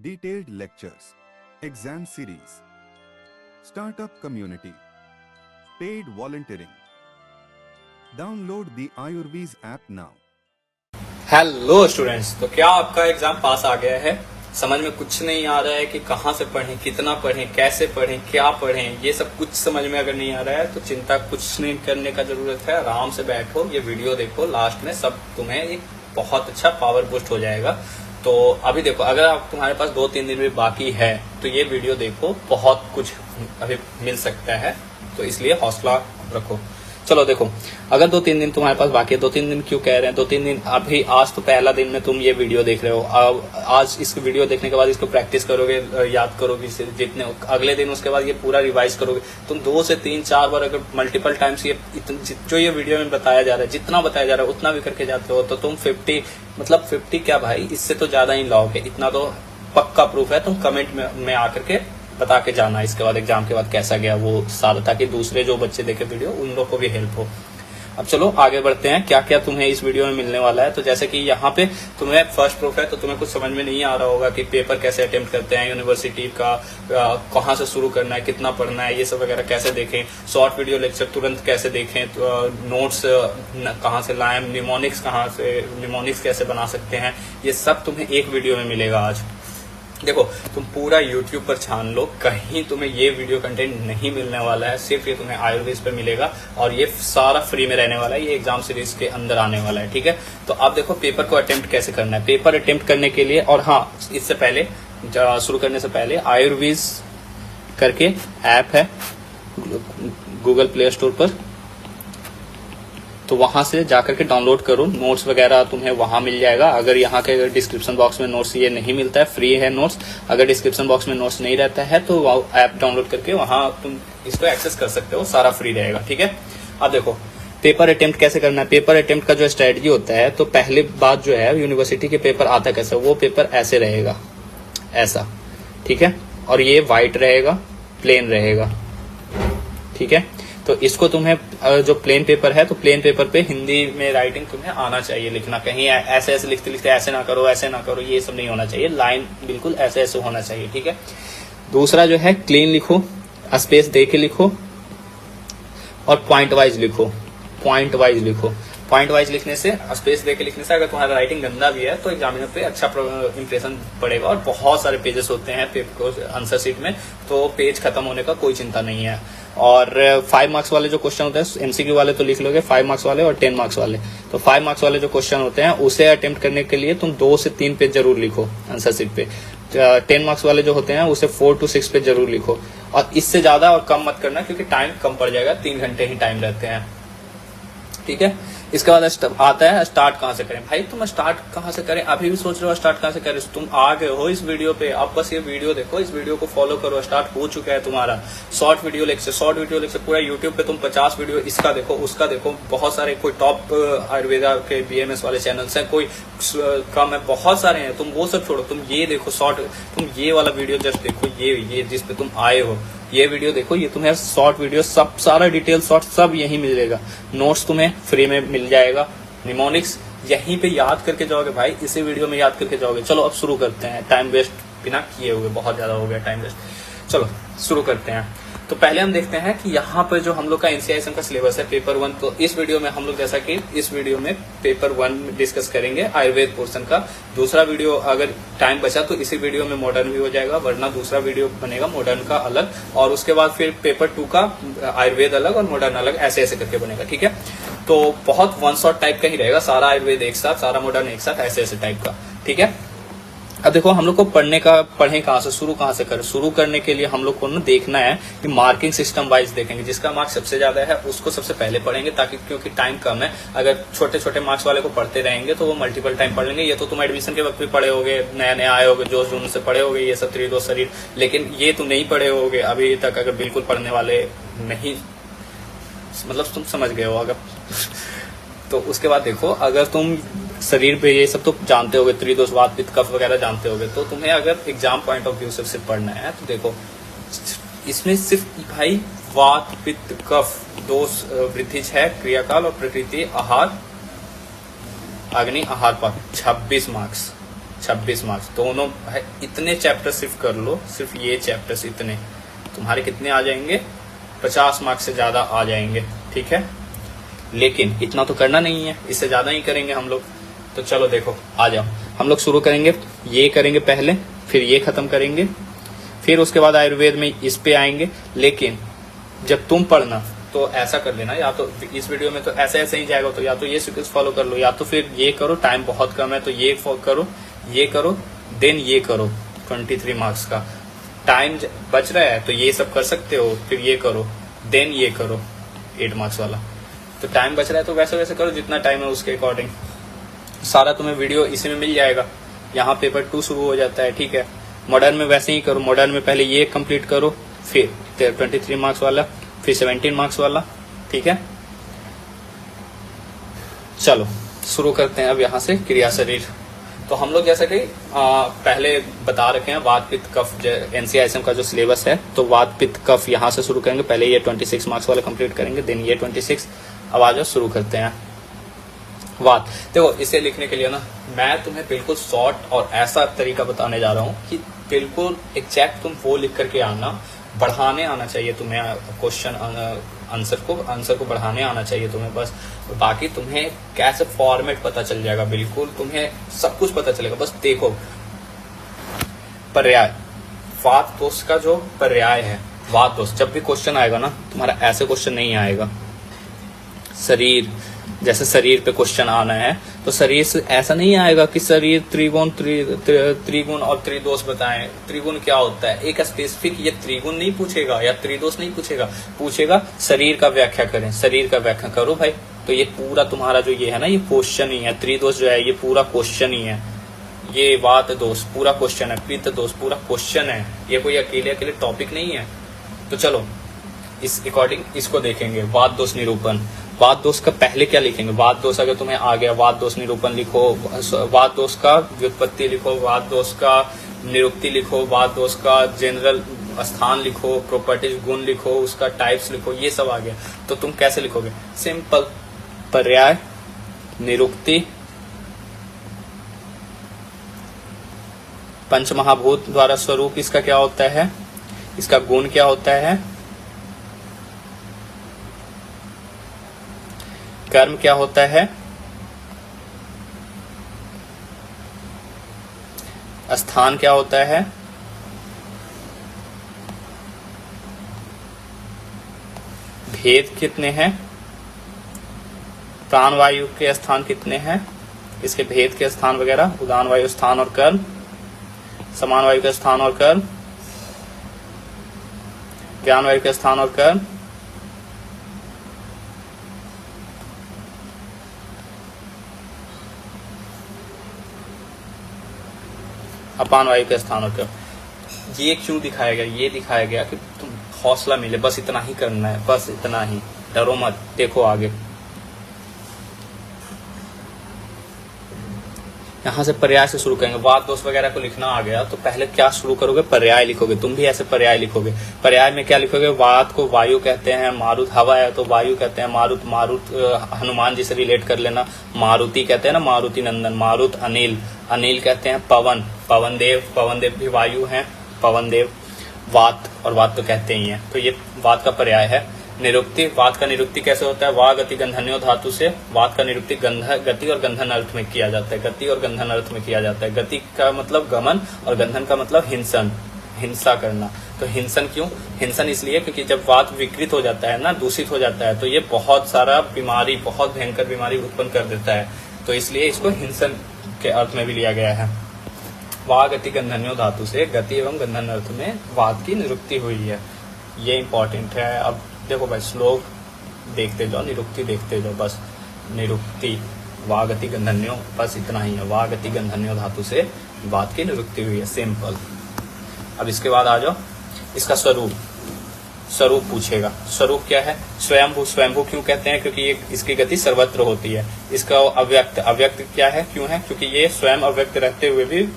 detailed lectures, exam series, startup community, paid volunteering. Download the Ayurveda app now. Hello students, तो क्या आपका exam पास आ गया है? समझ में कुछ नहीं आ रहा है कि कहाँ से पढ़ें, कितना पढ़ें, कैसे पढ़ें, क्या पढ़ें, ये सब कुछ समझ में अगर नहीं आ रहा है तो चिंता कुछ नहीं करने का जरूरत है। आराम से बैठो, ये वीडियो देखो, लास्ट में सब तुम्हें एक बहुत अच्छा पावर बूस्ट हो जाएगा। तो अभी देखो, अगर आप तुम्हारे पास 2-3 दिन भी बाकी है तो ये वीडियो देखो, बहुत कुछ अभी मिल सकता है, तो इसलिए हौसला रखो। चलो देखो, अगर 2-3 दिन तुम्हारे पास बाकी है, 2-3 दिन क्यों कह रहे हैं, 2-3 दिन अभी, आज तो पहला दिन में तुम ये वीडियो देख रहे हो। आज इस वीडियो देखने के बाद इसको प्रैक्टिस करोगे, याद करोगे जितने, अगले दिन उसके बाद ये पूरा रिवाइज करोगे। तुम 2 से 3-4 बार अगर मल्टीपल टाइम्स ये जो ये वीडियो में बताया जा रहा है, जितना बताया जा रहा है उतना भी करके जाते हो तो तुम 50 क्या भाई, इससे तो ज्यादा ही लाओगे। इतना तो पक्का प्रूफ है। तुम कमेंट में आकर के बता के जाना इसके बाद, एग्जाम के बाद कैसा गया वो सारा, ताकि दूसरे जो बच्चे देखे वीडियो उन लोग को भी हेल्प हो। अब चलो आगे बढ़ते हैं, क्या क्या तुम्हें इस वीडियो में मिलने वाला है। तो जैसे कि यहाँ पे तुम्हें फर्स्ट प्रूफ है, तो तुम्हें कुछ समझ में नहीं आ रहा होगा कि पेपर कैसे अटेम्प्ट करते हैं, यूनिवर्सिटी का कहाँ से शुरू करना है, कितना पढ़ना है, ये सब वगैरह कैसे देखें, शॉर्ट वीडियो लेक्चर तुरंत कैसे देखें, नोट्स कहाँ से लाएं, निमोनिक्स कैसे बना सकते हैं, ये सब तुम्हें एक वीडियो में मिलेगा आज। देखो, तुम पूरा YouTube पर छान लो, कहीं तुम्हें ये वीडियो कंटेंट नहीं मिलने वाला है। सिर्फ ये तुम्हें आयुर्वेद पे मिलेगा और ये सारा फ्री में रहने वाला है। ये एग्जाम सीरीज के अंदर आने वाला है, ठीक है। तो आप देखो पेपर को अटेम्प्ट कैसे करना है। पेपर अटेम्प्ट करने के लिए, और हाँ, इससे पहले शुरू करने से पहले आयुर्वेद करके ऐप है गूगल प्ले स्टोर पर, तो वहां से जाकर के डाउनलोड करो। नोट्स वगैरह तुम्हें वहां मिल जाएगा। अगर यहाँ के डिस्क्रिप्शन बॉक्स में नोट्स ये नहीं मिलता है, फ्री है नोट्स। अगर डिस्क्रिप्शन बॉक्स में नोट्स नहीं रहता है तो ऐप डाउनलोड करके वहां तुम इसको एक्सेस कर सकते हो, सारा फ्री रहेगा, ठीक है। अब देखो पेपर अटेम्प्ट कैसे करना है। पेपर अटेम्प्ट का जो स्ट्रेटजी होता है, तो पहले बात जो है, यूनिवर्सिटी के पेपर आता कैसे, वो पेपर ऐसे रहेगा, ऐसा, ठीक है। और ये व्हाइट रहेगा, प्लेन रहेगा, ठीक है। तो इसको तुम्हें, जो प्लेन पेपर है, तो प्लेन पेपर पे हिंदी में राइटिंग तुम्हें आना चाहिए लिखना। कहीं ऐसे ऐसे लिखते लिखते ऐसे ना करो, ऐसे ना करो, ये सब नहीं होना चाहिए। लाइन बिल्कुल ऐसे ऐसे होना चाहिए, ठीक है। दूसरा जो है, क्लीन लिखो, स्पेस दे के लिखो, और पॉइंट वाइज लिखो। पॉइंट वाइज लिखो। पॉइंट वाइज लिखने से, स्पेस दे के लिखने से, अगर तुम्हारा राइटिंग गंदा भी है तो एग्जामिनर पे अच्छा इंप्रेशन पड़ेगा। और बहुत सारे पेजेस होते हैं आंसर शीट में, तो पेज खत्म होने का कोई चिंता नहीं है। और 5 मार्क्स वाले जो क्वेश्चन होते हैं, एमसीक्यू वाले तो लिख लोगे, 5 मार्क्स वाले और 10 मार्क्स वाले। तो 5 मार्क्स वाले जो क्वेश्चन होते हैं उसे अटेम्प्ट करने के लिए तुम 2 से 3 पेज जरूर लिखो आंसर शीट पे। 10 मार्क्स वाले जो होते हैं उसे 4 to 6 पेज जरूर लिखो। और इससे ज्यादा और कम मत करना, क्योंकि टाइम कम पड़ जाएगा, 3 घंटे ही टाइम रहते हैं, ठीक है। इसके बाद आता है स्टार्ट कहाँ से करें। भाई तुम स्टार्ट कहाँ से करें, अभी भी सोच रहे हो स्टार्ट कहाँ से करें। तुम आ गए हो इस वीडियो पे, अब बस ये वीडियो देखो, इस वीडियो को फॉलो करो। स्टार्ट हो चुका है तुम्हारा शॉर्ट वीडियो लेक्चर पूरा यूट्यूब पे। तुम 50 वीडियो इसका देखो, उसका देखो, बहुत सारे, कोई टॉप आयुर्वेदा के BMS वाले चैनल्स हैं, कोई कम है, बहुत सारे हैं। तुम वो सब छोड़ो, तुम ये देखो शॉर्ट, तुम ये वाला वीडियो जस्ट देखो, ये जिस पे तुम आए हो, ये वीडियो देखो। ये तुम्हें शॉर्ट वीडियो सब, सारा डिटेल शॉर्ट सब यहीं मिलेगा। नोट्स तुम्हें फ्री में मिल जाएगा। निमोनिक्स यहीं पे याद करके जाओगे भाई, इसी वीडियो में याद करके जाओगे। चलो अब शुरू करते हैं, टाइम वेस्ट बिना किए हुए, बहुत ज्यादा हो गया टाइम वेस्ट। चलो शुरू करते हैं। तो पहले हम देखते हैं कि यहाँ पर जो हम लोग का NCISM का सिलेबस है पेपर 1, तो इस वीडियो में हम लोग, जैसा कि इस वीडियो में पेपर 1 डिस्कस करेंगे आयुर्वेद पोर्शन का। दूसरा वीडियो अगर टाइम बचा तो इसी वीडियो में मॉडर्न भी हो जाएगा, वरना दूसरा वीडियो बनेगा मॉडर्न का अलग, और उसके बाद फिर पेपर 2 का आयुर्वेद अलग और मॉडर्न अलग, ऐसे ऐसे करके बनेगा, ठीक है। तो बहुत वन शॉट टाइप का ही रहेगा, सारा आयुर्वेद एक साथ, सारा मॉडर्न एक साथ, ऐसे ऐसे टाइप का, ठीक है। अब देखो हम लोग को पढ़ें कहाँ से, शुरू कहाँ से करें। शुरू करने के लिए हम लोग को ना देखना है कि मार्किंग सिस्टम वाइज देखेंगे, जिसका मार्क सबसे ज्यादा है उसको सबसे पहले पढ़ेंगे, ताकि, क्योंकि टाइम कम है। अगर छोटे छोटे मार्क्स वाले को पढ़ते रहेंगे तो वो मल्टीपल टाइम पढ़ लेंगे। ये तो तुम एडमिशन के वक्त भी पढ़े होगे, नया नया आए होगे, जोश जून से पढ़े होगे ये सब त्रिदोष शरीर, लेकिन ये तुम नहीं पढ़े होगे अभी तक। अगर बिल्कुल पढ़ने वाले नहीं, मतलब तुम समझ गए हो अगर तो उसके बाद देखो, अगर तुम शरीर पे ये सब तो जानते होगे, त्रिदोष वात पित्त कफ वगैरह जानते होगे, तो तुम्हें अगर एग्जाम पॉइंट ऑफ व्यू से सिर्फ पढ़ना है तो देखो इसमें सिर्फ भाई वात पित्त कफ, दोष वृद्धिज है, क्रियाकाल और प्रकृति, आहार, अग्नि, आहार पाक, 26 मार्क्स, 26 मार्क्स दोनों है। इतने चैप्टर सिर्फ कर लो, सिर्फ ये चैप्टर्स इतने, तुम्हारे कितने आ जाएंगे, 50 मार्क्स से ज्यादा आ जाएंगे, ठीक है। लेकिन इतना तो करना नहीं है, इससे ज्यादा ही करेंगे हम लोग। तो चलो देखो, आ जाओ, हम लोग शुरू करेंगे, ये करेंगे पहले, फिर ये खत्म करेंगे, फिर उसके बाद आयुर्वेद में इस पे आएंगे। लेकिन जब तुम पढ़ना तो ऐसा कर लेना, या तो इस वीडियो में तो ऐसे ऐसे ही जाएगा, तो या तो ये सीक्वेंस फॉलो कर लो, या तो फिर ये करो, टाइम बहुत कम है तो ये करो, देन ये करो। 23 मार्क्स का टाइम बच रहा है तो ये सब कर सकते हो, फिर ये करो, देन ये करो 8 मार्क्स वाला। तो टाइम बच रहा है तो वैसे वैसे करो, जितना टाइम है उसके अकॉर्डिंग। सारा तुम्हें वीडियो इसी में मिल जाएगा। यहाँ पेपर 2 शुरू हो जाता है, ठीक है। मॉडर्न में वैसे ही करो, मॉडर्न में पहले ये कंप्लीट करो, फिर 23 मार्क्स वाला, फिर 17 मार्क्स वाला, ठीक है। चलो शुरू करते हैं अब यहाँ से क्रिया शरीर। तो हम लोग जैसा कि पहले बता रखे हैं, वात पित्त कफ NCISM का जो सिलेबस है, तो वात पित्त कफ यहाँ से शुरू करेंगे। पहले ये 26 मार्क्स वाला कंप्लीट करेंगे, देन ये 26। अब आ जाओ शुरू करते हैं। वात, देखो इसे लिखने के लिए ना मैं तुम्हें बिल्कुल शॉर्ट और ऐसा तरीका बताने जा रहा हूँ कि बिल्कुल एग्जैक्ट तुम वो लिख करके आना, बढ़ाने आना चाहिए तुम्हें क्वेश्चन आंसर को बढ़ाने आना चाहिए तुम्हें बस। बाकी तुम्हें कैसे फॉर्मेट पता चल जाएगा, बिल्कुल तुम्हें सब कुछ पता चलेगा। बस देखो, पर्याय, वात दोष का जो पर्याय है, वात दोष, जब भी क्वेश्चन आएगा ना तुम्हारा ऐसे क्वेश्चन नहीं आएगा। शरीर, जैसे शरीर पे क्वेश्चन आना है तो शरीर से ऐसा नहीं आएगा कि शरीर त्रिगुण और त्रिदोष बताएं। त्रिगुण क्या होता है, एक स्पेसिफिक ये त्रिगुण नहीं पूछेगा या त्रिदोष नहीं पूछेगा शरीर का व्याख्या करें, शरीर का व्याख्या करो भाई। तो ये पूरा तुम्हारा जो ये है ना, ये क्वेश्चन ही है। त्रिदोष जो है ये पूरा क्वेश्चन ही है। ये वात दोष पूरा क्वेश्चन है, पित्त दोष पूरा क्वेश्चन है, ये कोई अकेले टॉपिक नहीं है। तो चलो इस अकॉर्डिंग इसको देखेंगे। वात दोष निरूपण, वात दोष का पहले क्या लिखेंगे, वात दोष अगर तुम्हें आ गया, वात दोष निरूपण लिखो, वात दोष का व्युत्पत्ति लिखो, वात दोष का निरुक्ति लिखो, वात दोष का जनरल स्थान लिखो, प्रॉपर्टीज गुण लिखो, उसका टाइप्स लिखो, ये सब आ गया। तो तुम कैसे लिखोगे, सिंपल, पर्याय, निरुक्ति, पंचमहाभूत द्वारा स्वरूप इसका क्या होता है, इसका गुण क्या होता है, कर्म क्या होता है, स्थान क्या होता है, भेद कितने हैं, प्राण वायु के स्थान कितने हैं, इसके भेद के स्थान वगैरह, उदान वायु स्थान और कर्म, समान वायु के स्थान और कर्म, ज्ञान वायु के स्थान और कर्म, अपान वायु के स्थान और कर्म। ये क्यों दिखाया गया, ये दिखाया गया कि तुम हौसला मिले, बस इतना ही करना है, बस इतना ही, डरो मत, देखो आगे। यहाँ से पर्याय से शुरू करेंगे। वात दोष वगैरह को लिखना आ गया तो पहले क्या शुरू करोगे, पर्याय लिखोगे। तुम भी ऐसे पर्याय लिखोगे। पर्याय में क्या लिखोगे, वात को वायु कहते हैं, मारुत हवा है तो वायु कहते हैं, मारुत हनुमान जी से रिलेट कर लेना, मारुति कहते हैं ना, मारुति नंदन, मारुत अनिल, अनिल कहते हैं पवन, पवन देव भी वायु हैं, पवन देव, वात, और वात तो कहते ही हैं। तो ये वात का पर्याय है। निरुक्ति, वात का निरुक्ति कैसे होता है, वा गति गंधन्यो धातु से वात का निरुक्ति गति और गंधन अर्थ में किया जाता है, गति और गंधन अर्थ में किया जाता है। गति का मतलब गमन और गंधन का मतलब हिंसन, हिंसा करना। तो हिंसन क्यों, हिंसन इसलिए क्योंकि जब वात विकृत हो जाता है ना, दूषित हो जाता है, तो ये बहुत सारा बीमारी, बहुत भयंकर बीमारी उत्पन्न कर देता है। तो इसलिए इसको हिंसन के अर्थ में भी लिया गया है। वा गति गंधन्यो धातु से गति एवं गंधन अर्थ में वात की निरुक्ति हुई है, ये इंपॉर्टेंट है। अब देखो भाई, श्लोक देखते जाओ, निरुक्ति देखते जाओ, बस निरुक्ति, वा गति गंधन्यो, बस इतना ही है। वा गति गंधन्यो धातु से वात की निरुक्ति हुई है, सिंपल। अब इसके बाद आ जाओ, इसका स्वरूप, स्वरूप पूछेगा। स्वरूप क्या है, स्वयंभू, स्वयंभू क्यों कहते हैं, क्योंकि ये इसकी गति सर्वत्र होती है। इसका अव्यक्त, अव्यक्त क्या है, क्यों है, क्योंकि ये स्वयं अव्यक्त रहते हुए भी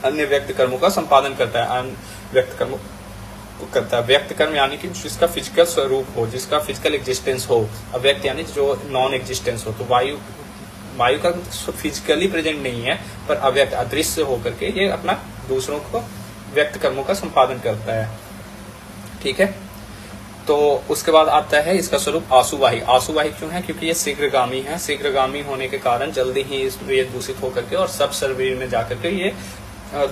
अन्य व्यक्त कर्मों का संपादन करता है, अन्य व्यक्त कर्मों करता है। व्यक्त कर्म यानी कि जिसका फिजिकल स्वरूप हो, जिसका फिजिकल एग्जिस्टेंस हो। अव्यक्त यानी जो नॉन एग्जिस्टेंस हो। तो वायु वायु का फिजिकली प्रेजेंट नहीं है, पर अव्यक्त अदृश्य होकर के ये अपना दूसरों को व्यक्त कर्मों का संपादन करता है। ठीक है, तो उसके बाद आता है इसका स्वरूप आशुवाही। आशुवाही क्यों है? क्योंकि ये शीघ्रगामी है। शीघ्रगामी होने के कारण जल्दी ही ये दूषित होकर के और सब शरीर में जाकर के ये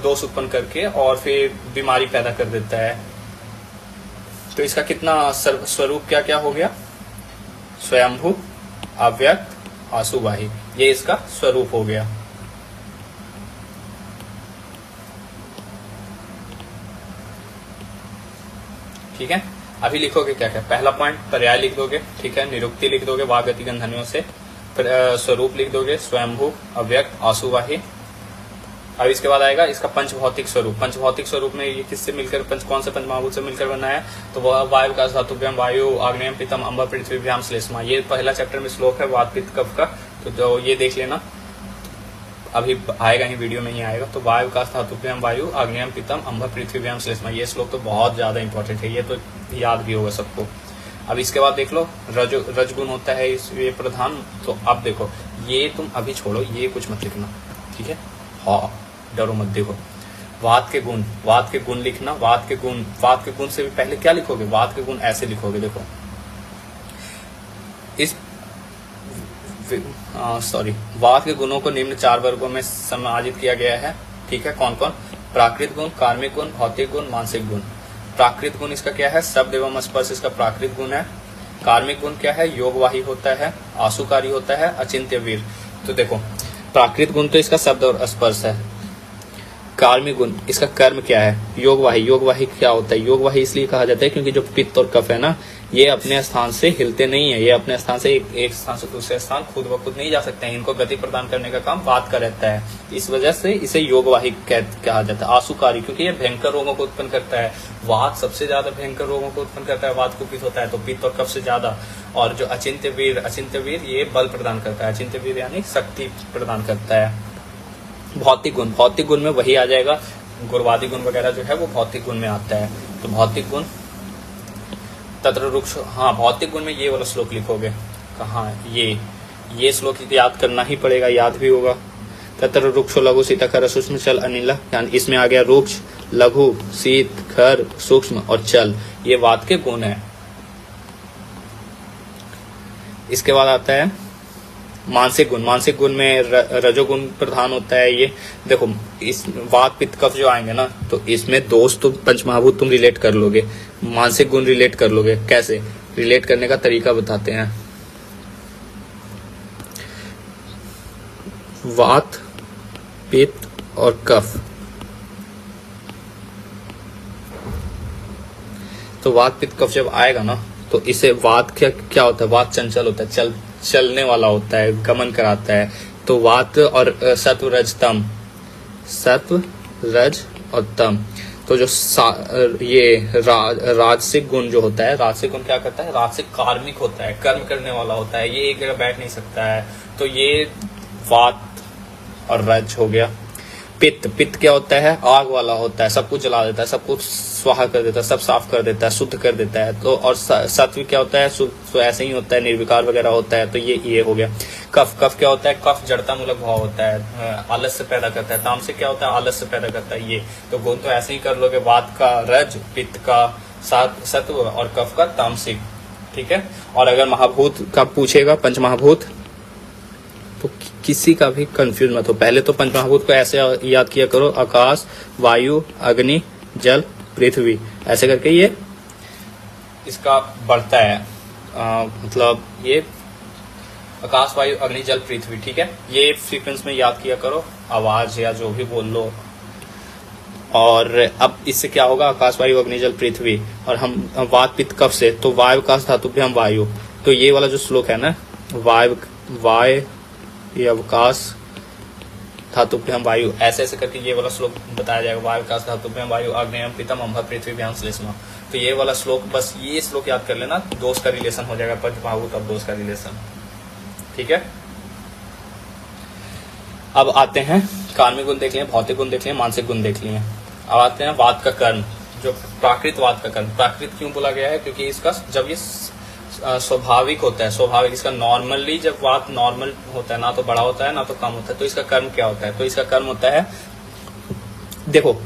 दोष उत्पन्न करके और फिर बीमारी पैदा कर देता है। तो इसका कितना स्वरूप क्या क्या हो गया? स्वयंभू, अव्यक्त, आशुवाही, ये इसका स्वरूप हो गया। ठीक है, अभी लिखोगे क्या क्या? पहला पॉइंट पर्याय लिख दोगे, ठीक है, निरुक्ति लिख दोगे वाग गति गंधर्वों से, स्वरूप लिख दोगे स्वयंभू, अव्यक्त, आशुवाही। अब इसके बाद आएगा इसका पंचभौतिक स्वरूप। पंचभौतिक स्वरूप में ये किससे मिलकर कौन से पंचमहाभूत से मिलकर बना है? तो वह वायु का धातुभ्याम वायु, आग्नेयम, पित्तम, अम्बर, पृथ्वीभ्याम, श्लेष्मा। ये पहला चैप्टर में श्लोक है वात पित्त कफ का, तो जो ये देख लेना, अभी आएगा ही, वीडियो में ही आएगा। तो वायु का धातुभ्याम वायु, आग्नेयम, पित्तम, अम्बर, पृथ्वीभ्याम, श्लेष्मा। ये श्लोक तो बहुत ज्यादा इंपॉर्टेंट है, ये तो याद भी होगा सबको। अब इसके बाद देख लो रजगुण होता है ये प्रधान। तो अब देखो, ये तुम अभी छोड़ो, ये कुछ मत लिखना, ठीक है, हाँ डरो मत। देखो वात के गुण लिखना। वात के गुण से भी पहले क्या लिखोगे? वात के गुण ऐसे लिखोगे, देखो इस वात के गुणों को निम्न 4 वर्गों में समाजित किया गया है। ठीक है, कौन कौन? प्राकृत गुण, कार्मिक गुण, भौतिक गुण, मानसिक गुण। प्राकृत गुण इसका क्या है? शब्द एवं स्पर्श इसका प्राकृत गुण है। कार्मिक गुण क्या है? योगवाही होता है, आशुकारी होता है, अचिंत्य वीर। तो देखो प्राकृत गुण तो इसका शब्द और स्पर्श है। कार्मिक गुण इसका कर्म क्या है? योगवाही। योगवाही क्या होता है? योगवाही इसलिए कहा जाता है क्योंकि जो पित्त और कफ है ना, ये अपने स्थान से हिलते नहीं है। ये अपने स्थान से एक स्थान से दूसरे स्थान खुद ब खुद नहीं जा सकते हैं। इनको गति प्रदान करने का काम वात का रहता है। इस वजह से इसे योगवाही कहा जाता है। आशुकारी क्योंकि ये भयंकर रोगों को उत्पन्न करता है। वात सबसे ज्यादा भयंकर रोगों को उत्पन्न करता है। वात कुपित होता है तो पित्त और कफ से ज्यादा। और जो अचिंत्य वीर ये बल प्रदान करता है। अचिंत्य वीर यानी शक्ति प्रदान करता है। भौतिक गुण में वही आ जाएगा, गुणवादी गुण वगैरह जो है वो भौतिक गुण में आता है। तो भौतिक गुण तत्र रुक्ष, हाँ भौतिक गुण में ये वाला श्लोक लिखोगे। कहाँ? ये श्लोक याद करना ही पड़ेगा, याद भी होगा। तत्र रुक्षो लघु शीतखर सूक्ष्म चल अनिल, इसमें आ गया रुक्ष, लघु, शीत, खर, सूक्ष्म और चल, ये वात के गुण है। इसके बाद आता है मानसिक गुण। मानसिक गुण में रजोगुण प्रधान होता है। ये देखो इस वात पित्त कफ जो आएंगे ना, तो इसमें दोष तो पंचमहाभूत तुम रिलेट कर लोगे, मानसिक गुण रिलेट कर लोगे। कैसे रिलेट करने का तरीका बताते हैं। वात, पित्त और कफ, तो वात पित्त कफ जब आएगा ना, तो इसे वात क्या होता है? वात चंचल होता है, चलने वाला होता है, गमन कराता है। तो वात और सत्व रज तम, सत्व रज और तम, तो जो राजसिक गुण जो होता है, राजसिक गुण क्या करता है? राजसिक कार्मिक होता है, कर्म करने वाला होता है, ये एक जगह बैठ नहीं सकता है। तो ये वात और रज हो गया। पित्त क्या होता है? आग वाला होता है, सब कुछ जला देता है, सब कुछ स्वाहा कर देता है, सब साफ कर देता है, शुद्ध कर देता है। तो और सत्व क्या होता है? तो ऐसे ही होता है, निर्विकार वगैरह होता है। तो ये हो गया। कफ क्या होता है? कफ जड़ता मूलक भाव होता है, आलस्य पैदा करता है। तामसिक क्या होता है? आलस्य पैदा करता है। ये तो गुण तो ऐसे ही कर लोगे, वात का रज, पित्त का सत्व और कफ का तामसिक। ठीक है, और अगर महाभूत का पूछेगा, पंचमहाभूत, तो किसी का भी कंफ्यूज मत हो। पहले तो पंचमहाभूत को ऐसे याद किया करो, आकाश, वायु, अग्नि, जल, पृथ्वी, ऐसे करके ये इसका बढ़ता है। मतलब ये आकाश, वायु, अग्नि, जल, पृथ्वी, ठीक है, ये सीक्वेंस में याद किया करो, आवाज या जो भी बोल लो। और अब इससे क्या होगा? आकाश, वायु, अग्नि, जल, पृथ्वी, और हम वात पित्त कफ से, तो वायु का धातुभ्याम वायु। तो ये वाला जो श्लोक है ना, वाय ये अवकाश धातुभ्याम वायु, ऐसे करके ये वाला श्लोक बताया जाएगा। वायु का धातुभ्याम वायु, आग्नेयम, पित्तम, अम्बर, पृथ्वीभ्याम, श्लेष्मा। तो ये वाला श्लोक, बस ये श्लोक याद कर लेना, दोष का रिलेशन हो जाएगा। पंचमहाभूत और दोष का रिलेशन, ठीक है। अब आते हैं कार्मिक गुण देख लिए, भौतिक गुण देख लिए, मानसिक गुण देख लिए। अब आते हैं वात का कर्म, जो प्राकृत वात का कर्म। प्राकृत क्यों बोला गया है? क्योंकि इसका जब ये स्वाभाविक होता है, स्वाभाविक। इसका नॉर्मली जब वात नॉर्मल होता है, ना तो बड़ा होता है ना तो कम होता है, तो इसका कर्म क्या होता है? तो इसका कर्म होता है, देखो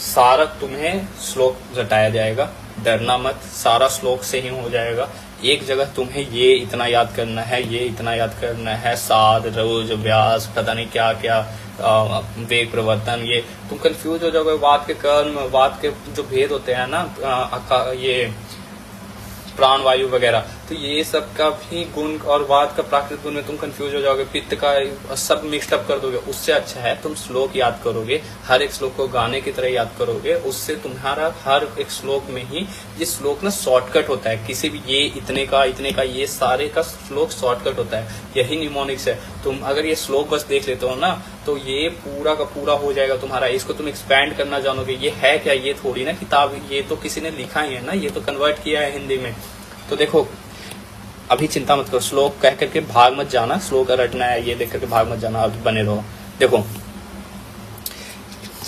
सारा तुम्हें श्लोक रटाया जाएगा, डरना मत, सारा श्लोक से ही हो जाएगा। एक जगह तुम्हें ये इतना याद करना है, ये इतना याद करना है, साध रोज व्यास पता नहीं क्या क्या वेग प्रवर्तन, ये तुम कंफ्यूज हो जाओगे। वात के कर्म, वात के जो भेद होते हैं ना, ये प्राण वायु वगैरह, तो ये सब का भी गुण और वात का प्राकृतिक गुण में तुम कंफ्यूज हो जाओगे, पित्त का सब मिक्सड अप कर दोगे। उससे अच्छा है तुम श्लोक याद करोगे, हर एक श्लोक को गाने की तरह याद करोगे, उससे तुम्हारा हर एक श्लोक में ही ये श्लोक ना शॉर्टकट होता है। किसी भी ये इतने का ये सारे का श्लोक शॉर्टकट होता है, यही निमोनिक्स है। तुम अगर ये श्लोक बस देख लेते हो ना तो ये पूरा का पूरा हो जाएगा तुम्हारा। इसको तुम एक्सपैंड करना जानोगे, ये है क्या, ये थोड़ी ना किताब, ये तो किसी ने लिखा ही है ना, ये तो कन्वर्ट किया है हिंदी में। तो देखो अभी चिंता मत करो, श्लोक कह करके भाग मत जाना, श्लोक रटना है ये देख करके भाग मत जाना, अब बने रहो। देखो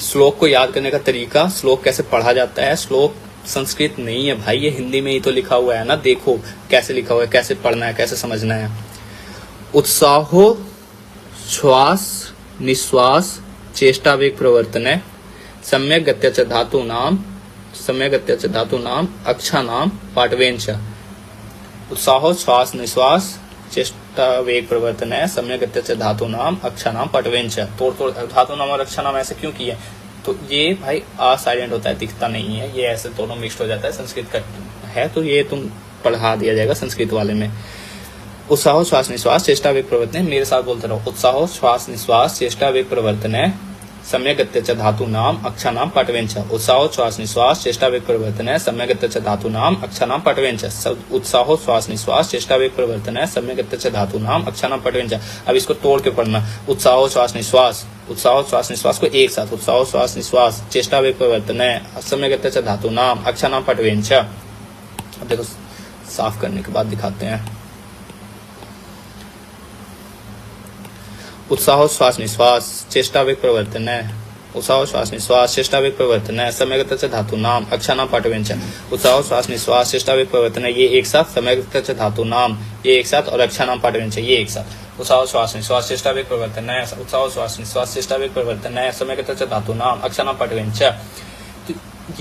श्लोक को याद करने का तरीका, श्लोक कैसे पढ़ा जाता है, श्लोक संस्कृत नहीं है भाई, ये हिंदी में ही तो लिखा हुआ है ना। देखो कैसे लिखा हुआ है, कैसे पढ़ना है, कैसे समझना है। उत्साहो श्वास निश्वास चेष्टा वेग प्रवर्तने सम्यक गत्या च धातु नाम अक्षा नाम पाठवेन च। उत्साहो श्वास निश्वास चेष्टा वेग प्रवर्तन है सम्यक गत्या च धातु नाम अक्षा नाम पाठवेन च। तोड़ धातु नाम और अक्षा नाम ऐसे क्यों किए? तो ये भाई आ साइलेंट होता है, दिखता नहीं है, ये ऐसे दोनों मिक्स्ड हो जाता है, संस्कृत का है तो ये तुम पढ़ा दिया जाएगा संस्कृत वाले में। उत्साहो श्वास निश्वास चेष्टा वेग प्रवर्तन, मेरे साथ बोलते रहो। उत्साहो श्वास निश्वास चेष्टा वेग प्रवर्तन है सम्यक गत्या च धातु नाम अक्षा नाम पाठवेन च। उत्साहो श्वास निश्वास चेष्टा वेग प्रवर्तन है सम्यक गत्या च धातु नाम अक्षा नाम पाठवेन च। उत्साहो श्वास निश्वास चेष्टा वेग प्रवर्तन है सम्यक गत्या च धातु नाम अक्षा नाम पाठवेन च। अब इसको तोड़ के पढ़ना, उत्साहो श्वास निश्वास को एक साथ, उत्साहो श्वास निश्वास चेष्टा वेग प्रवर्तन है सम्यक गत्या च धातु नाम अक्षा नाम पाठवेन च। अब देखो साफ करने के बाद दिखाते हैं। उत्साहो श्वास निश्वास चेष्टा वेग प्रवर्तन है, उत्साहो श्वास निश्वास चेष्टा वेग प्रवर्तन है सम्यक गत्या च धातु नाम अक्षा नाम पाठवेन च। उत्साहो श्वास निश्वास चेष्टा वेग प्रवर्तन है, ये एक साथ, सम्यक गत्या च धातु नाम ये एक साथ, और अक्षा नाम पाठवेन च ये एक साथ। उत्साहो श्वास निश्वास चेष्टा वेग प्रवर्तन है, उत्साहो श्वास निश्वास चेष्टा वेग प्रवर्तन है सम्यक गत्या च धातु नाम अक्षा नाम पाठवेन च।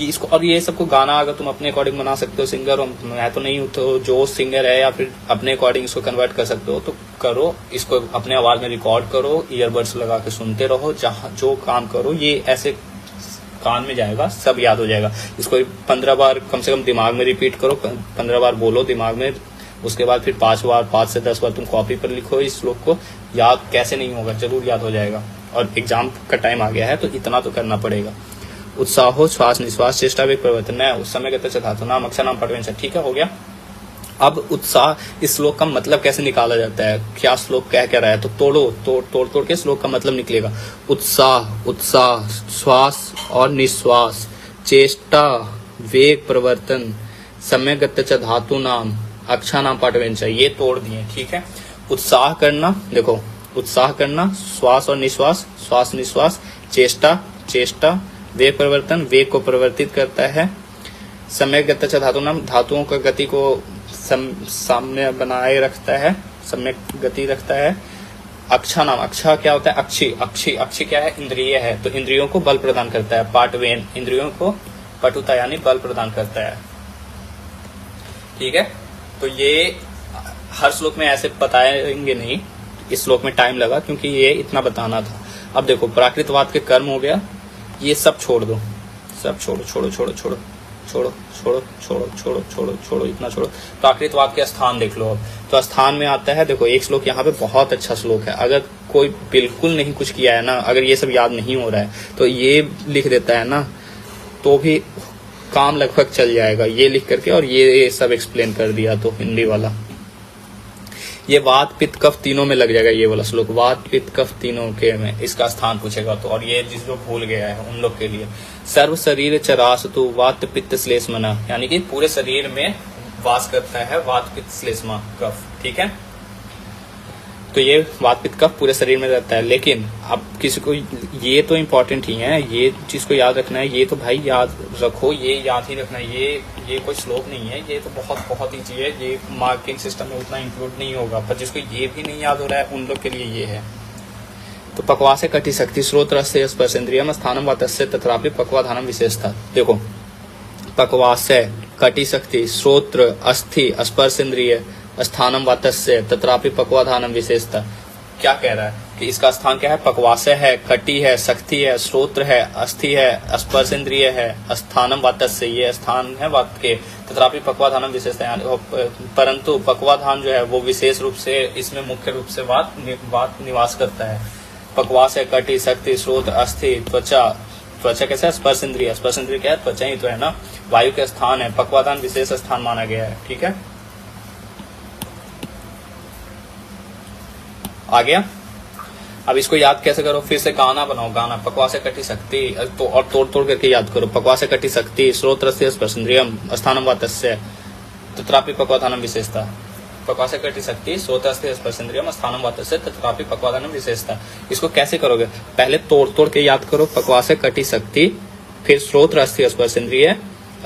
इसको और ये सबको गाना अगर तुम अपने अकॉर्डिंग बना सकते हो, सिंगर हो, मैं तो नहीं हूँ, तो जो सिंगर है या फिर अपने अकॉर्डिंग इसको कन्वर्ट कर सकते हो तो करो। इसको अपने आवाज में रिकॉर्ड करो, ईयरबड्स लगा के सुनते रहो, जहाँ जो काम करो ये ऐसे कान में जाएगा, सब याद हो जाएगा। इसको 15 बार कम से कम दिमाग में रिपीट करो, 15 बार बोलो दिमाग में, उसके बाद फिर 5 से 10 बार तुम कॉपी पर लिखो इस श्लोक को। याद कैसे नहीं होगा, जरूर याद हो जाएगा। और एग्जाम का टाइम आ गया है तो इतना तो करना पड़ेगा। उत्साहो श्वास निश्वास चेष्टा वेग प्रवर्तन है उस समय गत्या च धातु नाम अक्षा नाम पाठवेन च। ठीक है, हो गया। अब उत्साह, इस श्लोक का मतलब कैसे निकाला जाता है, क्या श्लोक कह क्या रहा है, तो तोड़ के श्लोक का मतलब निकलेगा। उत्साह श्वास और निश्वास चेष्टा वेग प्रवर्तन सम्यक गत्या च धातु नाम अक्षा नाम पाठवेन च, ये तोड़ दिए। ठीक है, उत्साह करना, देखो उत्साह करना, श्वास और निश्वास, श्वास निश्वास, चेष्टा वेग प्रवर्तन, वेग को परिवर्तित करता है, सम्यक गत्या च धातु नाम धातुओं का गति को सामने बनाए रखता है, सम्यक गति रखता है। अक्षा नाम, अक्षा क्या होता है, अक्षी क्या है, इंद्रिय है, तो इंद्रियों को बल प्रदान करता है। पाठवेन, इंद्रियों को पटुता यानी बल प्रदान करता है। ठीक है, तो ये हर श्लोक में ऐसे बताएंगे नहीं, इस श्लोक में टाइम लगा क्योंकि ये इतना बताना था। अब देखो प्राकृतवाद के कर्म हो गया, ये सब छोड़ दो, सब छोड़ो, इतना छोड़ो। प्राकृतवाद के स्थान देख लो। अब तो स्थान में आता है, देखो एक श्लोक यहाँ पे बहुत अच्छा श्लोक है। अगर कोई बिल्कुल नहीं कुछ किया है ना, अगर ये सब याद नहीं हो रहा है तो ये लिख देता है ना, तो भी काम लगभग चल जाएगा। ये लिख करके और ये सब एक्सप्लेन कर दिया तो हिंदी वाला, ये वात पित्त कफ तीनों में लग जाएगा। ये वाला श्लोक वात पित्त कफ तीनों के में इसका स्थान पूछेगा तो, और ये जिस लोग भूल गया है उन लोग के लिए सर्व शरीर चरासतु वात पित्त श्लेष्मना, यानी कि पूरे शरीर में वास करता है वात पित्त श्लेष्मा कफ। ठीक है, तो ये वात पित्त कफ पूरे शरीर में रहता है। लेकिन अब किसी को ये तो इम्पोर्टेंट ही है, ये चीज को याद रखना है, ये तो भाई याद रखो, ये याद ही रखना है। ये कोई श्लोक नहीं है, ये तो बहुत बहुत ईजी है, ये मार्किंग सिस्टम में उतना इंक्लूड नहीं होगा, पर जिसको ये भी नहीं याद हो रहा है उन लोग के लिए ये है। तो पक्वासे कटी शक्ति श्रोत्रस्य स्पर्शेन्द्रियम स्थानम वातस्य तत्रापि पक्वाधानम विशेषता। देखो, पक्वासे कटी शक्ति श्रोत्र अस्थि स्पर्शेन्द्रिय स्थानम वातस्य तत्रापि पक्वाधानम विशेषता। क्या कह रहा है कि इसका स्थान क्या है? पक्वासे है, कटी है, शक्ति है, श्रोत्र है, अस्थि है, स्पर्शेन्द्रिय है, स्थानम वातस्य, ये स्थान है वात के, तथापि पक्वाधानम विशेषता, परंतु पक्वाधान जो है वो विशेष रूप से इसमें मुख्य रूप से वात निवास करता है। पक्वास है, कटी, शक्ति, श्रोत्र, अस्थि, त्वचा, त्वचा कैसा है? स्पर्शेन्द्रिय, स्पर्शेन्द्रिय क्या है? त्वचा ही तो है ना, वायु के स्थान है, पक्वाधान विशेष स्थान माना गया है। ठीक है, आ गया। अब इसको याद कैसे करो? फिर से गाना बनाओ, गाना। पक्वासे कटी शक्ति, तो और तोड़ तोड़ करके याद करो। पक्वासे कटी शक्ति श्रोत्रस्य स्पर्शेन्द्रियम स्थानम वातस्य तत्रापि पक्वाधानम विशेषता। पक्वासे कटी शक्ति श्रोत्रस्य स्पर्शेन्द्रियम स्थानम वातस्य तत्रापि पक्वाधानम विशेषता। इसको कैसे करोगे? पहले तोड़ तोड़ के याद करो। पक्वासे कटी शक्ति, फिर श्रोत्र अस्थि स्पर्शेन्द्रिय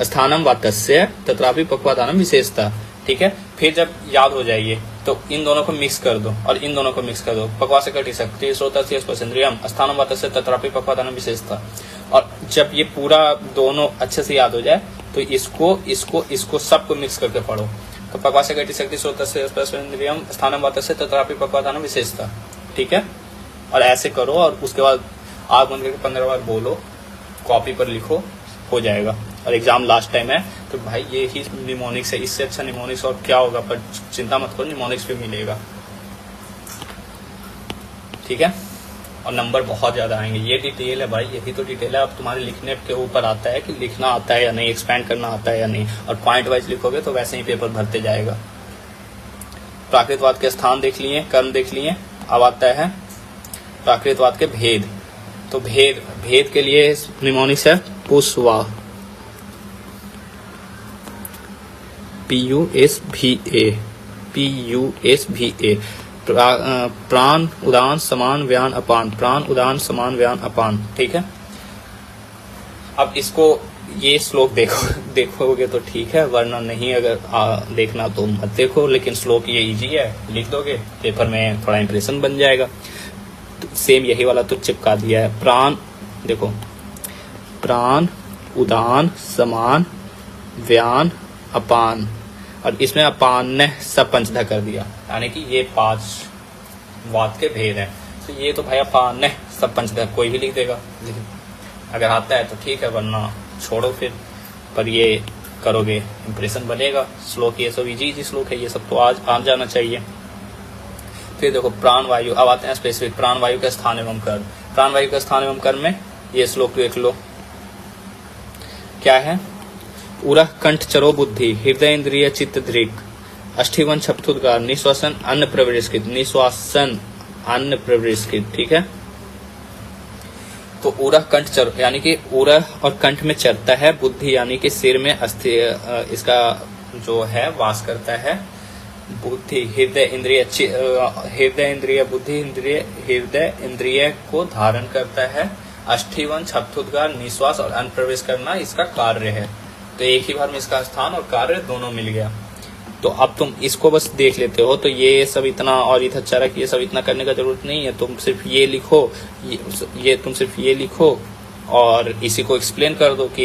स्थानम वातस्य तत्रापि पक्वाधानम विशेषता। ठीक है, फिर जब याद हो जाइए तो इन दोनों को मिक्स कर दो और इन दोनों को मिक्स कर दो। पक्वासे कटी शक्ति श्रोत्रस्य स्पर्शेन्द्रियम स्थानम वातस्य तत्रापि पक्वाधानम विशेषता। और जब ये पूरा दोनों अच्छे से याद हो जाए तो इसको सबको मिक्स करके पढ़ो। तो पक्वासे कटी शक्ति श्रोत्रस्य स्पर्शेन्द्रियम स्थानम वातस्य तत्रापि पक्वाधानम विशेषता। ठीक है, और ऐसे करो और उसके बाद आग बंद करके 15 बार बोलो, कॉपी पर लिखो, हो जाएगा। और एग्जाम लास्ट टाइम है तो भाई ये ही निमोनिक्स है, इससे अच्छा निमोनिक्स और क्या होगा, पर चिंता मत करो, निमोनिक्स भी मिलेगा। ठीक है, और नंबर बहुत ज्यादा आएंगे। ये डिटेल है भाई, यही तो डिटेल है। अब तुम्हारे लिखने के ऊपर आता है कि लिखना आता है या नहीं, एक्सपैंड करना आता है या नहीं, और पॉइंट वाइज लिखोगे तो वैसे ही पेपर भरते जाएगा। प्राकृतवाद के स्थान देख लिए, कर्म देख लिए, अब आता है प्राकृतवाद के भेद। तो भेद के लिए निमोनिक्स है पुस्वा, PUSVA, प्राण उदान समान व्यान अपान, प्राण उदान समान व्यान अपान। ठीक है, अब इसको ये श्लोक देखोगे तो ठीक है, वरना नहीं, अगर देखना तो मत देखो। लेकिन श्लोक ये इजी है, लिख दोगे पेपर में थोड़ा इंप्रेशन बन जाएगा। तो सेम यही वाला तो चिपका दिया है। प्राण, देखो, प्राण उदान समान व्यान अपान, और इसमें अपान ने सब पंचधा कर दिया, यानी कि ये 5 वात के भेद हैं। तो ये तो भाई अपान ने सब पंचधा कोई भी लिख देगा, अगर आता है तो ठीक है, वरना छोड़ो फिर। पर ये करोगे इंप्रेशन बनेगा। श्लोक ये सब इजी श्लोक है, ये सब तो आज आ जाना चाहिए। फिर देखो प्राण वायु, अब आते हैं स्पेसिफिक प्राण वायु का स्थान एवं कर्म। प्राण वायु का स्थान एवं कर्म में ये श्लोक देख लो, क्या है? उरह कंठ चरो बुद्धि हृदय इंद्रिय चित्त दृक् अष्ठीवन छप्तुद्गार निश्वासन अन्न प्रविष्कृत, निश्वासन अन्न प्रविष्कृत। ठीक है, तो उरह कंठ चरो यानी कि उरह और कंठ में चरता है, बुद्धि यानी कि सिर में अस्थि इसका जो है वास करता है, बुद्धि हृदय इंद्रिय बुद्धि इंद्रिय हृदय इंद्रिय को धारण करता है, अष्ठीवन छप्तुद्गार निश्वास और अन्न प्रवेश करना इसका कार्य है। तो एक ही बार में इसका स्थान और कार्य दोनों मिल गया। तो अब तुम इसको बस देख लेते हो, तो ये सब इतना और इधर चरक ये सब इतना करने का जरूरत नहीं है। तुम सिर्फ ये लिखो, तुम सिर्फ ये लिखो और इसी को एक्सप्लेन कर दो कि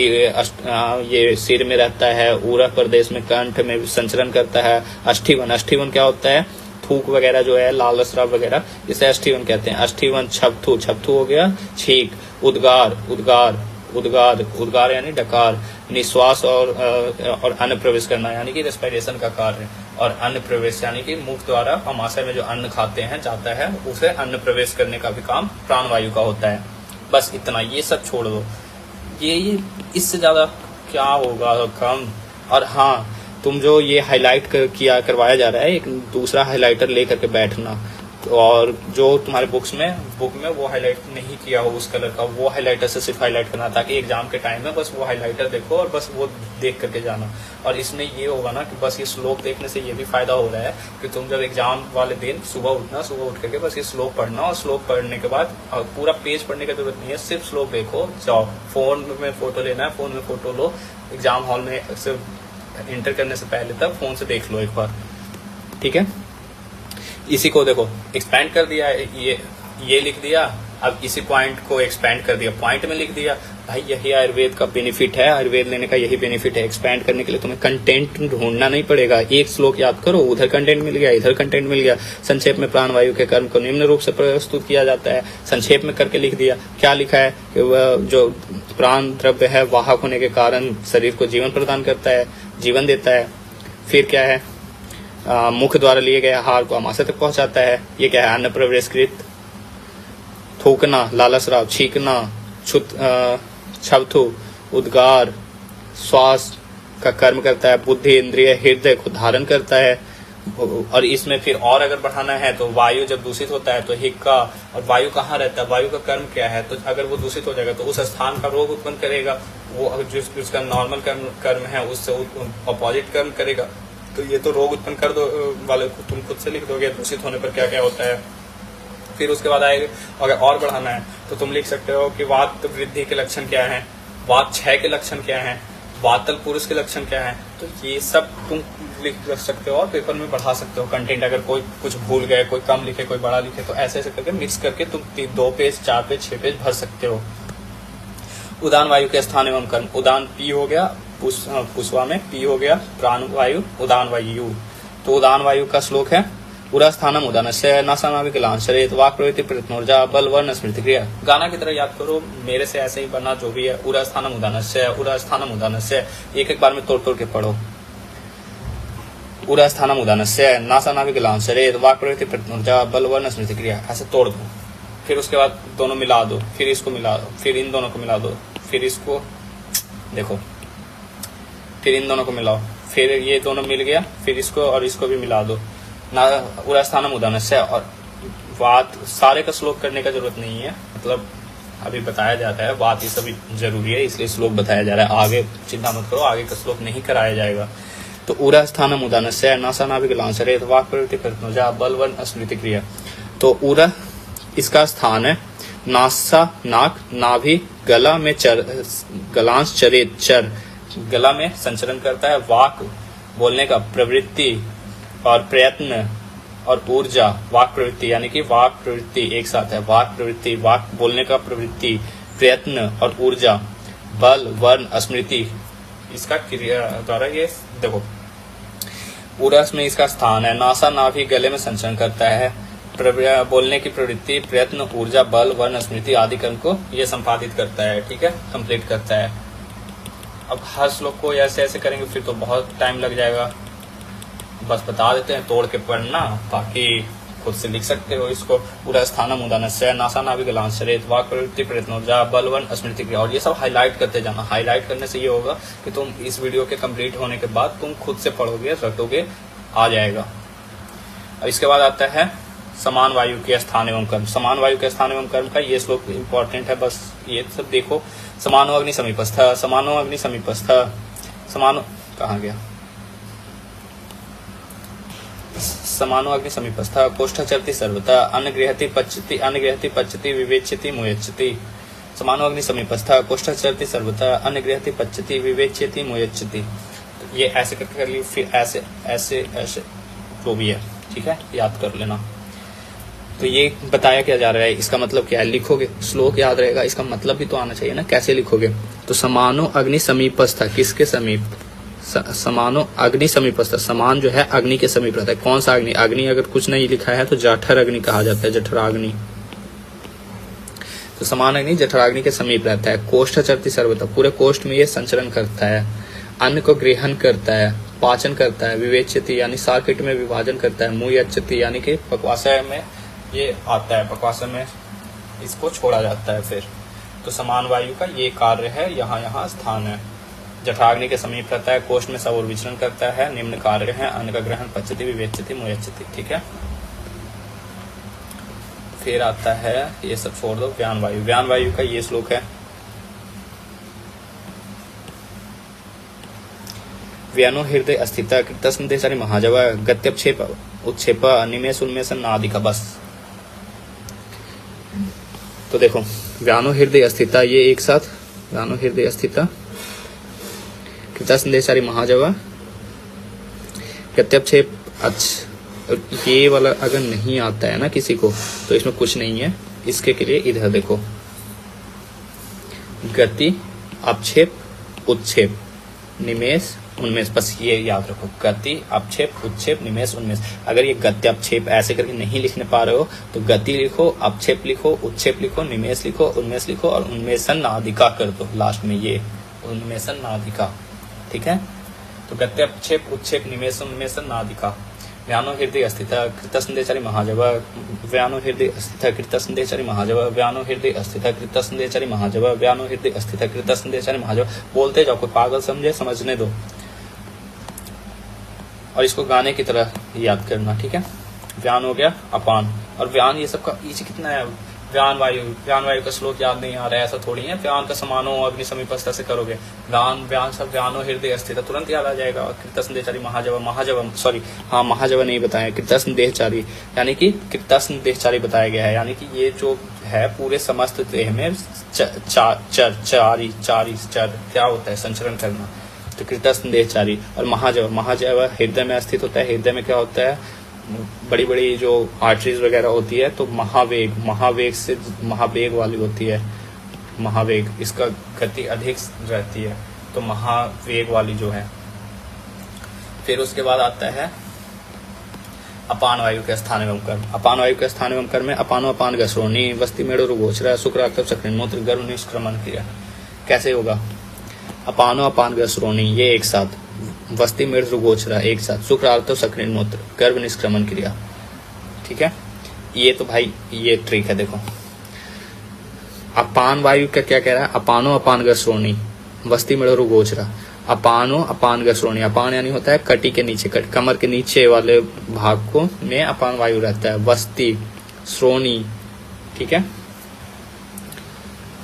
ये सिर में रहता है, उरह प्रदेश में कंठ में संचरण करता है। अष्ठीवन क्या होता है? थूक वगैरह जो है, लाल स्राव वगैरह, इसे अष्ठीवन कहते हैं। अष्ठीवन छप्तु हो गया छींक, उद्गार यानी डकार, निश्वास और अन्न प्रवेश करना यानी कि रेस्पिरेशन का कार्य, और अन्न प्रवेश यानी कि मुख द्वारा आमाशय में जो अन्न खाते हैं जाता है, उसे अन्न प्रवेश करने का भी काम प्राणवायु का होता है। बस इतना, ये सब छोड़ दो, ये इससे ज्यादा क्या होगा कम। और हाँ, तुम जो ये हाईलाइट करवाया जा रहा है, एक दूसरा हाईलाइटर लेकर के बैठना, और जो तुम्हारे बुक में वो हाईलाइट नहीं किया हो उस कलर का, वो हाईलाइटर से सिर्फ हाईलाइट करना, ताकि एग्जाम के टाइम में बस वो हाईलाइटर देखो और बस वो देख करके जाना। और इसमें ये होगा ना कि बस ये श्लोक देखने से ये भी फायदा हो रहा है कि तुम जब एग्जाम वाले दिन सुबह उठ करके बस ये श्लोक पढ़ना, और श्लोक पढ़ने के बाद पूरा पेज पढ़ने की जरूरत नहीं है, सिर्फ श्लोक देखो, जाओ। फोन में फोटो लेना है, फोन में फोटो लो, एग्जाम हॉल में सिर्फ एंटर करने से पहले तक फोन से देख लो एक बार, ठीक है। इसी को देखो एक्सपैंड कर दिया, ये लिख दिया, अब इसी पॉइंट को एक्सपैंड कर दिया, पॉइंट में लिख दिया। भाई यही आयुर्वेद का बेनिफिट है, आयुर्वेद लेने का यही बेनिफिट है। एक्सपैंड करने के लिए तुम्हें कंटेंट ढूंढना नहीं पड़ेगा, एक श्लोक याद करो, उधर कंटेंट मिल गया, इधर कंटेंट मिल गया। संक्षेप में प्राणवायु के कर्म को निम्न रूप से प्रस्तुत किया जाता है, संक्षेप में करके लिख दिया। क्या लिखा है कि वह जो प्राण द्रव्य है वाहक होने के कारण शरीर को जीवन प्रदान करता है, जीवन देता है। फिर क्या है, मुख द्वारा लिए गए आहार को आमाशय तक पहुंचाता है। ये क्या है, अन्न प्रवेशकृत, थूकना, लालसराव, छींकना, छवथु, उद्गार, श्वास का कर्म करता है, बुद्धि, इंद्रिय, हृदय को धारण करता है। और इसमें फिर और अगर बढ़ाना है तो वायु जब दूषित होता है तो हिक्का, और वायु कहाँ रहता है, वायु का कर्म क्या है, तो अगर वो दूषित हो जाएगा तो उस स्थान का रोग उत्पन्न करेगा, वो जिसका नॉर्मल कर्म है उससे अपोजिट कर्म करेगा। तो ये तो रोग उत्पन्न कर दो वाले को तुम खुद से लिख दोगे, दूषित होने पर क्या क्या होता है। फिर उसके बाद आएगा, अगर और बढ़ाना है तो तुम लिख सकते हो कि वात वृद्धि के लक्षण क्या है, वात क्षय के लक्षण क्या है, वातल पुरुष के लक्षण क्या है। तो ये सब तुम लिख सकते हो और पेपर में बढ़ा सकते हो कंटेंट। अगर कोई कुछ भूल गए, कोई कम लिखे, कोई बड़ा लिखे, तो ऐसे ऐसे करके मिक्स करके तुम 2 पेज, 4 पेज, 6 पेज भर सकते हो। उदान वायु के स्थान एवं कर्म, उदान पी हो गया, पुष्वा में पी हो गया, प्राण वायु, उदान वायु। तो उदान वायु का श्लोक है, उरा स्थानम उदानस्य नासानाविकलांश शरीर वाक प्रवृत्ति प्रयत्नोर्जा बल वर्ण स्मृति क्रिया। गाना की तरह याद करो, मेरे से ऐसे ही बना जो भी है। उरा स्थानम उदानस्य, उरा स्थानम उदानस्य, एक एक बार में तोड़ तोड़ के पढ़ो। उरा स्थानम उदानस्य नासानाविकलांश शरीर वाक प्रवृत्ति प्रयत्नोर्जा बल वर्ण स्मृति क्रिया, ऐसे तोड़ दो। फिर उसके बाद दोनों मिला दो, फिर इसको मिला दो, फिर इन दोनों को मिला दो, फिर इसको देखो, फिर इन दोनों को मिलाओ, फिर ये दोनों मिल गया, फिर इसको और इसको भी मिला दो। ना उरा स्थानम उदानस्य, और वात सारे का श्लोक करने का जरूरत नहीं है, मतलब अभी बताया जाता है, वात ये सभी जरूरी है इसलिए श्लोक बताया जा रहा है। आगे चिंता मत करो, आगे का श्लोक नहीं कराया जाएगा। तो उरा स्थानम उदानस्य नासानाविकलांश शरीर वाक प्रवृत्ति प्रयत्नोर्जा बल वर्ण स्मृति क्रिया। तो उरा इसका स्थान है, नासा नाक, नाभि, गला में गलांश, चरेत चर, गला में संचरण करता है, वाक बोलने का, प्रवृत्ति और प्रयत्न और ऊर्जा, वाक प्रवृत्ति यानी कि वाक प्रवृत्ति एक साथ है, वाक प्रवृत्ति, वाक बोलने का, प्रवृत्ति, प्रयत्न और ऊर्जा, बल वर्ण स्मृति, इसका क्रिया द्वारा ये देखो। उरस में इसका स्थान है, नासा नाभि, गले में संचरण करता है, बोलने की प्रवृत्ति, प्रयत्न, ऊर्जा, बल वर्ण स्मृति आदि कर्म को ये संपादित करता है, ठीक है, कंप्लीट करता है। अब हर श्लोक को ऐसे ऐसे करेंगे फिर तो बहुत टाइम लग जाएगा, बस बता देते हैं, तोड़ के पढ़ना, बाकी खुद से लिख सकते हो इसको। पूरा स्थानम उदानस्य नासानाविकलांश शरीर वाक प्रवृत्ति प्रयत्नोर्जा बल वर्ण स्मृति क्रिया, और ये सब हाईलाइट करते जाना। हाईलाइट करने से ये होगा कि तुम इस वीडियो के कंप्लीट होने के बाद तुम खुद से पढ़ोगे, रटोगे, आ जाएगा। अब इसके बाद आता है समान वायु के स्थान एवं कर्म। समान वायु के स्थान एवं कर्म का ये श्लोक इंपॉर्टेंट है, बस ये सब देखो। समानो अग्नि समीपस्थ, समानो अग्नि समीपस्थ, समानो कहाँ गया, समानो अग्नि समीपस्थ, कोष्ठ चरति सर्वतः, अन्न गृहति पच्यति विवेच्यति मुयच्यति। समानो अग्नि समीपस्थ, कोष्ठ चरति सर्वतः, अन्न गृहति पच्यति विवेच्यति मुयच्यति। ये ऐसे कर ली, फिर ऐसे ऐसे ऐसे जो भी है, ठीक है, याद कर लेना। तो ये बताया क्या जा रहा है, इसका मतलब क्या है, लिखोगे, श्लोक याद रहेगा, इसका मतलब भी तो आना चाहिए ना, कैसे लिखोगे। तो समानो अग्नि समीपस्थ, किसके समीप, समानो अग्नि समीपस्थ, समान जो है अग्नि के समीप रहता है। कौन सा अग्नि, अग्नि अगर कुछ नहीं लिखा है तो जठर अग्नि कहा जाता है, जठराग्नि। तो समान अग्नि जठराग्नि के समीप रहता है। कोष्ठ चरति सर्वतः, पूरे कोष्ठ में ये संचरण करता है, अन्न को ग्रहण करता है, पाचन करता है, विवेच्यति यानी सार्किट में विभाजन करता है, मुयच्यति यानी कि पक्वाशय में ये आता है, पक्वाशय में इसको छोड़ा जाता है फिर। तो समान वायु का ये कार्य है, यहाँ यहाँ स्थान है। जठराग्नि के समीप रहता है, कोष्ठ में सब और विचरण करता है, निम्न कार्य है, अन्न का ग्रहण, पच्यति, विवेच्यति, मुयच्यति, ठीक है। फिर आता है, ये सब छोड़ दो, व्यान वायु। व्यान वायु का ये श्लोक है, व्यानो हृदय अस्थिता कृतस्म देशारी महाजवा गत्यक्षेप उत्क्षेप निमेष उन्मेष नादिका। बस तो देखो, व्यानो हृदय अस्थिता, ये एक साथ, व्यानो हृदय अस्थिता कृतस्म देशारी महाजवा गत्यक्षेप ये वाला अगर नहीं आता है ना किसी को, तो इसमें कुछ नहीं है। इसके लिए इधर देखो, गति अपक्षेप उत्क्षेप निमेष उन्मेष, बस ये याद रखो, गति अपक्षेप उत्क्षेप निमेष उन्मेष। अगर ये गति अपक्षेप ऐसे करके नहीं लिखने पा रहे हो तो गति लिखो, अपक्षेप लिखो, उत्क्षेप लिखो, निमेष लिखो, उन्मेष लिखो और उन्मेषण नादिका कर दो लास्ट में, ये उन्मेषण नादिका। ठीक है, तो गति अपक्षेप उत्क्षेप निमेष उन्मेषण नादिका। व्यानो हृदय अस्थिता कृतस्मदेचारी महाजवा, व्यानो हृदय अस्थिता कृतस्मदेचारी महाजवा, व्यानो हृदय अस्थिता कृतस्मदेचारी महाजवा, व्यानो हृदय अस्थिता कृतस्मदेचारी महाजवा। बोलते जाओ, कोई पागल समझे समझने दो, और इसको गाने की तरह याद करना। ठीक है, व्यान हो गया, अपान, और व्यान ये सब का इसी कितना है, व्यान वायु। व्यान वायु का श्लोक याद नहीं आ रहा है ऐसा थोड़ी है, व्यान का समानो अग्नि समीपस्थ से करोगे, व्यान व्यान सब व्यानो हृदय अस्थिता तुरंत याद आ जाएगा। कृतस्म देहचारी महाजवा, महाजवा सॉरी हाँ महाजवा नहीं बताया, कृतस्म देहचारी यानी कि कृतस्म देहचारी बताया गया है, यानी कि ये जो है पूरे समस्त देह में चारी चर क्या होता है, संचरण करना, तो कृतस्म देहचारी। और महाजवा, महाजवा हृदय में स्थित होता है। हृदय में क्या होता है, बड़ी बड़ी जो आर्टरीज वगैरह होती है, तो महावेग, महावेग से महावेग वाली होती है, महावेग, इसका गति अधिक रहती है, तो महावेग वाली जो है। फिर उसके बाद आता है अपान वायु के स्थान एवं कर्म। अपान वायु के स्थान एवं कर्म में अपानो अपान गश्रोणी वस्ति मेड़ो रुगोचरा शुक्रातप सक्रिनमूत्र गर्भ निष्क्रमण क्रिया। कैसे होगा, अपानो अपान गश्रोणी ये एक साथ, वस्ति मेड़ रुगोचरा एक साथ, शुक्रातप सक्रिनमूत्र गर्भ निष्क्रमण क्रिया। ठीक है, ये तो भाई ये ट्रिक है। देखो, अपान वायु का क्या कह रहा है, अपानो अपान गश्रोणी वस्ति मेड़ो रुगोचरा। अपानो अपान गश्रोणी, अपान यानी होता है कटी के नीचे, कमर के नीचे वाले भाग को में अपान वायु रहता है। वस्ति श्रोणी, ठीक है,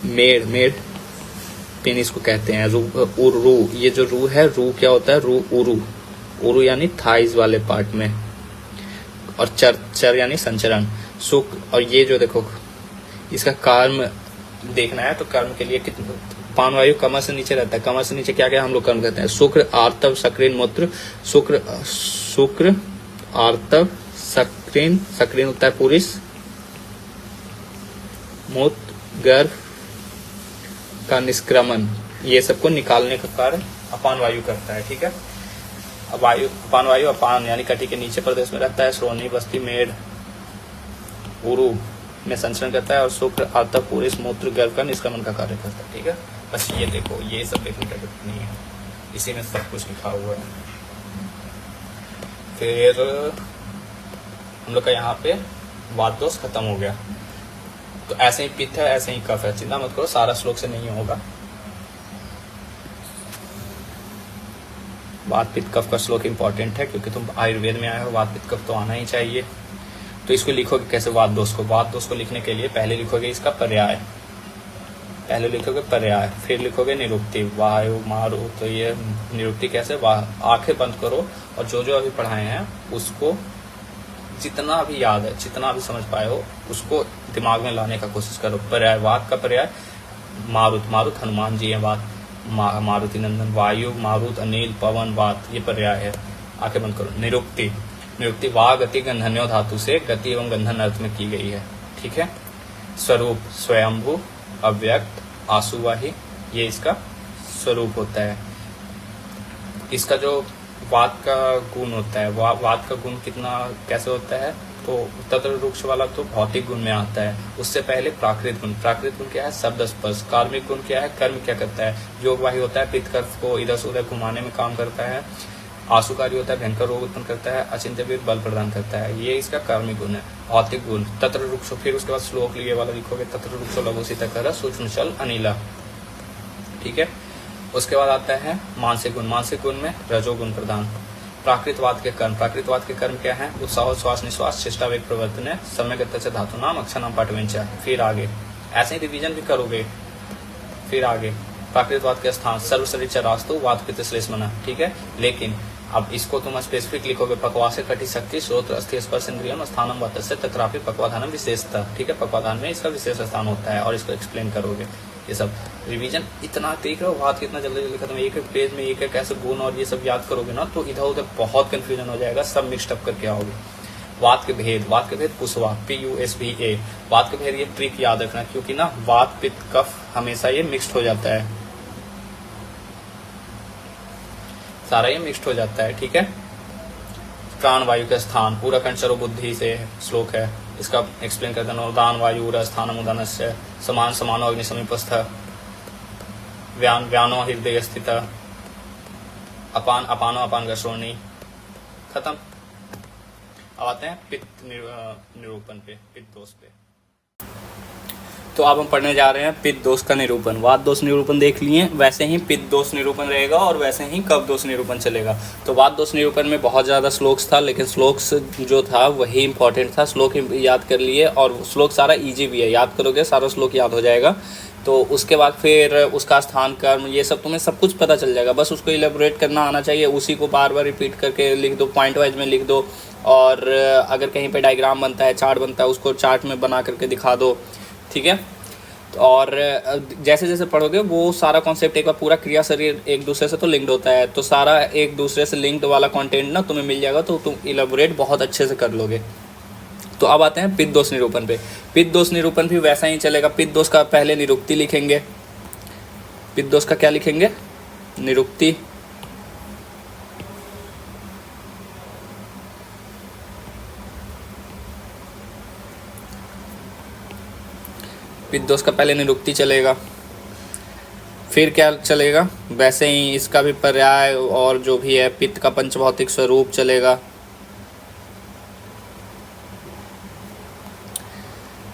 मेड़, मेड़ पेनिस को कहते हैं। रू, रू, ये जो रू है, रू क्या होता है, रू उरु, उरु यानी थाइज वाले पार्ट में, और चर, चर यानी संचरण, सुख। और ये जो देखो, इसका कर्म देखना है, तो कर्म के लिए कितना, पान वायु कमर से नीचे रहता है, कमर से नीचे क्या क्या हम लोग कर्म करते हैं, शुक्र आर्तव सक्रिन मूत्र, शुक्र आर्तव सक्रिन, सक्रिन होता है पुरुष, मूत्र गर्भ का निष्क्रमण, ये सबको निकालने का कार्य अपान वायु करता है। ठीक है, अब वायु, अपान वायु अपान यानी कटी के नीचे प्रदेश में रहता है, श्रोणी वस्ति मेड़ उरु में संचरण करता है, और शुक्र आतप पुरुष मूत्र गर्भ का निष्क्रमण का कार्य करता है। ठीक है, बस ये देखो, ये सब देखने का जरूरत नहीं है, इसी में सब कुछ लिखा हुआ है। फिर हम लोग का यहाँ पे वात दोष खत्म हो गया, तो ऐसे ही पित्त है, ऐसे ही कफ है, चिंता मत करो, सारा श्लोक से नहीं होगा। वात पित्त कफ का श्लोक इंपॉर्टेंट है, क्योंकि तुम आयुर्वेद में आए हो, वात पित्त कफ तो आना ही चाहिए। तो इसको लिखोगे कैसे, वात दोष को, वात दोष को लिखने के लिए पहले लिखोगे इसका पर्याय, पहले लिखोगे पर्याय, फिर लिखोगे निरुक्ति, वायु मारु। तो ये निरुक्ति कैसे, आंखें बंद करो और जो जो अभी पढ़ाए हैं उसको जितना भी याद है, जितना भी समझ पाए हो, उसको दिमाग में लाने का कोशिश करो। पर्याय, वात का पर्याय मारुत, मारुत हनुमान जी है, वात मारुति नंदन, वायु मारुत अनिल पवन वात, ये पर्याय है। आंखें बंद करो। निरुक्ति, निरुक्ति वा गति गंधन्यो धातु से गति एवं गंधन अर्थ में की गई है। ठीक है, स्वरूप स्वयंभू अव्यक्त आसुवाही, ये इसका स्वरूप होता है। इसका जो वात का गुण होता है, वात का गुण कितना कैसे होता है, तो तत्र वृक्ष वाला तो भौतिक गुण में आता है, उससे पहले प्राकृत गुण। प्राकृत गुण क्या है, शब्द स्पर्श। कार्मिक गुण क्या है, कर्म क्या करता है, योगवाही होता है, पित्त कर्म को इधर से उधर घुमाने में काम करता है। आशुकारी होता है, भयंकर रोग उत्पन्न करता है। अचिंत्य बल प्रदान करता है, ये इसका कार्मिक गुण है। भौतिक गुण तत्र वृक्ष, फिर उसके बाद श्लोक लिए वाला लिखोगे, तत्र वृक्ष लघुसितकर सूक्ष्म चल अनिला। ठीक है, उसके बाद आता है मानसिक गुण। मानसिक गुण में रजोगुण प्रदान, प्राकृतवाद के कर्म क्या है? उत्साह श्वास निश्वास चेष्टा वेग प्रवर्तन सम्यक से धातु नाम अक्षर नाम पाठवेंच। फिर आगे ऐसे ही रिवीजन भी करोगे। फिर आगे प्राकृतवाद के स्थान सर्व शरीर रास्तु वात पित्त श्लेष मना, ठीक है। लेकिन अब इसको तुम स्पेसिफिक लिखोगे, पक्वासे कटि शक्ति श्रोत्र अस्थि स्पर्श इंद्रियम स्थानम वातस्य तत्रापि पक्वाधानम विशेषता, ठीक है। पक्वाधान में इसका विशेष स्थान होता है और इसको एक्सप्लेन करोगे। ये सब रिवीजन इतना देख रहे हो, बात कितना जल्दी जल्दी खत्म, एक एक पेज में एक एक ऐसे गुण और ये सब याद करोगे ना तो इधर उधर बहुत कंफ्यूजन हो जाएगा, सब मिक्सड अप करके आओगे। वात के भेद पुष्वा PUSVA, वात के भेद ये ट्रिक याद रखना, क्योंकि ना वात पित्त कफ हमेशा ये मिक्सड हो जाता है, सारा ये मिक्सड हो जाता है, ठीक है। प्राण वायु के स्थान पूरा कंचरो बुद्धि से श्लोक है, इसका एक्सप्लेन करते हैं। उदान वायु स्थानम उदानस्य समान समानो अग्नि समीपस्थ व्यानो हृदय स्थित अपानो अपान गश्रोणी। खत्म। अब आते हैं पित्त निरूपण पे, पित्त दोष पे। तो अब हम पढ़ने जा रहे हैं पित्त दोष का निरूपण। वात दोष निरूपण देख लिए, वैसे ही पित्त दोष निरूपण रहेगा और वैसे ही कफ दोष निरूपण चलेगा। तो वात दोष निरूपण में बहुत ज़्यादा श्लोक्स था, लेकिन श्लोक्स जो था वही इंपॉर्टेंट था। श्लोक याद कर लिए और श्लोक सारा इजी भी है, याद करोगे सारा श्लोक याद हो जाएगा। तो उसके बाद फिर उसका स्थान कर्म ये सब तुम्हें सब कुछ पता चल जाएगा, बस उसको इलेबोरेट करना आना चाहिए। उसी को बार बार रिपीट करके लिख दो, पॉइंट वाइज में लिख दो, और अगर कहीं पे डायग्राम बनता है, चार्ट बनता है, उसको चार्ट में बना करके दिखा दो, ठीक है। और जैसे जैसे पढ़ोगे वो सारा कॉन्सेप्ट एक बार पूरा क्रिया शरीर एक दूसरे से तो लिंक्ड होता है, तो सारा एक दूसरे से लिंक्ड वाला कंटेंट ना तुम्हें मिल जाएगा, तो तुम इलेबोरेट बहुत अच्छे से कर लोगे। तो अब आते हैं पित्त दोष निरूपण पे। पित्त दोष निरूपण भी वैसा ही चलेगा। पित्त दोष का पहले निरुक्ति लिखेंगे। पित्त दोष का क्या लिखेंगे? निरुक्ति। पित्त दोष का पहले निरुक्ति चलेगा, फिर क्या चलेगा? वैसे ही इसका भी पर्याय और जो भी है पित्त का पंचभौतिक स्वरूप चलेगा।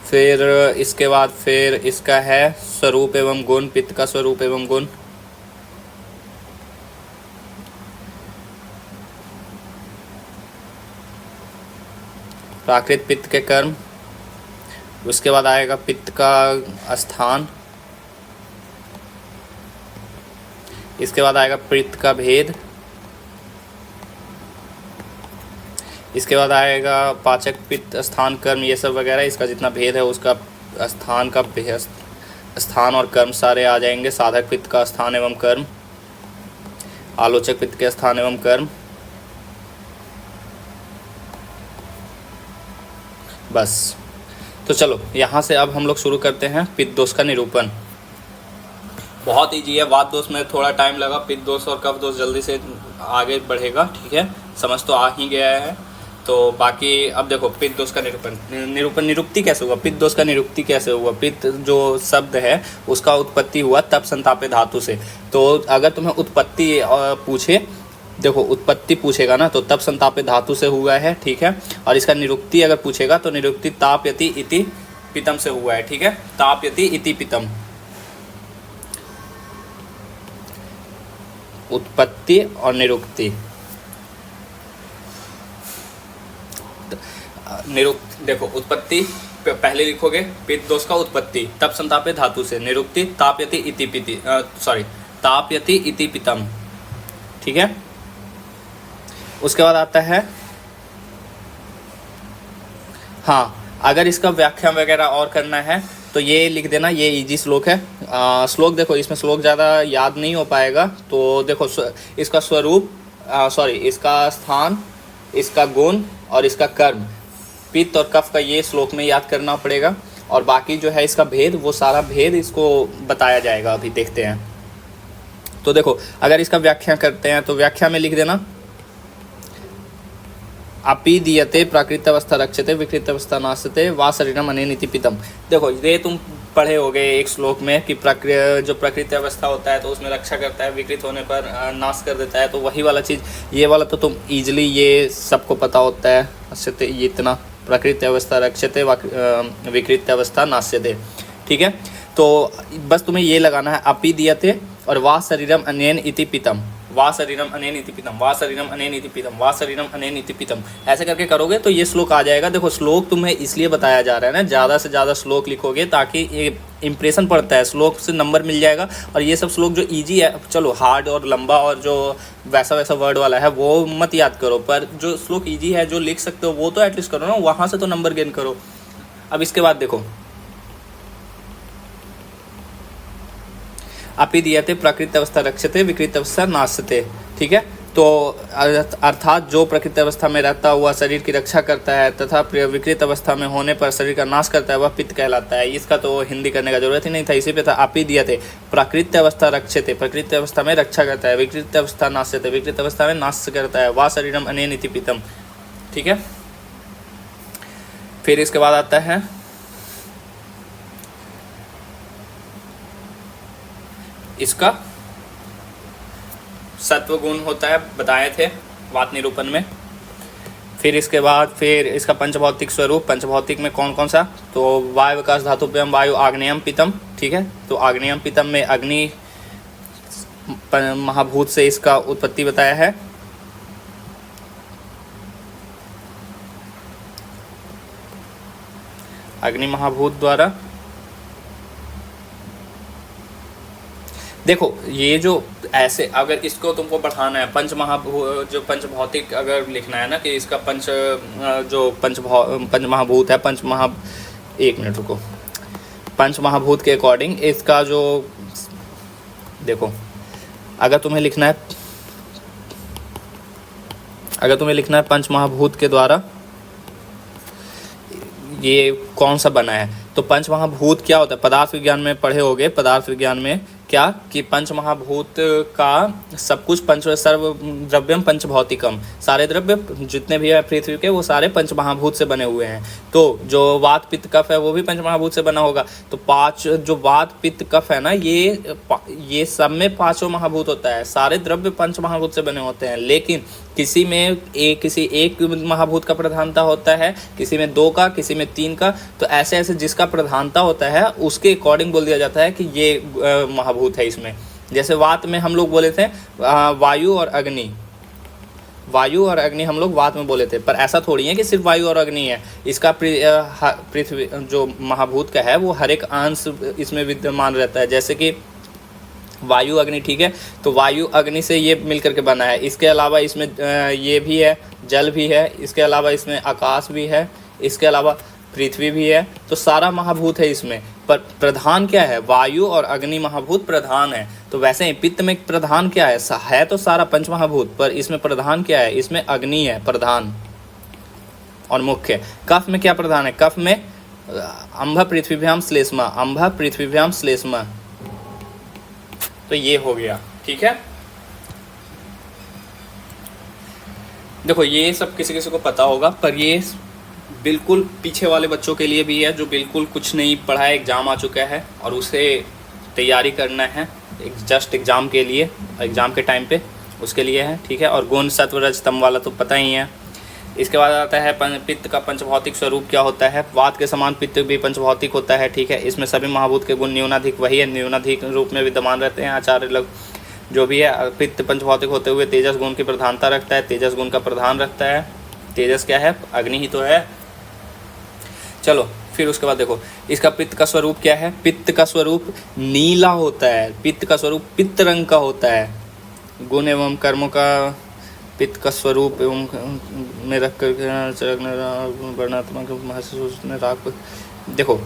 फिर इसके बाद फिर इसका है स्वरूप एवं गुण, पित्त का स्वरूप एवं गुण। प्राकृत पित्त के कर्म। उसके बाद आएगा पित्त का स्थान। इसके बाद आएगा पित्त का भेद। इसके बाद आएगा पाचक पित्त स्थान कर्म, ये सब वगैरह, इसका जितना भेद है उसका स्थान का स्थान और कर्म सारे आ जाएंगे। साधक पित्त का स्थान एवं कर्म, आलोचक पित्त के स्थान एवं कर्म, बस। तो चलो यहाँ से अब हम लोग शुरू करते हैं पित्त दोष का निरूपण। बहुत ईजी है। वात दोष में थोड़ा टाइम लगा, पित्त दोष और कफ दोष जल्दी से आगे बढ़ेगा, ठीक है। समझ तो आ ही गया है। तो बाकी अब देखो पित्त दोष का निरुक्ति कैसे हुआ? पित्त दोष का निरुक्ति कैसे हुआ? पित्त जो शब्द है उसका उत्पत्ति हुआ तप संतापे धातु से। तो अगर तुम्हें उत्पत्ति पूछे, देखो उत्पत्ति पूछेगा ना तो तप संतापे धातु से हुआ है, ठीक है। और इसका निरुक्ति अगर पूछेगा तो निरुक्ति तापयति इति पितम से हुआ है, ठीक है। तापयति इति पितम, उत्पत्ति और निरुक्ति। देखो उत्पत्ति पहले लिखोगे पित्त दोष का उत्पत्ति तप संतापे धातु से, निरुक्ति तापयति इति पितम, ठीक है। उसके बाद आता है, हाँ, अगर इसका व्याख्या वगैरह और करना है तो ये लिख देना, ये इजी श्लोक है। श्लोक देखो, इसमें श्लोक ज़्यादा याद नहीं हो पाएगा, तो देखो इसका स्वरूप इसका स्थान, इसका गुण और इसका कर्म, पित्त और कफ का ये श्लोक में याद करना पड़ेगा। और बाकी जो है इसका भेद, वो सारा भेद इसको बताया जाएगा, अभी देखते हैं। तो देखो अगर इसका व्याख्या करते हैं तो व्याख्या में लिख देना, अपि दीयते प्राकृत अवस्था रक्षते विकृत अवस्था नाशते वा शरीरम अनेनिति पितम। देखो ये तुम पढ़े होगे एक श्लोक में कि जो प्रकृति अवस्था होता है तो उसमें रक्षा करता है, विकृत होने पर नाश कर देता है। तो वही वाला चीज़, ये वाला तो तुम इजीली ये सबको पता होता है। ये इतना प्रकृति अवस्था रक्षते विकृत अवस्था नाश्यते, ठीक है। तो बस तुम्हें ये लगाना है, अपि दीयते और वा शरीरम अनेन इति पितम, वा शरीरम अनेनिति पितम, वा शरीरम अनेनिति पितम, वा शरीरम अनेनिति पितम। ऐसे करके करोगे तो ये श्लोक आ जाएगा। देखो श्लोक तुम्हें इसलिए बताया जा रहा है ना, ज़्यादा से ज़्यादा श्लोक लिखोगे ताकि ये इंप्रेशन पड़ता है, श्लोक से नंबर मिल जाएगा। और ये सब श्लोक जो ईजी है, चलो हार्ड और लंबा और जो वैसा वैसा वर्ड वाला है वो मत याद करो, पर जो श्लोक ईजी है जो लिख सकते हो वो तो एटलीस्ट करो ना, वहाँ से तो नंबर गेन करो। अब इसके बाद देखो, अपि दीयते प्रकृति अवस्था रक्षते विकृत अवस्था नाशते, ठीक है। तो अर्थात जो प्रकृति अवस्था में रहता हुआ शरीर की रक्षा करता है तथा विकृत अवस्था में होने पर शरीर का नाश करता है वह पित्त कहलाता है। इसका तो हिंदी करने का जरूरत ही नहीं था, इसी पे था। अपि दीयते प्रकृति अवस्था रक्षते, प्रकृति अवस्था में रक्षा करता है, विकृत अवस्था नाशते, विकृत अवस्था में नाश करता है, वा शरीरम अनेनिति पितम, ठीक है। फिर इसके बाद आता है इसका सत्व गुण होता है, बताए थे वात निरूपण में। फिर इसके बाद फिर इसका पंचभौतिक स्वरूप, पंचभौतिक में कौन कौन सा, तो वायु विकास धातुभ्यम वायु आग्नेयम पितम, ठीक है। तो आग्नेयम पितम में अग्नि महाभूत से इसका उत्पत्ति बताया है। अग्नि महाभूत द्वारा देखो ये जो ऐसे अगर इसको तुमको बढ़ाना है जो पंचभौतिक अगर लिखना है ना कि इसका पंच महाभूत है, एक मिनट रुको, पंच महाभूत के अकॉर्डिंग इसका जो देखो अगर तुम्हें लिखना है पंच महाभूत के द्वारा ये कौन सा बना है, तो पंच महाभूत क्या होता है, पदार्थ विज्ञान में पढ़े होगे, पदार्थ विज्ञान में क्या कि पंच महाभूत का सब कुछ सर्व द्रव्यम पंचभौतिकम, सारे द्रव्य जितने भी है पृथ्वी के वो सारे पंच महाभूत से बने हुए हैं। तो जो वात पित्त कफ है वो भी पंच महाभूत से बना होगा। तो पांच जो वात पित्त कफ है ना, ये सब में पांचों महाभूत होता है, सारे द्रव्य पंच महाभूत से बने होते हैं। लेकिन किसी एक महाभूत का प्रधानता होता है, किसी में 2 का, किसी में 3 का। तो ऐसे ऐसे जिसका प्रधानता होता है उसके अकॉर्डिंग बोल दिया जाता है कि ये महाभूत है इसमें। जैसे वात में हम लोग बोले थे वायु और अग्नि हम लोग वात में बोले थे, पर ऐसा थोड़ी है कि सिर्फ वायु और अग्नि है। इसका पृथ्वी जो महाभूत का है वो हर एक अंश इसमें विद्यमान रहता है। जैसे कि वायु अग्नि, ठीक है, तो वायु अग्नि से ये मिलकर के बना है। इसके अलावा इसमें ये भी है, जल भी है, इसके अलावा इसमें आकाश भी है, इसके अलावा पृथ्वी भी है। तो सारा महाभूत है इसमें, पर प्रधान क्या है, वायु और अग्नि महाभूत प्रधान है। तो वैसे ही पित्त में प्रधान क्या है तो सारा पंच महाभूत, पर इसमें प्रधान क्या है, इसमें अग्नि है प्रधान और मुख्य। कफ में क्या प्रधान है, कफ में अंभ पृथ्वीभ्याम श्लेष्मा, तो ये हो गया, ठीक है। देखो ये सब किसी किसी को पता होगा, पर ये बिल्कुल पीछे वाले बच्चों के लिए भी है जो बिल्कुल कुछ नहीं पढ़ा है, एग्ज़ाम आ चुका है और उसे तैयारी करना है जस्ट एग्ज़ाम के लिए, एग्ज़ाम के टाइम पे उसके लिए है, ठीक है। और गुण सत्व रज तम वाला तो पता ही है। इसके बाद आता है पित्त का पंचभौतिक स्वरूप क्या होता है। वात के समान पित्त भी पंचभौतिक होता है, ठीक है। इसमें सभी महाभूत के गुण न्यूनाधिक वही है, न्यूनाधिक रूप में विद्यमान रहते हैं। आचार्य लोग जो भी है, पित्त पंचभौतिक होते हुए तेजस गुण की प्रधानता रखता है, तेजस गुण का प्रधान रखता है। तेजस क्या है, अग्नि ही तो है। चलो फिर उसके बाद देखो इसका पित्त का स्वरूप क्या है। पित्त का स्वरूप नीला होता है, पित्त का स्वरूप पित्त रंग का होता है। गुण एवं कर्मों का पित्त का स्वरूप एवं में रख कर वर्णात्मक राग। देखो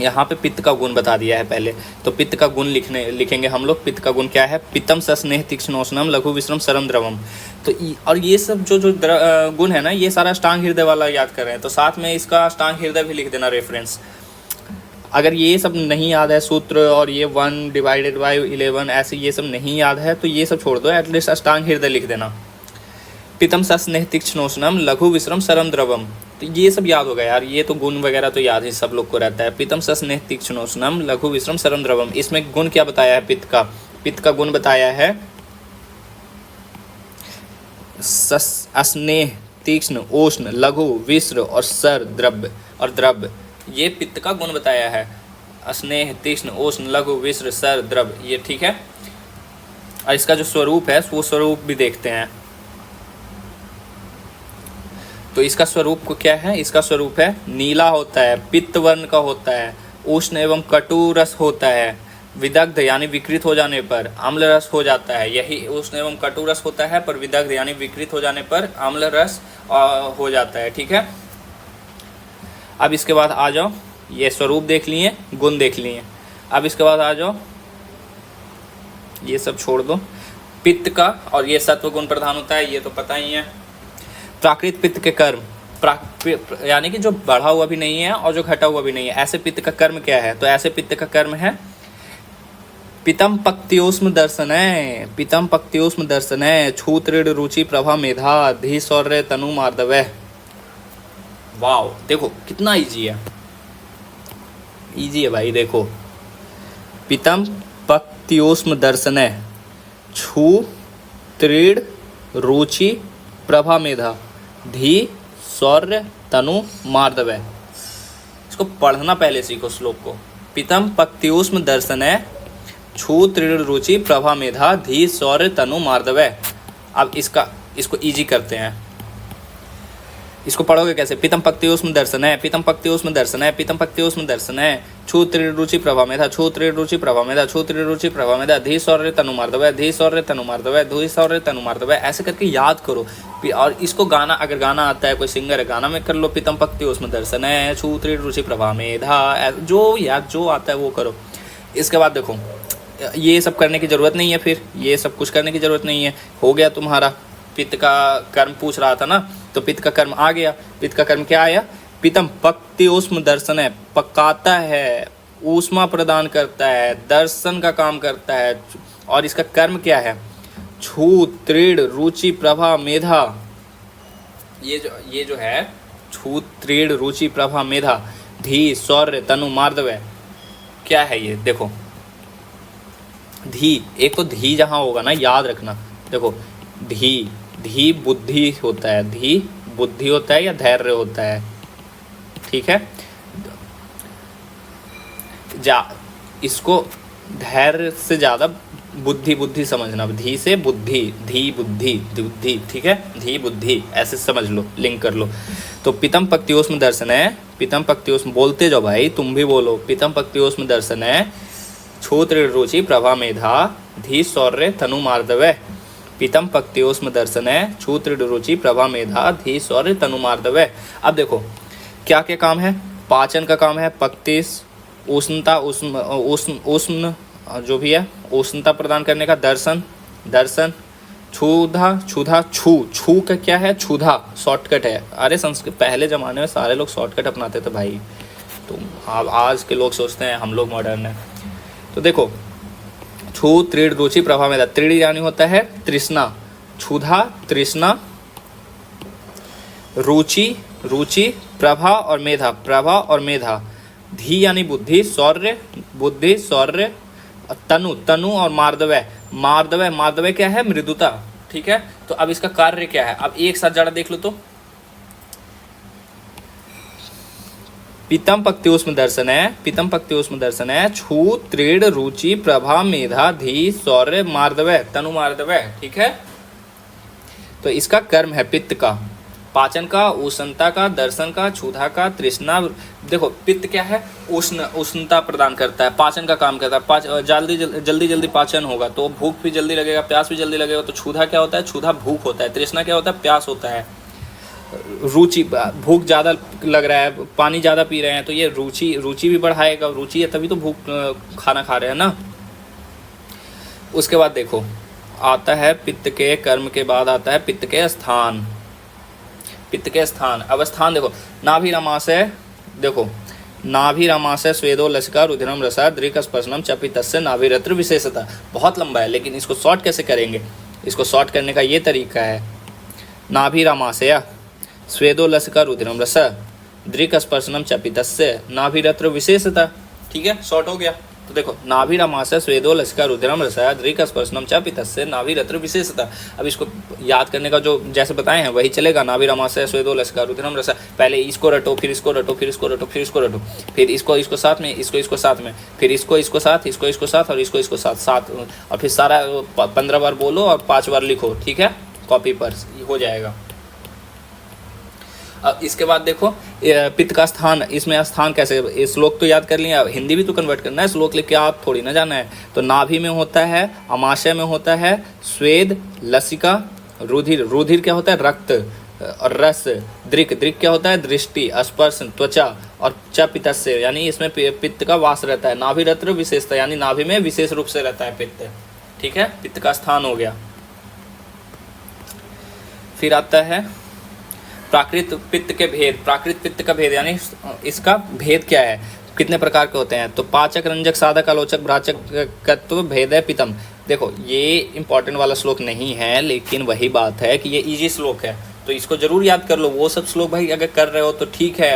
यहाँ पे पित्त का गुण बता दिया है पहले, तो पित्त का गुण लिखेंगे हम लोग। पित्त का गुण क्या है, पित्तम सस्नेह तीक्ष्णोष्णम लघु विश्रम सरम द्रवम। तो और ये सब जो गुण है ना, ये सारा अष्टांग हृदय वाला याद कर रहे हैं, तो साथ में इसका अष्टांग हृदय भी लिख देना रेफरेंस। अगर ये सब नहीं याद है सूत्र और ये 1/11 ऐसे ये सब नहीं याद है तो ये सब छोड़ दो, एटलीस्ट अष्टांग हृदय लिख देना। पितम सस्नेह तीक्ष्णोष्णम लघु विश्रम सरम द्रवम, तो ये सब याद होगा यार, ये तो गुण वगैरह तो याद ही सब लोग को रहता है। पितम सस्नेह तीक्ष्णोष्णम लघु विश्रम सरम द्रवम, इसमें गुण क्या बताया है पित्त का। पित्त का गुण बताया है स्नेह तीक्ष्ण उष्ण लघु विश्र और सर द्रव्य, ये पित्त का गुण बताया है। स्नेह तीक्ष्ण उष्ण लघु विश्र सर द्रव्य, ये ठीक है। और इसका जो स्वरूप है वो स्वरूप भी देखते हैं। तो इसका स्वरूप को क्या है, इसका स्वरूप है नीला होता है, पित्त वर्ण का होता है, उष्ण एवं कटु रस होता है, विदग्ध यानी विकृत हो जाने पर अम्ल रस हो जाता है। यही उष्ण एवं कटु रस होता है, पर विदग्ध यानी विकृत हो जाने पर अम्ल रस हो जाता है। ठीक है, अब इसके बाद आ जाओ, ये स्वरूप देख लिए, गुण देख लिए। अब इसके बाद आ जाओ, ये सब छोड़ दो, पित्त का, और ये सत्व गुण प्रधान होता है, ये तो पता ही है। प्राकृत पित्त के कर्म, यानी कि जो बढ़ा हुआ भी नहीं है और जो घटा हुआ भी नहीं है, ऐसे पित्त का कर्म क्या है? तो ऐसे पित्त का कर्म है पितम पक्तियोस्म दर्शन है, पितम पक्तियोस्म दर्शन है, छूत्रीड रुचि प्रभा मेधा धी सौर्य तनु मार्दवय। वाओ, देखो कितना इजी है, इजी है भाई। देखो, पितम पक्तियोस्म दर्शन है, छू त्रीड रुचि प्रभा मेधा धी सौर्य तनु मार्दवय। इसको पढ़ना पहले सीखो श्लोक को। पितम पक्तियोस्म दर्शन है, छू त्रीड रुचि प्रभा मेधा धी सौर्य तनु मार्दवय। अब इसको इजी करते हैं। इसको पढ़ोगे कैसे? पितम पक्तियोस्म दर्शन है, पितम पक्तियोस्म दर्शन है, पितम पक्तियोस्म दर्शन है, छू त्रीड रुचि प्रभा मेधा, छू त्रीड रुचि प्रभा मेधा, छू त्रीड रुचि प्रभा मेधा धी सौर्य तनु मार्दवय, धी सौर्य तनु मार्दवय, धी सौर्य तनु मार्दवय। ऐसे करके याद करो। और इसको गाना, अगर गाना आता है, कोई सिंगर है, गाना में कर लो, पितम पक्तियोस्म दर्शन है, छू त्रीड रुचि प्रभा मेधा, जो याद जो आता है वो करो। इसके बाद देखो, ये सब करने की जरूरत नहीं है, फिर ये सब कुछ करने की जरूरत नहीं है। हो गया तुम्हारा पित्त का कर्म पूछ रहा था ना, तो पित्त का कर्म आ गया। पित्त का कर्म क्या आया? पितम पक्तियोस्म दर्शन है, पकाता है, ऊष्मा प्रदान करता है, दर्शन का काम करता है। और इसका कर्म क्या है? छू त्रीड रुचि प्रभा मेधा। ये जो है छू त्रीड रुचि प्रभा मेधा धी सौर्य तनु मार्दवय, क्या है ये? देखो, धी, एक तो धी जहाँ होगा ना, याद रखना। देखो, धी, धी बुद्धि होता है, धी बुद्धि होता है या धैर्य होता है। ठीक है, इसको धैर्य से ज्यादा बुद्धि समझना। धी से बुद्धि, धी बुद्धि, बुद्धि। ठीक है, धी बुद्धि ऐसे समझ लो, लिंक कर लो। तो पितम पक्तियोस्म दर्शन है, पितम पक्तियोस्म, बोलते जाओ भाई, तुम भी बोलो। पितम पक्तियोस्म दर्शन है, छू त्रीड रुचि प्रभा मेधा धी सौर्य तनु मार्दवय। पितम पक्तियोस्म दर्शन है, छू त्रीड रुचि प्रभा मेधा धी सौर्य तनु मार्दवय। अब देखो क्या क्या काम है? पाचन का काम है, पक्तिस, उष्णता, उष्ण जो भी है उष्णता प्रदान करने का, दर्शन, क्षुधा, छू का क्या है? क्षुधा शॉर्टकट है। अरे संस्कृत पहले ज़माने में सारे लोग शॉर्टकट अपनाते थे भाई, तो अब आज के लोग सोचते हैं हम लोग मॉडर्न हैं। तो देखो, छू त्रीड रुचि प्रभा मेधा, त्रीड यानी होता है तृष्णा, क्षुधा तृष्णा, रुचि प्रभा और मेधा, धी यानी बुद्धि, सौर्य, तनु और मार्दवय क्या है? मृदुता। ठीक है, तो अब इसका कार्य क्या है? अब एक साथ जरा देख लो तो, पितम पक्तियोस्म दर्शन है, छू त्रीड रुचि प्रभा मेधा धी सौर्य मार्दवय तनु मार्दवय। ठीक है, तो इसका कर्म है पित्त का, पाचन का, उष्णता का, दर्शन का, क्षुधा का, तृष्णा। देखो, पित्त क्या है? उष्णता प्रदान करता है, पाचन का काम करता है। जल्दी पाचन होगा तो भूख भी जल्दी लगेगा, प्यास भी जल्दी लगेगा। तो क्षुधा क्या होता है? क्षुधा भूख होता है। तृष्णा क्या होता है? प्यास होता है। रुचि, भूख ज़्यादा लग रहा है, पानी ज़्यादा पी रहे हैं, तो ये रुचि भी बढ़ाएगा। रुचि है तभी तो भूख खाना खा रहे हैं ना। उसके बाद देखो, आता है पित्त के कर्म के बाद आता है पित्त के स्थान। अब स्थान देखो, नाभिरमाशय, देखो नाभिरमाशय स्वेदो लसिका रुधिरम रसा दृक स्पर्शनम चपितस्य नाभिरत्र विशेषता। बहुत लंबा है, लेकिन इसको शॉर्ट कैसे करेंगे? इसको शॉर्ट करने का ये तरीका है, नाभिरमाशय स्वेदो लसिका रुधिरम रसा दृक स्पर्शनम चपितस्य नाभिरत्र विशेषता। ठीक है, शॉर्ट हो गया। तो देखो नाभिरामाशय स्वेदो लसिका रुधिरम रसाया दृक स्पर्शनम च पित्तस्य नाभिरत्र विशेषता। अब इसको याद करने का जो जैसे बताए हैं वही चलेगा। नाभिरामाशय स्वेदो लसिका रुधिरम रसाया, पहले इसको रटो, फिर इसको रटो, फिर इसको रटो, फिर इसको रटो, फिर इसको साथ में, इसको साथ में, फिर इसको साथ, इसको साथ और इसको साथ, और फिर सारा 15 बार बोलो और 5 बार लिखो, ठीक है, कॉपी पर हो जाएगा। अब इसके बाद देखो पित्त का स्थान, इसमें स्थान कैसे, श्लोक तो याद कर लिया, हिंदी भी तो कन्वर्ट करना है, श्लोक लिख के आप थोड़ी ना जाना है। तो नाभि में होता है, आमाशय में होता है स्वेद, लसिका, रुधिर, रुधिर क्या होता है रक्त, और रस, दृक, दृक क्या होता है दृष्टि, स्पर्श त्वचा, और च पित्तस्य यानी इसमें पित्त का वास रहता है। नाभिरत्र विशेषता यानी नाभि में विशेष रूप से रहता है पित्त, ठीक है, पित्त का स्थान हो गया। फिर आता है प्राकृत पित्त के भेद। प्राकृत पित्त का भेद यानी इसका भेद क्या है, कितने प्रकार के होते हैं। तो पाचक, रंजक, साधक, आलोचक, भ्राजक भेद है पितम। देखो ये इंपॉर्टेंट वाला श्लोक नहीं है, लेकिन वही बात है कि ये इजी श्लोक है, तो इसको जरूर याद कर लो। वो सब श्लोक भाई अगर कर रहे हो तो ठीक है,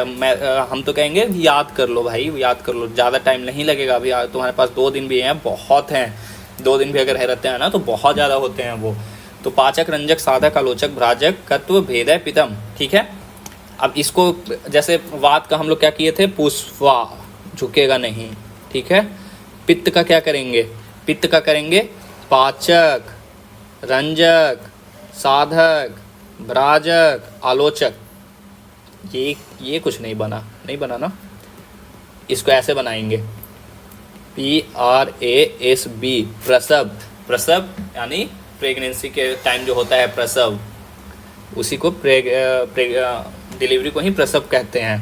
हम तो कहेंगे याद कर लो भाई, याद कर लो, ज़्यादा टाइम नहीं लगेगा। अभी तुम्हारे पास 2 दिन भी हैं, बहुत हैं, 2 दिन भी अगर रहते हैं ना तो बहुत ज़्यादा होते हैं वो। तो पाचक, रंजक, साधक, आलोचक, भ्राजक, कत्व, भेदय, पितम, ठीक है। अब इसको जैसे वात का हम लोग क्या किए थे, पुष्पा, झुकेगा नहीं, ठीक है। पित्त का क्या करेंगे, पित्त का करेंगे पाचक, रंजक, साधक, भ्राजक, आलोचक। ये कुछ नहीं बना ना, इसको ऐसे बनाएंगे PRASB, प्रसव। प्रसव यानी प्रेगनेंसी के टाइम जो होता है प्रसव, उसी को डिलीवरी को ही प्रसव कहते हैं,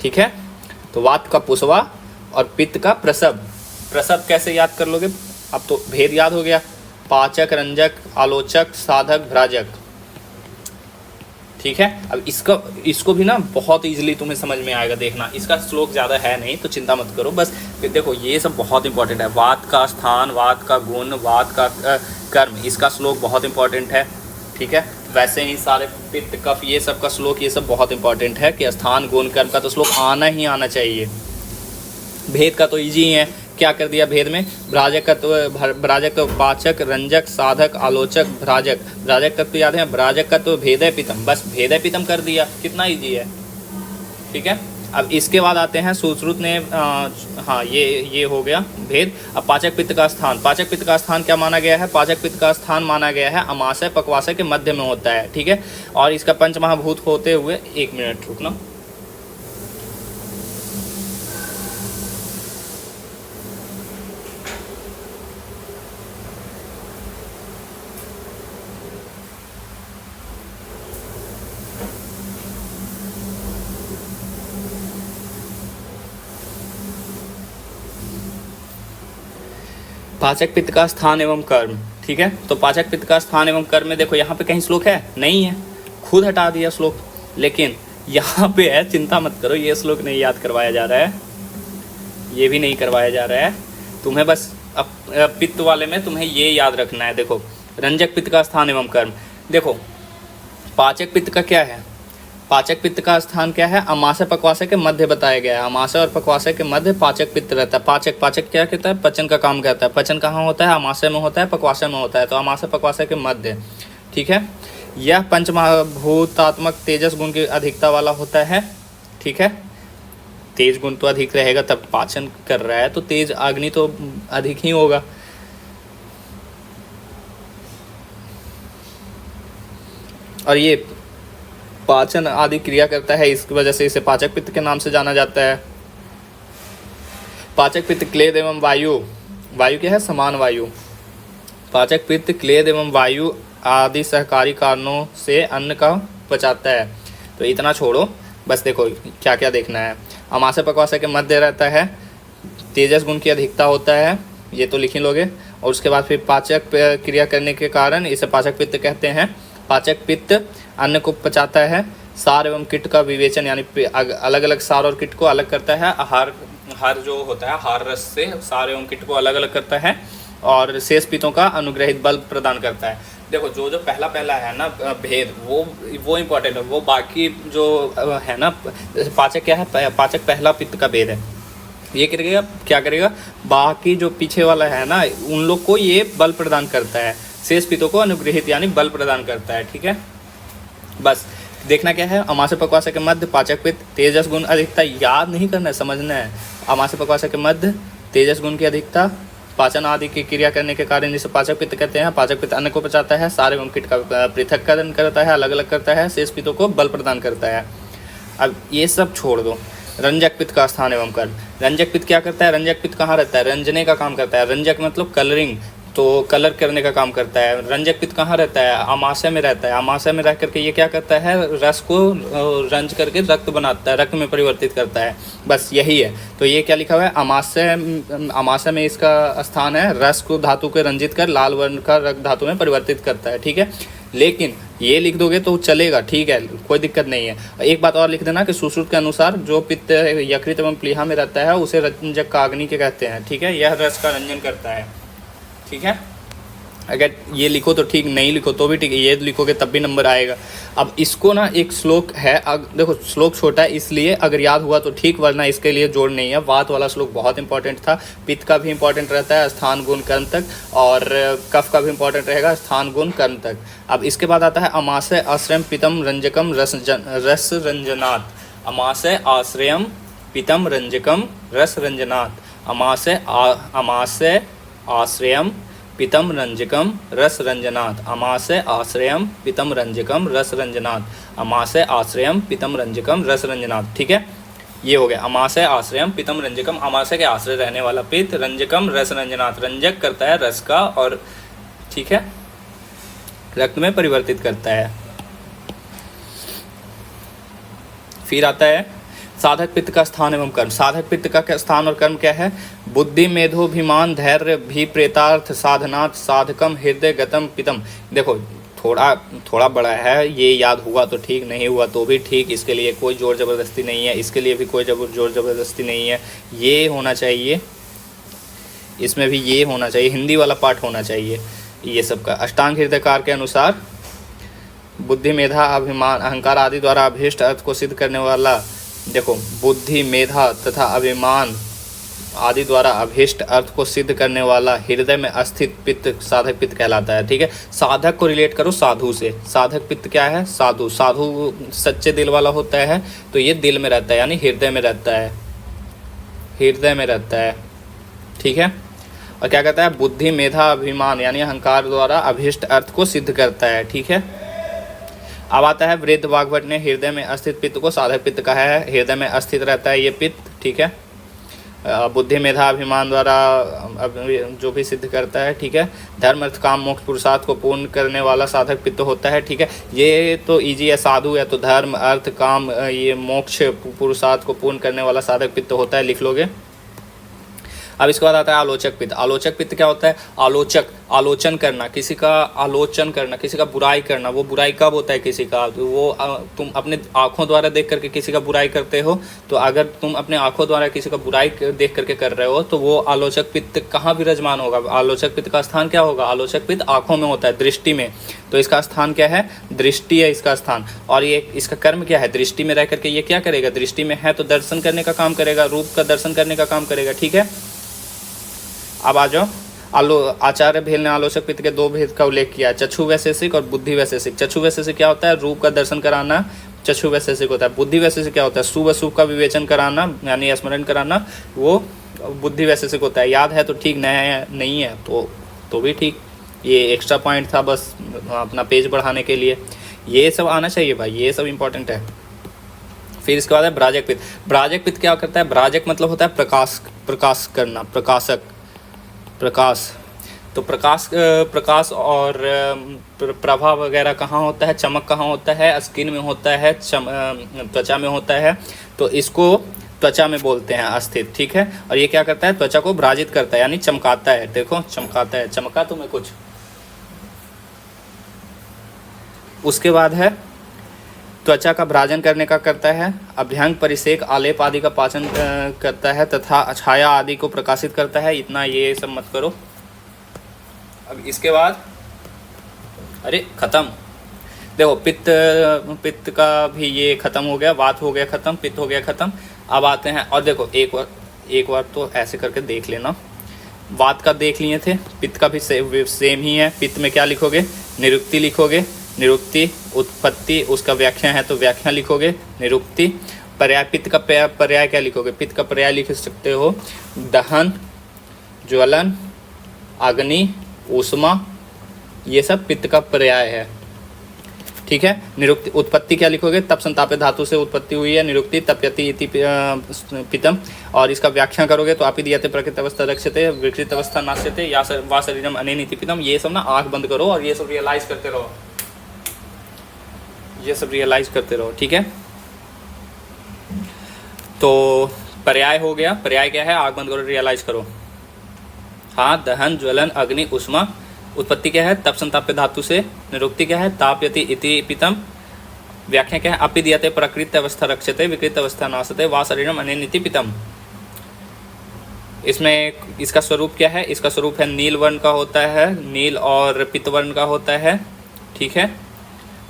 ठीक है। तो वात का पुष्पा और पित्त का प्रसव। प्रसव कैसे याद कर लोगे, अब तो भेद याद हो गया, पाचक, रंजक, आलोचक, साधक, भ्राजक, ठीक है। अब इसको भी ना बहुत इजीली तुम्हें समझ में आएगा, देखना। इसका श्लोक ज़्यादा है नहीं तो चिंता मत करो, बस देखो ये सब बहुत इंपॉर्टेंट है। वात का स्थान, वात का गुण, वात का कर्म, इसका श्लोक बहुत इंपॉर्टेंट है, ठीक है। वैसे ही सारे पित्त, कफ, ये सब का श्लोक, ये सब बहुत इंपॉर्टेंट है कि स्थान, गुण, कर्म का तो श्लोक आना ही आना चाहिए। भेद का तो ईजी ही है, क्या कर दिया भेद में, भ्राजक तो पाचक, रंजक, साधक, आलोचक, भ्राजक। भ्राजक तत्व याद है, भ्राजक का तो भेदय पितम, बस भेदय पितम कर दिया, कितना ईजी है, ठीक है। अब इसके बाद आते हैं सुश्रुत ने, हाँ ये हो गया भेद। अब पाचक पित्त का स्थान, पाचक पित्त का स्थान क्या माना गया है, पाचक पित्त का स्थान माना गया है अमाशय पक्वाशय के मध्य में होता है, ठीक है। और इसका पंचमहाभूत होते हुए, 1 मिनट रुकना, पाचक पित्त का स्थान एवं कर्म, ठीक है। तो पाचक पित्त का स्थान एवं कर्म में देखो यहाँ पे कहीं श्लोक है, नहीं है, खुद हटा दिया श्लोक, लेकिन यहाँ पे है, चिंता मत करो, ये श्लोक नहीं याद करवाया जा रहा है, ये भी नहीं करवाया जा रहा है तुम्हें, बस अब पित्त वाले में तुम्हें ये याद रखना है। देखो रंजक पित्त का स्थान एवं कर्म, देखो पाचक पित्त का क्या है, पाचक पित्त का स्थान क्या है, अमाशय पक्वाशय के मध्य बताया गया है। अमाशय और पक्वाशय के मध्य पाचक पित्त रहता है। पाचक, पाचक क्या कहता है, पचन का काम करता है। पचन कहाँ होता है, अमाशय में होता है, पक्वाशय में होता है, तो अमाशय पक्वाशय के मध्य, ठीक है। यह पंचमहाभूतात्मक तेजस गुण की अधिकता वाला होता है, ठीक है। तेज गुण तो अधिक रहेगा, तब पाचन कर रहा है तो तेज अग्नि तो अधिक ही होगा। और ये पाचन आदि क्रिया करता है, इसकी वजह से इसे पाचक पित्त के नाम से जाना जाता है। पाचक पित्त क्लेद एवं वायु, वायु क्या है, समान वायु। पाचक पित्त क्लेद एवं वायु आदि सहकारी कारणों से अन्न का पचाता है। तो इतना छोड़ो, बस देखो क्या क्या देखना है। अमाशय पक्वाशय के मध्य रहता है, तेजस गुण की अधिकता होता है, ये तो लिख ही लोगे। और उसके बाद फिर पाचक क्रिया करने के कारण इसे पाचक पित्त कहते हैं। पाचक पित्त अन्न को पचाता है। सार एवं कीट का विवेचन यानी अलग अलग सार और कीट को अलग करता है। आहार जो होता है, आहार रस से सार एवं कीट को अलग अलग करता है और शेष पित्तों का अनुग्रहित बल प्रदान करता है। देखो जो पहला है ना भेद, वो इम्पोर्टेंट है। वो बाकी जो है ना, पाचक क्या है, पाचक पहला पित्त का भेद है। ये करेगा, क्या करेगा, बाकी जो पीछे वाला है ना उन लोग को ये बल प्रदान करता है, शेष पित्तों को अनुग्रहित यानी बल प्रदान करता है। ठीक है, बस देखना क्या है, अमाशय पक्वाशय के मध्य पाचक पित्त तेजस गुण अधिकता, याद नहीं करना है, समझना है। अमाशय पक्वाशय के मध्य तेजस गुण की अधिकता, पाचन आदि की क्रिया करने के कारण जिसे पाचक पित्त कहते हैं। पाचक पित्त अन्न को पचाता है, सारे एवं कीट का पृथक्करण करता है, अलग अलग करता है, शेष पित्तों को बल प्रदान करता है। अब ये सब छोड़ दो, रंजक पित्त का स्थान एवं कर्म। रंजक पित्त क्या करता है, रंजक पित्त कहाँ रहता है, रंजने का काम करता है। रंजक मतलब कलरिंग, तो कलर करने का काम करता है। रंजक पित्त कहाँ रहता है, अमाशय में रहता है। अमाशय में रह करके ये क्या करता है, रस को रंज करके रक्त बनाता है, रक्त में परिवर्तित करता है, बस यही है। तो ये क्या लिखा हुआ है, अमाशय में इसका स्थान है, रस को धातु के रंजित कर लाल वर्ण का रक्त धातु में परिवर्तित करता है। ठीक है, लेकिन ये लिख दोगे तो चलेगा, ठीक है, कोई दिक्कत नहीं है। एक बात और लिख देना कि सुश्रुत के अनुसार जो पित्त यकृत एवं प्लीहा में रहता है उसे रंजक काग्नि के कहते हैं। ठीक है, यह रस का रंजन करता है। ठीक है, अगर ये लिखो तो ठीक, नहीं लिखो तो भी ठीक है, ये लिखोगे तब भी नंबर आएगा। अब इसको ना एक श्लोक है, देखो श्लोक छोटा है इसलिए अगर याद हुआ तो ठीक, वरना इसके लिए जोड़ नहीं है। वात वाला श्लोक बहुत इंपॉर्टेंट था, पित्त का भी इंपॉर्टेंट रहता है स्थान गुण कर्म तक, और कफ का भी इंपॉर्टेंट रहेगा स्थान गुण कर्म तक। अब इसके बाद आता है अमाशय आश्रयम पितम रंजकम रस रंजनात्। अमाशय आश्रयम पितम रंजकम रस रंजनात्। अमाशय आश्रयम पितम रंजकम रस रंजनात्। अमाशय आश्रयम पितम रंजकम रस रंजनात्। अमाशय आश्रयम पितम रंजकम रस रंजनात्। ठीक है, ये हो गया अमाशय आश्रयम पितम रंजकम, अमाशय के आश्रय रहने वाला पित्त, रंजकम रस रंजनात्, रंजक करता है रस का, और ठीक है रक्त में परिवर्तित करता है। फिर आता है साधक पित्त का स्थान एवं कर्म। साधक पित्त का स्थान और कर्म क्या है, बुद्धि मेधोभिमान धैर्य भी प्रेतार्थ साधनात् साधकम हृदय गतम पितम। देखो थोड़ा बड़ा है, ये याद हुआ तो ठीक, नहीं हुआ तो भी ठीक, इसके लिए कोई जोर ज़बरदस्ती नहीं है, इसके लिए भी कोई जोर ज़बरदस्ती नहीं है। ये होना चाहिए, इसमें भी ये होना चाहिए, हिंदी वाला पार्ट होना चाहिए ये सब का। अष्टांग हृदयकार के अनुसार बुद्धि मेधा अभिमान अहंकार आदि द्वारा अभीष्ट अर्थ को सिद्ध करने वाला, देखो बुद्धि मेधा तथा अभिमान आदि द्वारा अभीष्ट अर्थ को सिद्ध करने वाला हृदय में स्थित पित्त साधक पित्त कहलाता है। ठीक है, साधक को रिलेट करो साधु से। साधक पित्त क्या है, साधु। साधु सच्चे दिल वाला होता है, तो ये दिल में रहता है यानी हृदय में रहता है, हृदय में रहता है। ठीक है, और क्या कहता है, बुद्धि मेधा अभिमान यानी अहंकार द्वारा अभीष्ट अर्थ को सिद्ध करता है। ठीक है, अब आता है वृद्ध वाग्भट ने हृदय में स्थित पित्त को साधक पित्त कहा है, हृदय में स्थित रहता है ये पित्त। ठीक है, बुद्धि मेधा अभिमान द्वारा जो भी सिद्ध करता है। ठीक है, धर्म अर्थ काम मोक्ष पुरुषार्थ को पूर्ण करने वाला साधक पित्त होता है। ठीक है, ये तो इजी है, साधु है तो धर्म अर्थ काम ये मोक्ष पुरुषार्थ को पूर्ण करने वाला साधक पित्त होता है, लिख लोगे। अब इसके बाद आता है आलोचक पित्त। आलोचक पित्त क्या होता है, आलोचक आलोचन करना, किसी का आलोचन करना, किसी का बुराई करना। वो बुराई कब होता है किसी का, वो तुम अपने आँखों द्वारा देख करके किसी का बुराई करते हो, तो अगर तुम अपने आँखों द्वारा किसी का बुराई देख करके कर रहे हो तो वो आलोचक पित्त कहाँ विराजमान होगा। आलोचक पित्त का स्थान क्या होगा, आलोचक पित्त आँखों में होता है, दृष्टि में, तो इसका स्थान क्या है, दृष्टि है इसका स्थान। और ये इसका कर्म क्या है, दृष्टि में रह करके ये क्या करेगा, दृष्टि में है तो दर्शन करने का काम करेगा, रूप का दर्शन करने का काम करेगा। ठीक है, अब आ जाओ, आचार्य भेल ने आलोचक पित्त के दो भेद का उल्लेख किया, चक्षु वैशेषिक और बुद्धि वैशेषिक। चक्षु वैशेषिक क्या होता है, रूप का दर्शन कराना, चक्षु वैशेषिक होता है। बुद्धि वैशेषिक क्या होता है, शुभ अशुभ का विवेचन कराना यानी स्मरण कराना, वो बुद्धि वैशेषिक होता है। याद है तो ठीक, नहीं है तो भी ठीक, ये एक्स्ट्रा पॉइंट था बस अपना पेज बढ़ाने के लिए। ये सब आना चाहिए भाई, ये सब इंपॉर्टेंट है। फिर इसके बाद है ब्राजक पित्त। ब्राजक पित्त क्या करता है, ब्राजक मतलब होता है प्रकाश करना, प्रकाशक, प्रकाश। तो प्रकाश और प्रभा वगैरह कहाँ होता है, चमक कहाँ होता है, स्किन में होता है, त्वचा में होता है, तो इसको त्वचा में बोलते हैं स्थित। ठीक है, और ये क्या करता है, त्वचा को भ्राजित करता है यानी चमकाता है। देखो चमकाता है, चमका तुम्हें कुछ। उसके बाद है त्वचा का भ्राजन करने का करता है, अभ्यंग परिसेक आलेप आदि का पाचन करता है तथा छाया आदि को प्रकाशित करता है। इतना ये सब मत करो। अब इसके बाद अरे खत्म, देखो पित्त का भी ये खत्म हो गया, वात हो गया खत्म, पित्त हो गया खत्म। अब आते हैं और देखो एक बार तो ऐसे करके देख लेना। वात का देख लिए थे, पित्त का भी सेम ही है। पित्त में क्या लिखोगे? निरुक्ति लिखोगे। निरुक्ति, उत्पत्ति, उसका व्याख्या है तो व्याख्या लिखोगे, निरुक्ति। पर्याय, पित्त का पर्याय क्या लिखोगे? पित्त का पर्याय लिख सकते हो दहन, ज्वलन, अग्नि, ऊष्मा, ये सब पित्त का पर्याय है। ठीक है। निरुक्ति, उत्पत्ति क्या लिखोगे? तप संतापे धातु से उत्पत्ति हुई है, निरुक्ति तप्यति इति पितम। और इसका व्याख्या करोगे तो आपी दियते प्रकृत अवस्था रक्षते, विकृत अवस्था नाश्यते, या वा शरीरम अनेन इति पितम। ये सब ना आंख बंद करो और ये सब रियलाइज करते रहो, ये सब रियलाइज करते रहो। ठीक है। तो पर्याय हो गया। पर्याय क्या है? आंख बंद करो, रियलाइज करो। हाँ, दहन, ज्वलन, अग्नि, ऊष्मा। उत्पत्ति क्या है? तप संताप्य धातु से। निरुक्ति क्या है? ताप्यति इति पितम। व्याख्या क्या है? अपि दीयते प्रकृत अवस्था रक्षते, विकृत अवस्था नाशते, वा शरीरम अनेन इति पितम। इसमें इसका स्वरूप क्या है? इसका स्वरूप है नील वर्ण का होता है, नील और पित्त वर्ण का होता है। ठीक है।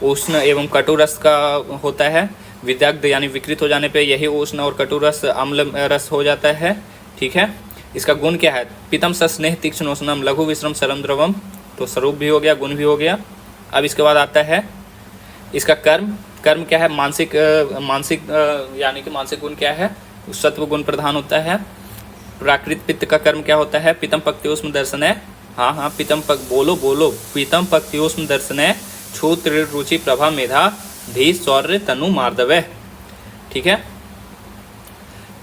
उष्ण एवं कटु रस का होता है। विदग्ध यानी विकृत हो जाने पे यही उष्ण और कटु रस अम्ल रस हो जाता है। ठीक है। इसका गुण क्या है? पीतम स स्नेह तीक्ष्णोष्णम लघु विश्रम सरम द्रवम। तो स्वरूप भी हो गया, गुण भी हो गया। अब इसके बाद आता है इसका कर्म। कर्म क्या है? मानसिक, यानी कि मानसिक गुण क्या है? सत्व गुण प्रधान होता है। प्राकृत पित्त का कर्म क्या होता है? पीतम पक्त्योष्म दर्शने। हाँ, पीतम बोलो पीतम पक्त्योष्म दर्शने छू त्रिर रुचि प्रभा मेधा धी शौर्य तनु मार्दव। ठीक है।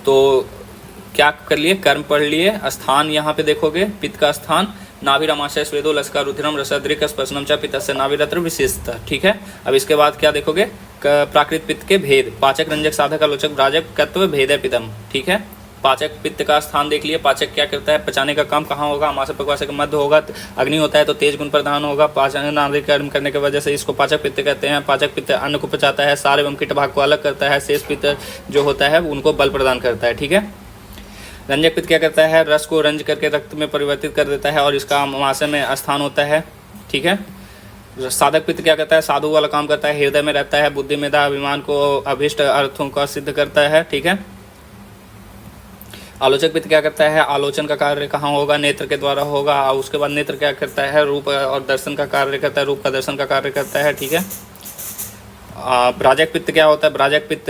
तो क्या कर लिए? कर्म पढ़ लिए। स्थान यहाँ पे देखोगे, पित्त का स्थान नाभिरमाशय स्वेदो लस्का रुधिरम रसद्रिक स्पर्शनम च पित्तस्य नाभिरत्र विशेषता। ठीक है। अब इसके बाद क्या देखोगे? प्राकृत पित्त के भेद, पाचक, रंजक, साधक, आलोचक, ब्राजक, कत्व, भेद है पितम। ठीक है। पाचक पित्त का स्थान देख लिए। पाचक क्या करता है? पचाने का काम कहाँ होगा? आमाशय पक्वाशय के मध्य होगा। अग्नि होता है तो तेज गुण प्रधान होगा। पाचन आदि कर्म करने की वजह से इसको पाचक पित्त कहते हैं। पाचक पित्त अन्न को पचाता है, सार एवं कीट भाग को अलग करता है। शेष पित्त जो होता है उनको बल प्रदान करता है। ठीक है। रंजक पित्त क्या करता है? रस को रंज करके रक्त में परिवर्तित कर देता है और इसका आमाशय में स्थान होता है। ठीक है। साधक पित्त क्या करता है? साधु वाला काम करता है, हृदय में रहता है, बुद्धि मेधा अभिमान को अभिष्ट अर्थों का सिद्ध करता है। ठीक है। आलोचक पित्त क्या करता है? आलोचन का कार्य कहाँ होगा? नेत्र के द्वारा होगा। उसके बाद नेत्र क्या करता है? रूप और दर्शन का कार्य करता है, रूप का दर्शन का कार्य करता है। ठीक है। ब्राजक पित्त क्या होता है? ब्राजक पित्त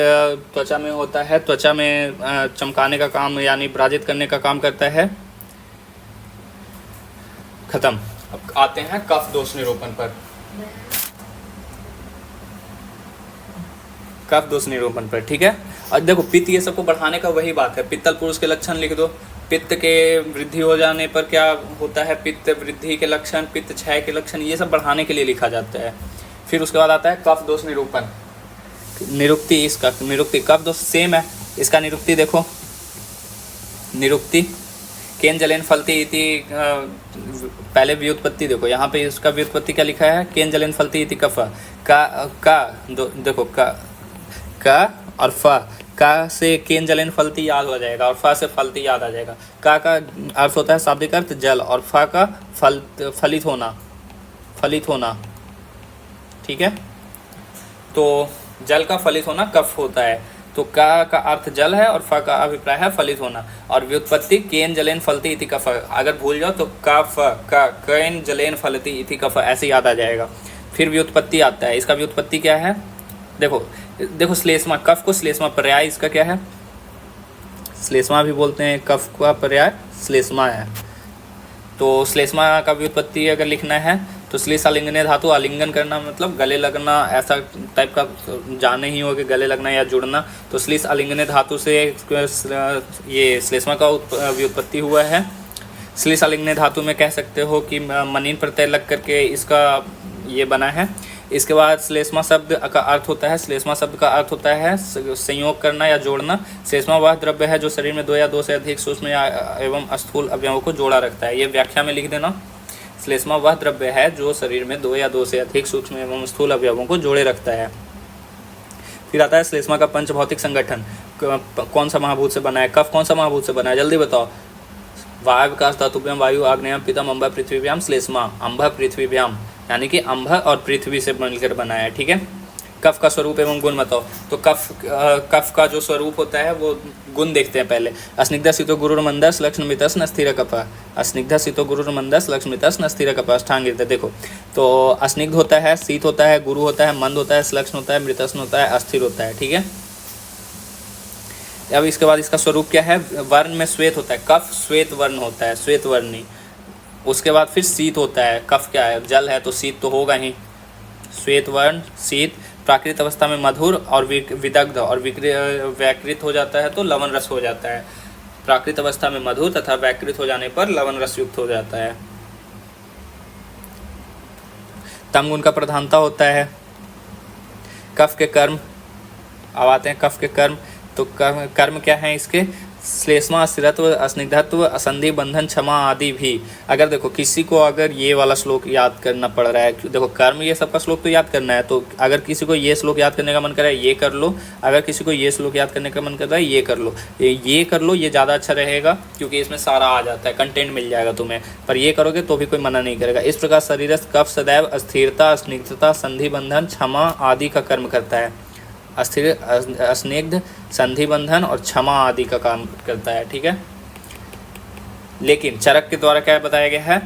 त्वचा में होता है, त्वचा में चमकाने का काम यानी ब्राजित करने का काम करता है। खत्म। अब आते हैं कफ दोष निरूपण पर। कफ दोष निरूपण पर। ठीक है। और देखो, पित्त ये सबको बढ़ाने का वही बात है। पित्तल पुरुष के लक्षण लिख दो। पित्त के वृद्धि हो जाने पर क्या होता है? पित्त वृद्धि के लक्षण, पित्त क्षय के लक्षण, ये सब बढ़ाने के लिए लिखा जाता है। फिर उसके बाद आता है कफ दोष निरूपण। निरुक्ति, इसका निरुक्ति कफ दोष सेम है। इसका निरुक्ति देखो, निरुक्ति केन जलेन फलती इति। पहले व्युत्पत्ति देखो, यहाँ पे इसका व्युत्पत्ति क्या लिखा है? केन जलेन फलती इति कफ। देखो का और फ। का से केन जलेन फलती याद हो जाएगा और फ से फलती याद आ जाएगा। का अर्थ होता है शाब्दिक अर्थ जल और फ का फलित होना। ठीक है। तो जल का फलित होना कफ होता है। तो का अर्थ जल है और फ का अभिप्राय है फलित होना। और व्युत्पत्ति केन जलेन फलती इति कफ। अगर भूल जाओ तो केन जलेन फलती इति कफ ऐसे याद आ जाएगा। फिर व्युत्पत्ति आता है। इसका व्युत्पत्ति क्या है? देखो श्लेष्मा, कफ को श्लेष्मा, पर्याय इसका क्या है? श्लेष्मा भी बोलते हैं, कफ का पर्याय श्लेष्मा है। तो श्लेष्मा का व्युत्पत्ति अगर लिखना है तो श्लेष आलिंगने धातु, आलिंगन करना मतलब गले लगना, ऐसा टाइप का जाने ही होगा, गले लगना या जुड़ना। तो श्लेष आलिंगने धातु से ये श्लेष्मा का व्युत्पत्ति हुआ है। श्लेष आलिंगने धातु में कह सकते हो कि मनीन प्रत्यय लग करके इसका ये बना है। इसके बाद श्लेष्मा शब्द का अर्थ होता है, श्लेष्मा शब्द का अर्थ होता है संयोग करना या जोड़ना। श्लेष्मा वह द्रव्य है जो शरीर में 2 या 2 से अधिक सूक्ष्म एवं स्थूल अवयवों को जोड़ा रखता है। ये व्याख्या में लिख देना। श्लेष्मा वह द्रव्य है जो शरीर में 2 या 2 से अधिक सूक्ष्म एवं स्थूल अवयवों को जोड़े रखता है। फिर आता है श्लेष्मा का पंचभौतिक संगठन। कौन सा महाभूत से बना है? कफ कौन सा महाभूत से बना है? जल्दी बताओ। वायवकाश धातुभ्याम वायु आग्नेयम पितम अम्भ पृथ्वीभ्याम श्लेष्मा। अम्भ पृथ्वीभ्याम यानी कि अम्भ और पृथ्वी से मिलकर बना है। ठीक है। कफ का स्वरूप एवं गुण बताओ। तो कफ का जो स्वरूप होता है वो गुण देखते हैं पहले। अस्निग्ध शीतो गुरुर्मंदस् लक्ष्मीतस् स्थिर कफः, अस्निग्ध शीतो गुरुर्मंदस् लक्ष्मीतस् स्थिर कफः अष्टांगित। देखो तो अस्निग्ध होता है, शीत होता है, गुरु होता है, मंद होता है, श्लक्ष्ण होता है, मृतस्न होता है, अस्थिर होता है। ठीक है, अब इसके बाद इसका स्वरूप क्या है। वर्ण में श्वेत होता है, कफ श्वेत वर्ण होता है, श्वेत वर्णी। उसके बाद फिर शीत होता है, कफ क्या है, जल है तो शीत तो होगा ही, श्वेत वर्ण शीत। प्राकृत अवस्था में मधुर और विदग्ध और व्याकृत हो जाता है तो लवण रस हो जाता है। प्राकृत अवस्था में मधुर तथा व्याकृत हो जाने पर लवण रस युक्त हो जाता है। तम गुण का प्रधानता होता है। कफ के कर्म, अब आते हैं कफ के कर्म। तो कर्म क्या है इसके, श्लेष्मा, स्थिरत्व, अस्निग्धत्व, असंधि, बंधन, क्षमा आदि भी। अगर देखो किसी को अगर ये वाला श्लोक याद करना पड़ रहा है, देखो कर्म ये सबका श्लोक तो याद करना है, तो अगर किसी को ये श्लोक याद करने का मन कर रहा है ये कर लो, अगर किसी को ये श्लोक याद करने का मन कर रहा है ये कर लो, ये कर लो, ये ज़्यादा अच्छा रहेगा क्योंकि इसमें सारा आ जाता है, कंटेंट मिल जाएगा तुम्हें। पर ये करोगे तो भी कोई मना नहीं करेगा। इस प्रकार शरीरस्थ कफ सदैव अस्थिरता, स्निग्धता, संधि, बंधन, क्षमा आदि का कर्म करता है। अस्थिर, अस्निग्ध, संधि, बंधन और क्षमा आदि का काम करता है। ठीक है, लेकिन चरक के द्वारा क्या बताया गया है,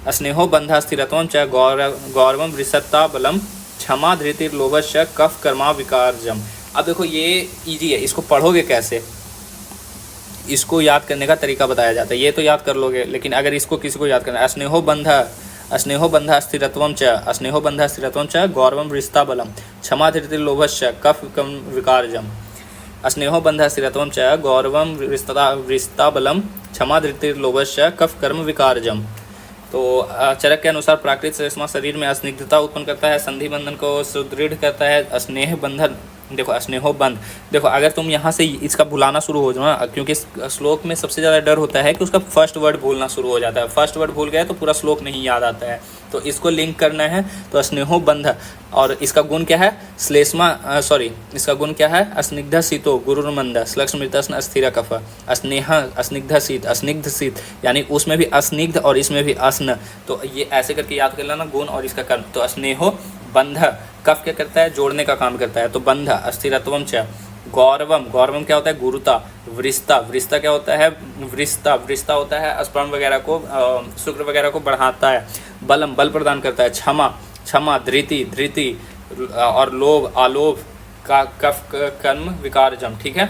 स्नेहो बंधा स्थिरत्वं च गौरवम वृषत्ता बलम क्षमा धृति लोभस्य कफ कर्मा विकारजम। अब देखो ये इजी है, इसको पढ़ोगे कैसे, इसको याद करने का तरीका बताया जाता है। ये तो याद कर लोगे, लेकिन अगर इसको किसी को याद करना है, स्नेहो बंधा स्थिरत्वं च गौरवम वृषता बलम क्षमा धृति लोभस्य कफ कम विकारजम। स्नेहो बंधा स्थिरत्वं च गौरवम वृषता बलम क्षमा धृति लोभस्य कफ कर्म विकारजम। तो चरक के अनुसार प्राकृतिक श्लेष्मा शरीर में अस्निग्धता उत्पन्न करता है, संधि बंधन को सुदृढ़ करता है, स्नेह बंधन, देखो स्नेहो बंध। देखो अगर तुम यहाँ से इसका भुलाना शुरू हो जाओ ना, क्योंकि श्लोक में सबसे ज़्यादा डर होता है कि उसका फर्स्ट वर्ड भूलना शुरू हो जाता है। फर्स्ट वर्ड भूल गए तो पूरा श्लोक नहीं याद आता है, तो इसको लिंक करना है। तो स्नेहो बंध, और इसका गुण क्या है, श्लेष्मा इसका गुण क्या है, अस्निग्ध शीतो गुरुर्मंद श्लक्ष्मृतस्न स्थिर कफ, स्नेह अस्निग्ध शीत, यानी उसमें भी अस्निग्ध और इसमें भी अस्न। तो ये ऐसे करके याद कर लेना गुण और इसका कर्म। तो स्नेहो बंध, कफ क्या करता है, जोड़ने का काम करता है, तो बंध। अस्थिरत्वम च गौरवम क्या होता है, गुरुता। वृषता क्या होता है, वृषता होता है स्पर्म वगैरह को, शुक्र वगैरह को बढ़ाता है। बलम, बल प्रदान करता है। क्षमा धृति और लोभ, आलोभ का कफ कर्म विकारजम। ठीक है,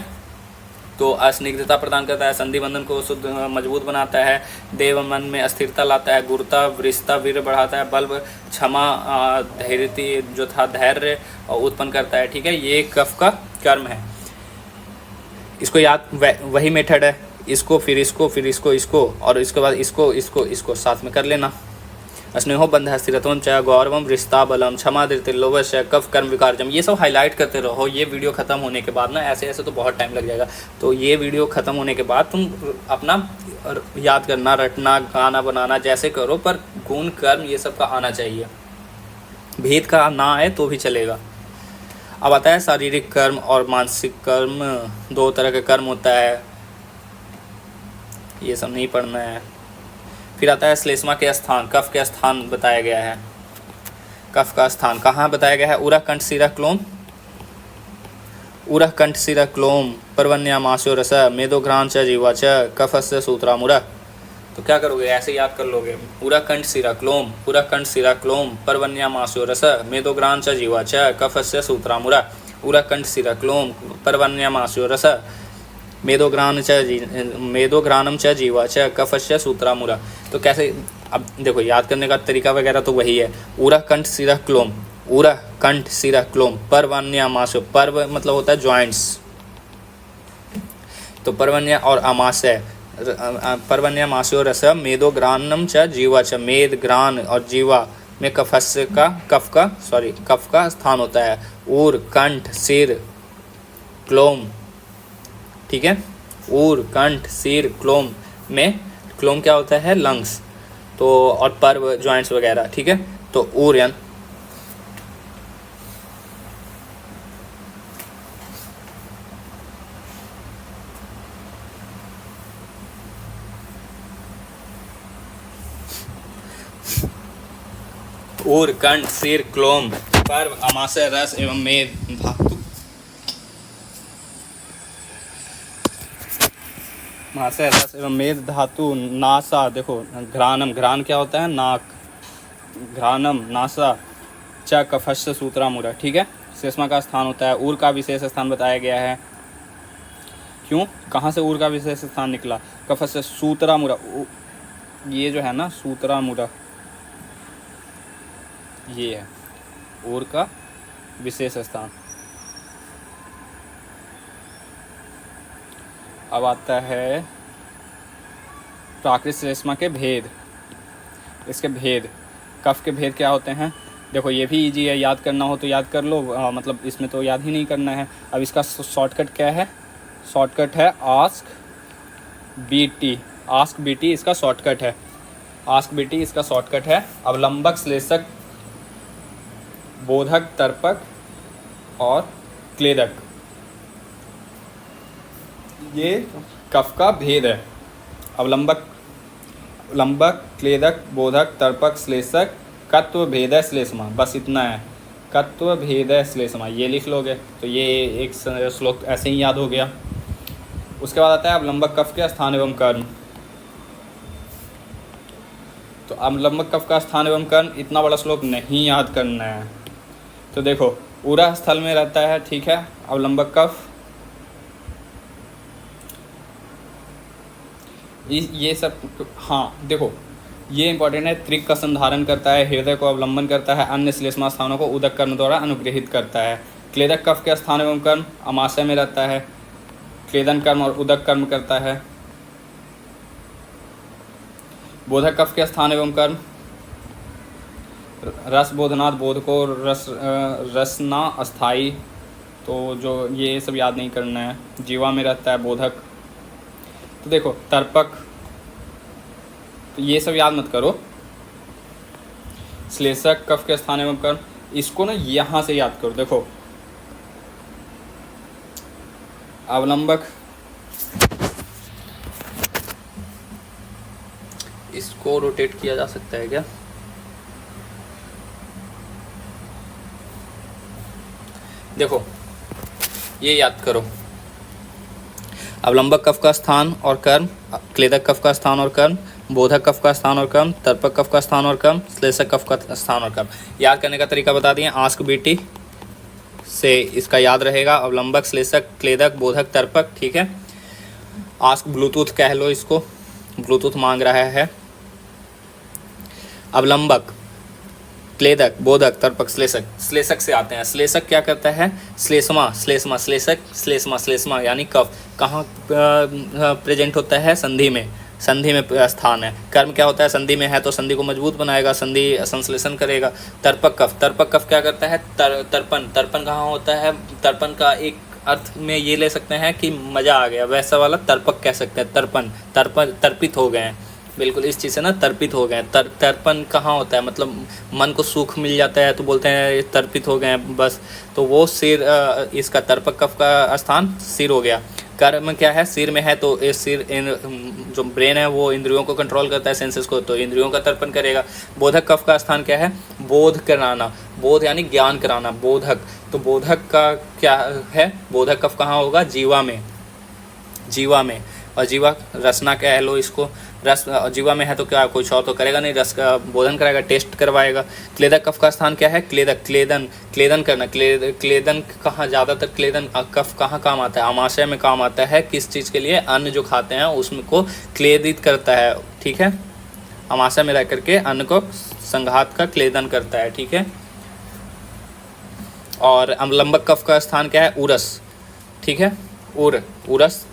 तो अस्निग्धता प्रदान करता है, संधि बंधन को शुद्ध मजबूत बनाता है, देव मन में स्थिरता लाता है, गुरुता वृषता वीर्य बढ़ाता है, बल क्षमा धैर्य जो था धैर्य उत्पन्न करता है। ठीक है, ये कफ का कर्म है। इसको याद, वही मेथड है, इसको फिर इसको और इसके बाद इसको साथ में कर लेना। स्नेहो बंध स्थिरत्वं च गौरवम वृषता बलम क्षमा धृति लोभस्य कफ कर्म विकारजम। ये सब हाईलाइट करते रहो। ये वीडियो खत्म होने के बाद ना, ऐसे तो बहुत टाइम लग जाएगा, तो ये वीडियो खत्म होने के बाद तुम अपना याद करना, रटना, गाना बनाना जैसे करो, पर गुण कर्म ये सब का आना चाहिए। भेद का ना आए तो भी चलेगा। अब आता है शारीरिक कर्म और मानसिक कर्म, दो तरह का कर्म होता है, ये सब नहीं पढ़ना है। फिर आता है श्लेष्मा के स्थान, कफ के स्थान बताया गया है। कफ का स्थान कहाँ बताया गया है, उरः कंठ शिरः क्लोम पर्वण्यामाशो रस मेदोघ्राण च जीवा च कफस्य सूत्रामुरः। तो क्या करोगे, ऐसे याद कर लोगे, उरः कंठ शिरः क्लोम पर्वण्यामाशो रस मेदोघ्राण च जीवा च कफस्य सूत्रामुरः। उरः कंठ शिरः क्लोम पर्वण्यामाशो रस मेदोघ्राणम च जीवा च कफस्य सूत्रामुरः। तो कैसे, अब देखो याद करने का तरीका वगैरह तो वही है। उरः कंठ शिरः क्लोम पर्वण्यामाशो, पर्व मतलब होता है जॉइंट्स, तो पर्वण्य और आमाशय, पर्वण्यामाशो रस मेदोघ्राणम च जीवा च, मेद घ्राण और जीवा में कफ का स्थान होता है। ऊर कंठ सिर क्लोम, ठीक है, ऊर कंठ सिर क्लोम में, क्लोम क्या होता है, लंग्स, तो और पर्व जॉइंट्स वगैरह। ठीक है, तो ऊर यानी ऊर कंठ सिर क्लोम कर्म, अमाशय, रस एवं मेद धातु। अमाशय, रस एवं मेद धातु। नासा, देखो घ्राणम, घ्राण क्या होता है? नाक। घ्राणम, नासा। च कफस्य सूत्रामूरा, ठीक है। श्लेष्मा का स्थान होता है। ऊर का विशेष स्थान बताया गया है। क्यों, कहाँ से ऊर का विशेष स्थान निकला? कफस्य सूत्रामूरा, ये जो है ना सूत्रामूरा, ये है ऊर का विशेष स्थान। अब आता है प्राकृत श्लेष्मा के भेद। इसके भेद, कफ के भेद क्या होते हैं? देखो ये भी इजी है, याद करना हो तो याद कर लो, मतलब इसमें तो याद ही नहीं करना है। अब इसका शॉर्टकट क्या है? शॉर्टकट है आस्क बीटी। आस्क बीटी इसका शॉर्टकट है। आस्क बीटी इसका शॉर्टकट है। अवलंबक, श्लेषक, बोधक, तर्पक और क्लेदक, ये कफ का भेद है। अवलंबक, क्लेदक, बोधक, तर्पक, श्लेषक, कत्व भेद श्लेष्मा, बस इतना है। कत्व भेद श्लेष्मा, ये लिख लोगे तो ये एक श्लोक ऐसे ही याद हो गया। उसके बाद आता है अवलंबक कफ के स्थान एवं कर्म। तो अवलंबक कफ का स्थान एवं कर्म, इतना बड़ा श्लोक नहीं याद करना है। तो देखो ऊरा स्थल में रहता है, ठीक है, अवलंबक कफ। ये सब, हाँ देखो ये इंपॉर्टेंट है। त्रिक का संधारण करता है, हृदय को अवलंबन करता है, अन्य श्लेष्मा स्थानों को उदक कर्म द्वारा अनुग्रहित करता है। क्लेदक कफ के स्थान एवं कर्म अमाशय में रहता है, क्लेदन कर्म और उदक कर्म करता है। बोधक कफ के स्थान एवं कर्म रस बोधनाथ, बोध को रसना अस्थाई, तो जो ये सब याद नहीं करना है। जीवा में रहता है बोधक। तो देखो तर्पक, तो ये सब याद मत करो। श्लेषक कफ के स्थान एवं कर्म, इसको ना यहाँ से याद करो। देखो अवलंबक, इसको रोटेट किया जा सकता है क्या? देखो ये याद करो, अवलंबक कफ का स्थान और कर्म, क्लेदक कफ का स्थान और कर्म, बोधक कफ का स्थान और कर्म, तर्पक कफ का स्थान और कर्म, श्लेषक कफ का स्थान और कर्म। याद करने का तरीका बता दिए, आस्क बीटी से इसका याद रहेगा। अवलंबक, श्लेषक, क्लेदक, बोधक, तर्पक, ठीक है। आस्क ब्लूटूथ कह लो इसको, ब्लूटूथ मांग रहा है। अवलंबक, क्लेदक, बोधक, तर्पक, श्लेषक। श्लेषक से आते हैं। श्लेषक क्या करता है? श्लेष्मा, श्लेष्मा, श्लेषक, श्लेष्मा, श्लेष्मा यानी कफ कहाँ प्रेजेंट होता है? संधि में, संधि में स्थान है। कर्म क्या होता है? संधि में है तो संधि को मजबूत बनाएगा, संधि संश्लेषण करेगा। तर्पक कफ, तर्पक कफ क्या करता है? तर्पण, तर्पण कहाँ होता है? तर्पण का एक अर्थ में ये ले सकते हैं कि मज़ा आ गया, वैसा वाला तर्पक कह सकते हैं। तर्पण, तर्पित हो गए हैं, बिल्कुल इस चीज़ से ना तर्पित हो गए। तर्पण कहाँ होता है? मतलब मन को सुख मिल जाता है तो बोलते हैं तर्पित हो गए हैं बस। तो वो सिर, इसका तर्पक कफ का स्थान सिर हो गया। कर्म क्या है? सिर में है तो इस सिर, जो ब्रेन है वो इंद्रियों को कंट्रोल करता है, सेंसेस को, तो इंद्रियों का तर्पण करेगा। बोधक कफ का स्थान क्या है? बोध कराना, बोध यानी ज्ञान कराना, बोधक। तो बोधक का क्या है? बोधक कफ कहाँ होगा? जीवा में, जीवा में। और जीवा रसना कह लो इसको, रस जीवा में है तो क्या कुछ और तो करेगा नहीं, रस का बोधन कराएगा, टेस्ट करवाएगा। क्लेदक कफ का स्थान क्या है? क्लेदक, क्लेदन, क्लेदन करना। क्लेदन कहाँ ज़्यादातर क्लेदन कफ कहाँ काम आता है? आमाशय में काम आता है। किस चीज़ के लिए? अन्न जो खाते हैं उसमें को क्लेदित करता है, ठीक है। आमाशय में रह करके अन्न को संघात का क्लेदन करता है, ठीक है। और अवलंबक कफ का स्थान क्या है? उरस, ठीक है, उरस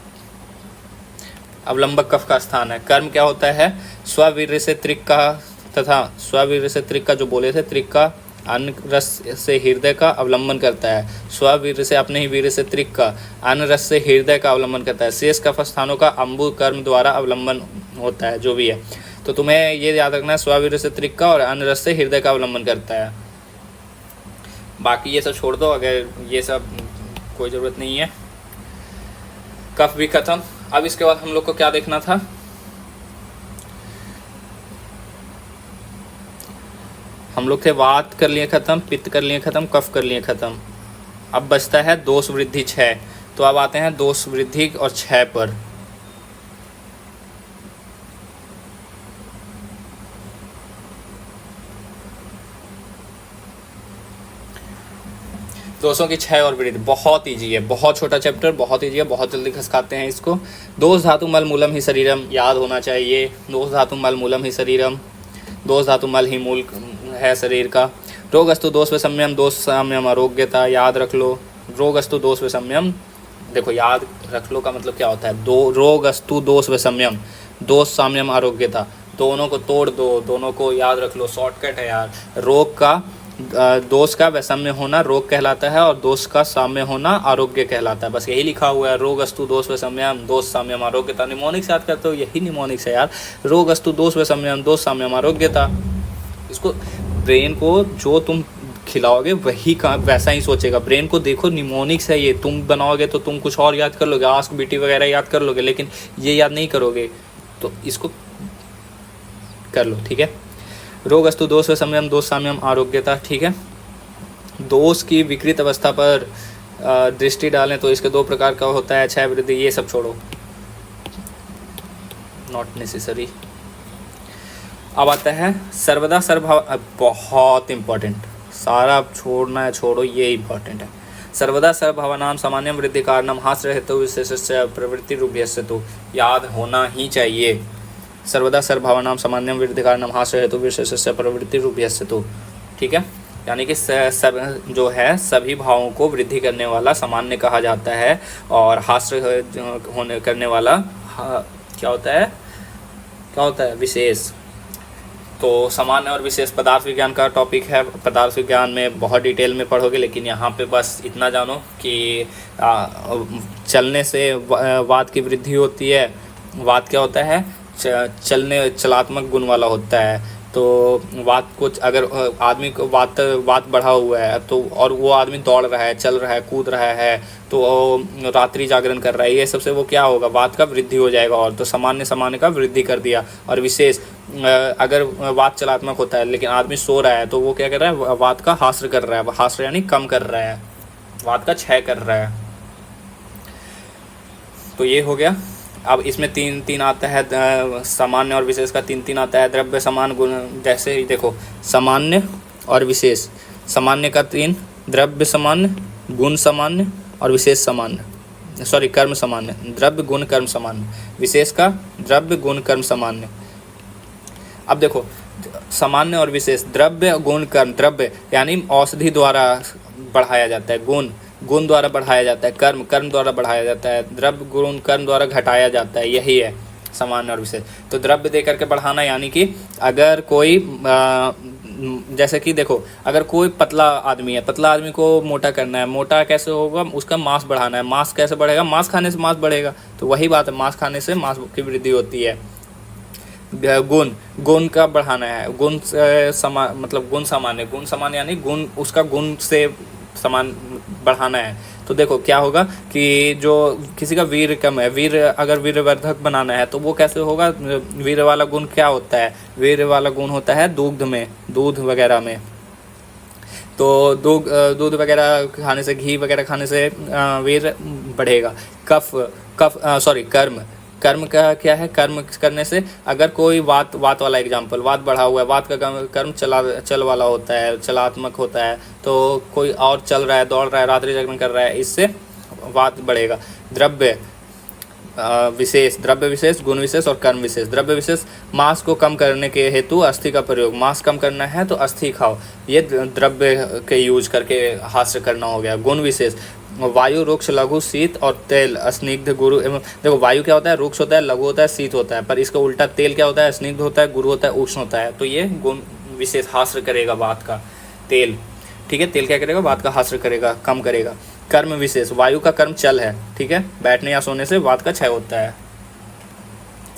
अवलंबक कफ का स्थान है। कर्म क्या होता है? स्ववीर्य से त्रिक का, तथा स्ववीर्य से त्रिक का जो बोले थे, त्रिक का अन्न रस से हृदय का अवलंबन करता है। स्ववीर्य से, अपने ही वीर्य से त्रिक का अन्न रस से हृदय का अवलंबन करता है। शेष कफ स्थानों का अम्बु कर्म द्वारा अवलंबन होता है, जो भी है। तो तुम्हें ये याद रखना है, स्ववीर्य से त्रिक का और अन्न रस से हृदय का अवलंबन करता है। बाकी ये सब छोड़ दो, अगर ये सब कोई ज़रूरत नहीं है। कफ भी खत्म। अब इसके बाद हम लोग को क्या देखना था? हम लोग थे वात कर लिए खत्म, पित्त कर लिए खत्म, कफ कर लिए खत्म। अब बचता है दोष वृद्धि क्षय। तो अब आते हैं दोष वृद्धि और क्षय पर। दोषों की क्षय और वृद्धि बहुत ईजी है, बहुत छोटा चैप्टर, बहुत ईजी है, बहुत जल्दी खसकाते हैं इसको। दोष धातु मल मूलम ही शरीरम, याद होना चाहिए। दोष धातु मल मूलम ही शरीरम, दोष धातु मल ही मूल है शरीर का। रोग अस्तु दोष व संयम, दोष संयम आरोग्यता, याद रख लो। रोग अस्तु दोष व संयम, देखो याद रख लो का मतलब क्या होता है। दो रोग अस्तु दोष व संयम, दोष संयम आरोग्यता, दोनों को तोड़ दो, दोनों को याद रख लो, शॉर्टकट है यार। रोग का दोष का वैषम्य होना रोग कहलाता है और दोष का साम्य होना आरोग्य कहलाता है। बस यही लिखा हुआ है, रोग अस्तु दोष वैषम्यम, दोष साम्यम आरोग्यता। निमोनिक्स याद करते हो, यही निमोनिक्स है यार। रोग अस्तु दोष वैषम्यम, दोष साम्यम आरोग्यता। इसको ब्रेन को जो तुम खिलाओगे वही का वैसा ही सोचेगा। ब्रेन को देखो निमोनिक्स है ये, तुम बनाओगे तो तुम कुछ और याद कर लोगे, आस्क बीटी वगैरह याद कर लोगे, लेकिन ये याद नहीं करोगे। तो इसको कर लो, ठीक है। रोग अस्तु दोष व संयम, दोष साम्यम आरोग्यता, ठीक है। दोष की विकृत अवस्था पर दृष्टि डालें तो इसके दो प्रकार का होता है, क्षय वृद्धि। ये सब छोड़ो, नॉट नेसेसरी। अब आता है सर्वदा सर्वभाव, बहुत इंपॉर्टेंट, सारा छोड़ना है छोड़ो, ये इंपॉर्टेंट है। सर्वदा सर्वभावनाम सामान्यम वृद्धि कारणम हास्य हेतु विशेषस्य प्रवृत्ति रूपयस्य, तो याद होना ही चाहिए। सर्वदा सर्वभावनाम सामान्यम वृद्धि कारणम हास्य हेतु विशेषस्य प्रवृत्ति रूपयस्य, तो ठीक है। यानी कि सब जो है सभी भावों को वृद्धि करने वाला सामान्य कहा जाता है, और हास्य होने करने वाला क्या होता है, क्या होता है, विशेष। तो सामान्य और विशेष पदार्थ विज्ञान का टॉपिक है। पदार्थ विज्ञान में बहुत डिटेल में पढ़ोगे, लेकिन यहाँ पे बस इतना जानो कि चलने से वात की वृद्धि होती है। वात क्या होता है, चलने चलात्मक गुण वाला होता है। तो वात को अगर आदमी को वात बढ़ा हुआ है तो, और वो आदमी दौड़ रहा है, चल रहा है, कूद रहा है, तो रात्रि जागरण कर रहा है, ये सबसे वो क्या होगा, वात का वृद्धि हो जाएगा। और तो सामान्य का वृद्धि कर दिया। और विशेष अगर वात चलात्मक होता है लेकिन आदमी सो रहा है तो वो क्या कर रहा है, वात का हास्य कर रहा है। हास्य यानी कम कर रहा है, वात का क्षय कर रहा है। तो ये हो गया। अब इसमें तीन आता है, सामान्य और विशेष का तीन आता है। द्रव्य समान गुण, जैसे ही देखो सामान्य और विशेष, सामान्य का 3, द्रव्य सामान्य, गुण सामान्य और विशेष सामान्य, सॉरी कर्म सामान्य। द्रव्य गुण कर्म सामान्य, विशेष का द्रव्य गुण कर्म सामान्य। अब देखो सामान्य और विशेष, द्रव्य गुण कर्म, द्रव्य यानी औषधि द्वारा बढ़ाया जाता है, गुण द्वारा बढ़ाया जाता है, कर्म द्वारा बढ़ाया जाता है, द्रव्य गुण कर्म द्वारा घटाया जाता है, यही है सामान्य और विशेष। तो द्रव्य दे करके बढ़ाना, यानी कि अगर कोई जैसे कि देखो अगर कोई पतला आदमी है, पतला आदमी को मोटा करना है, मोटा कैसे होगा, उसका मांस बढ़ाना है। मांस कैसे बढ़ेगा, मांस खाने से मांस बढ़ेगा। तो वही बात है, मांस खाने से मांस की वृद्धि होती है। गुण का बढ़ाना है, गुण मतलब गुण सामान्य यानी गुण, उसका गुण से समान बढ़ाना है। तो देखो क्या होगा कि जो किसी का वीर कम है, वीर अगर वीरवर्धक बनाना है तो वो कैसे होगा, वीर वाला गुण क्या होता है, वीर वाला गुण होता है दूध में, दूध वगैरह में। तो दूध वगैरह खाने से, घी वगैरह खाने से वीर बढ़ेगा। कर्म का क्या है, कर्म करने से अगर कोई वात वाला एग्जाम्पल, वात बढ़ा हुआ है, वात का कर्म चल वाला होता है, चलात्मक होता है। तो कोई और चल रहा है, दौड़ रहा है, रात्रि जागरण कर रहा है, इससे वात बढ़ेगा। द्रव्य विशेष, गुण विशेष और कर्म विशेष। द्रव्य विशेष, मांस को कम करने के हेतु अस्थि का प्रयोग, मांस कम करना है तो अस्थि खाओ, ये द्रव्य के यूज करके हास्य करना हो गया। गुण विशेष, वायु, रुक्ष, लघु, शीत और तेल, स्निग्ध, गुरु एवं, देखो वायु क्या होता है, रुक्ष होता है, लघु होता है, शीत होता है, पर इसका उल्टा तेल क्या होता है, स्निग्ध होता है, गुरु होता है, उष्ण होता है। तो ये गुण विशेष हास्य करेगा बात का, तेल, ठीक है। तेल क्या करेगा, बात का हास्य करेगा, कम करेगा। कर्म विशेष, वायु का कर्म चल है, ठीक है, बैठने या सोने से वात का क्षय होता है।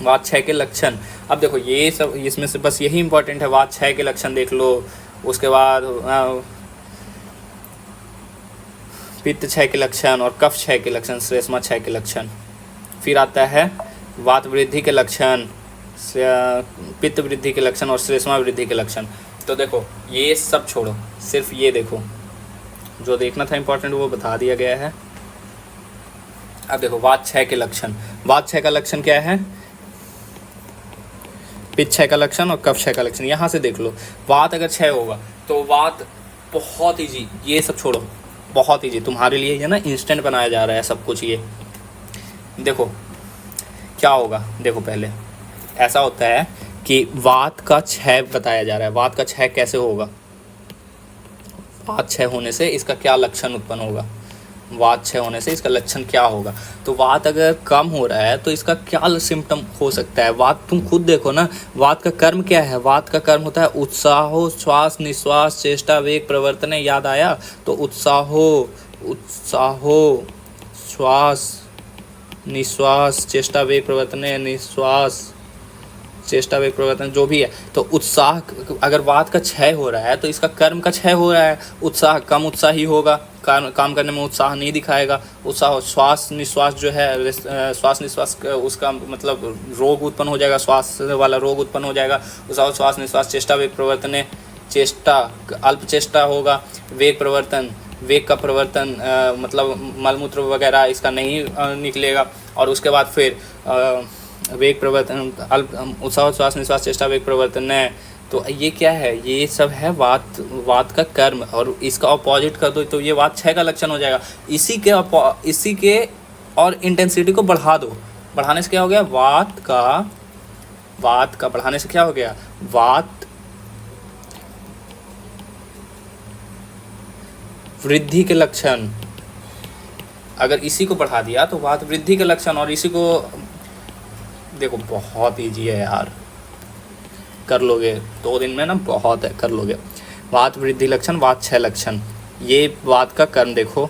वात क्षय के लक्षण, अब देखो ये सब इसमें से बस यही इंपॉर्टेंट है, वात क्षय के लक्षण देख लो। उसके बाद पित्त क्षय के लक्षण और कफ क्षय के लक्षण, श्लेष्मा क्षय के लक्षण। फिर आता है वात वृद्धि के लक्षण, पित्त वृद्धि के लक्षण और श्लेष्मा वृद्धि के लक्षण। तो देखो ये सब छोड़ो, सिर्फ ये देखो, जो देखना था इंपॉर्टेंट वो बता दिया गया है। अब देखो वात क्षय के लक्षण। वात क्षय का लक्षण क्या है? पित्त क्षय का लक्षण और कफ क्षय का लक्षण। यहाँ से देख लो, वात अगर क्षय होगा तो वात बहुत ईजी, ये सब छोड़ो, बहुत ईजी तुम्हारे लिए है ना, इंस्टेंट बनाया जा रहा है सब कुछ। ये देखो क्या होगा, देखो पहले ऐसा होता है कि वात का क्षय बताया जा रहा है। वात का क्षय कैसे होगा? वात क्षय होने से इसका क्या लक्षण उत्पन्न होगा? वात क्षय होने से इसका लक्षण क्या होगा? तो वात अगर कम हो रहा है तो इसका क्या सिम्टम हो सकता है? वात तुम खुद देखो ना, वात का कर्म क्या है? वात का कर्म होता है उत्साहो, श्वास निश्वास चेष्टा वेग प्रवर्तन। याद आया? तो उत्साहो श्वास निश्वास चेष्टा वेग प्रवर्तन, निश्वास चेष्टा वेग प्रवर्तन जो भी है। तो उत्साह, अगर वात का क्षय हो रहा है तो इसका कर्म का क्षय हो रहा है। उत्साह, कम उत्साही होगा, काम करने में उत्साह नहीं दिखाएगा। उत्साह, श्वास निश्वास जो है, श्वास निश्वास उसका मतलब रोग उत्पन्न हो जाएगा, श्वास वाला रोग उत्पन्न हो जाएगा। उत्साह श्वास निश्वास चेष्टा वेग प्रवर्तन, चेष्टा अल्प चेष्टा होगा। वेग प्रवर्तन, वेग का प्रवर्तन मतलब मलमूत्र वगैरह इसका नहीं निकलेगा। और उसके बाद फिर वेग प्रवर्तन, अल्प उत्साह श्वास निश्वास चेष्टा वेग प्रवर्तन है। तो ये क्या है? ये सब है वात का कर्म, और इसका अपोजिट कर दो तो ये वात क्षय का लक्षण हो जाएगा। इसी के और इंटेंसिटी को बढ़ा दो, बढ़ाने से क्या हो गया? वात का बढ़ाने से क्या हो गया? वात वृद्धि के लक्षण। अगर इसी को बढ़ा दिया तो वात वृद्धि के लक्षण, और इसी को देखो बहुत ईजी है यार, कर लोगे 2 दिन में ना, बहुत है, कर लोगे। वात वृद्धि लक्षण, वात क्षय लक्षण। ये वात का कर्म देखो,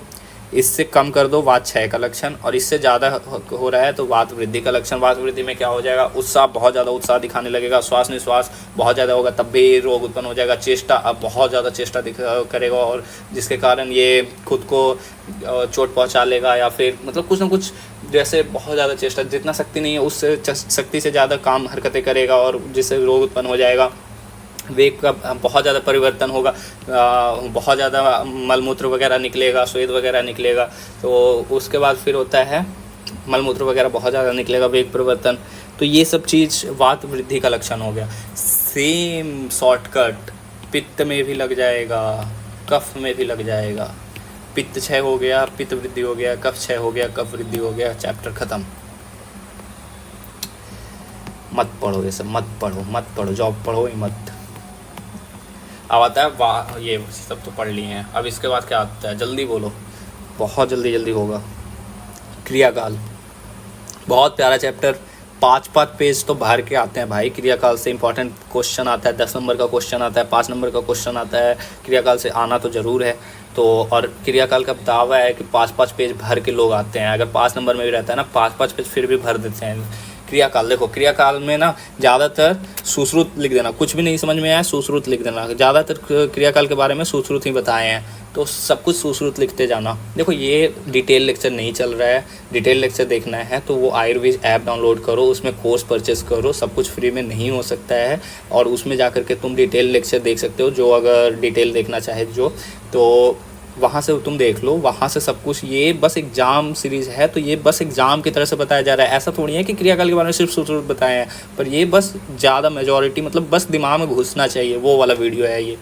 इससे कम कर दो वात क्षय का लक्षण, और इससे ज़्यादा हो रहा है तो वात वृद्धि का लक्षण। वात वृद्धि में क्या हो जाएगा? उत्साह, बहुत ज़्यादा उत्साह दिखाने लगेगा। श्वास निश्वास बहुत ज़्यादा होगा, तब भी रोग उत्पन्न हो जाएगा। चेष्टा, अब बहुत ज़्यादा चेष्टा करेगा, और जिसके कारण ये खुद को चोट पहुंचा लेगा, या फिर मतलब कुछ ना कुछ, जैसे बहुत ज़्यादा चेष्टा, जितना शक्ति नहीं है उससे शक्ति से ज़्यादा काम हरकतें करेगा, और जिससे रोग उत्पन्न हो जाएगा। वेग का बहुत ज़्यादा परिवर्तन होगा, बहुत ज़्यादा मलमूत्र वगैरह निकलेगा, स्वेद वगैरह निकलेगा। तो उसके बाद फिर होता है मलमूत्र वगैरह बहुत ज़्यादा निकलेगा, वेग परिवर्तन। तो ये सब चीज़ वात वृद्धि का लक्षण हो गया। सेम शॉर्टकट पित्त में भी लग जाएगा, कफ में भी लग जाएगा। पित्त क्षय हो गया, पित्त वृद्धि हो गया, कफ क्षय हो गया, कफ वृद्धि हो गया, चैप्टर ख़त्म। मत पढ़ो ये सब, मत पढ़ो, जॉब पढ़ो ही मत। अब आता है वाह, ये सब तो पढ़ लिए हैं। अब इसके बाद क्या आता है? जल्दी बोलो, बहुत जल्दी होगा। क्रियाकाल, बहुत प्यारा चैप्टर, 5 पेज तो भर के आते हैं भाई। क्रियाकाल से इंपॉर्टेंट क्वेश्चन आता है, 10 नंबर का क्वेश्चन आता है, 5 नंबर का क्वेश्चन आता है। क्रियाकाल से आना तो ज़रूर है। तो और क्रियाकाल का दावा है कि 5 पेज भर के लोग आते हैं। अगर 5 नंबर में भी रहता है ना, 5 पेज फिर भी भर देते हैं। क्रियाकाल देखो, क्रियाकाल में ना ज़्यादातर सुश्रुत लिख देना, कुछ भी नहीं समझ में आया सुश्रुत लिख देना। ज़्यादातर क्रियाकाल के बारे में सुश्रुत ही बताए हैं, तो सब कुछ सुश्रुत लिखते जाना। देखो ये डिटेल लेक्चर नहीं चल रहा है, डिटेल लेक्चर देखना है तो वो आयुर्वेद ऐप डाउनलोड करो, उसमें कोर्स परचेस करो। सब कुछ फ्री में नहीं हो सकता है, और उसमें जा कर के तुम डिटेल लेक्चर देख सकते हो। जो अगर डिटेल देखना चाहे तो वहाँ से तुम देख लो, वहाँ से सब कुछ। ये बस एग्ज़ाम सीरीज़ है, तो ये बस एग्ज़ाम की तरह से बताया जा रहा है। ऐसा थोड़ी है कि क्रियाकाल के बारे में सिर्फ सुश्रुत बताए हैं, पर ये बस ज़्यादा मेजॉरिटी मतलब बस दिमाग में घुसना चाहिए, वो वाला वीडियो है ये।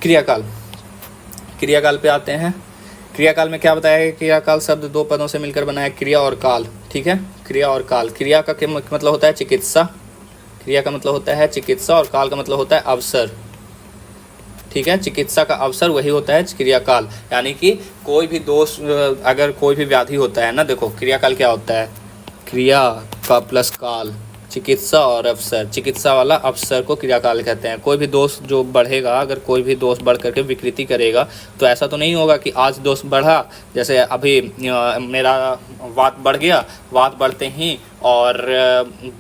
क्रियाकाल पे आते हैं। क्रियाकाल में क्या बताया है? क्रियाकाल शब्द 2 पदों से मिलकर बना है, क्रिया और काल। ठीक है, क्रिया और काल। क्रिया का मतलब होता है चिकित्सा, क्रिया का मतलब होता है चिकित्सा, और काल का मतलब होता है अवसर। ठीक है, चिकित्सा का अवसर वही होता है क्रियाकाल। यानी कि कोई भी दोष, अगर कोई भी व्याधि होता है ना, देखो क्रियाकाल क्या होता है? क्रिया का प्लस काल, चिकित्सा और अवसर। चिकित्सा वाला अवसर को क्रियाकाल कहते हैं। कोई भी दोष जो बढ़ेगा, अगर कोई भी दोष बढ़ करके विकृति करेगा, तो ऐसा तो नहीं होगा कि आज दोष बढ़ा, जैसे अभी मेरा वात बढ़ गया, वात बढ़ते ही और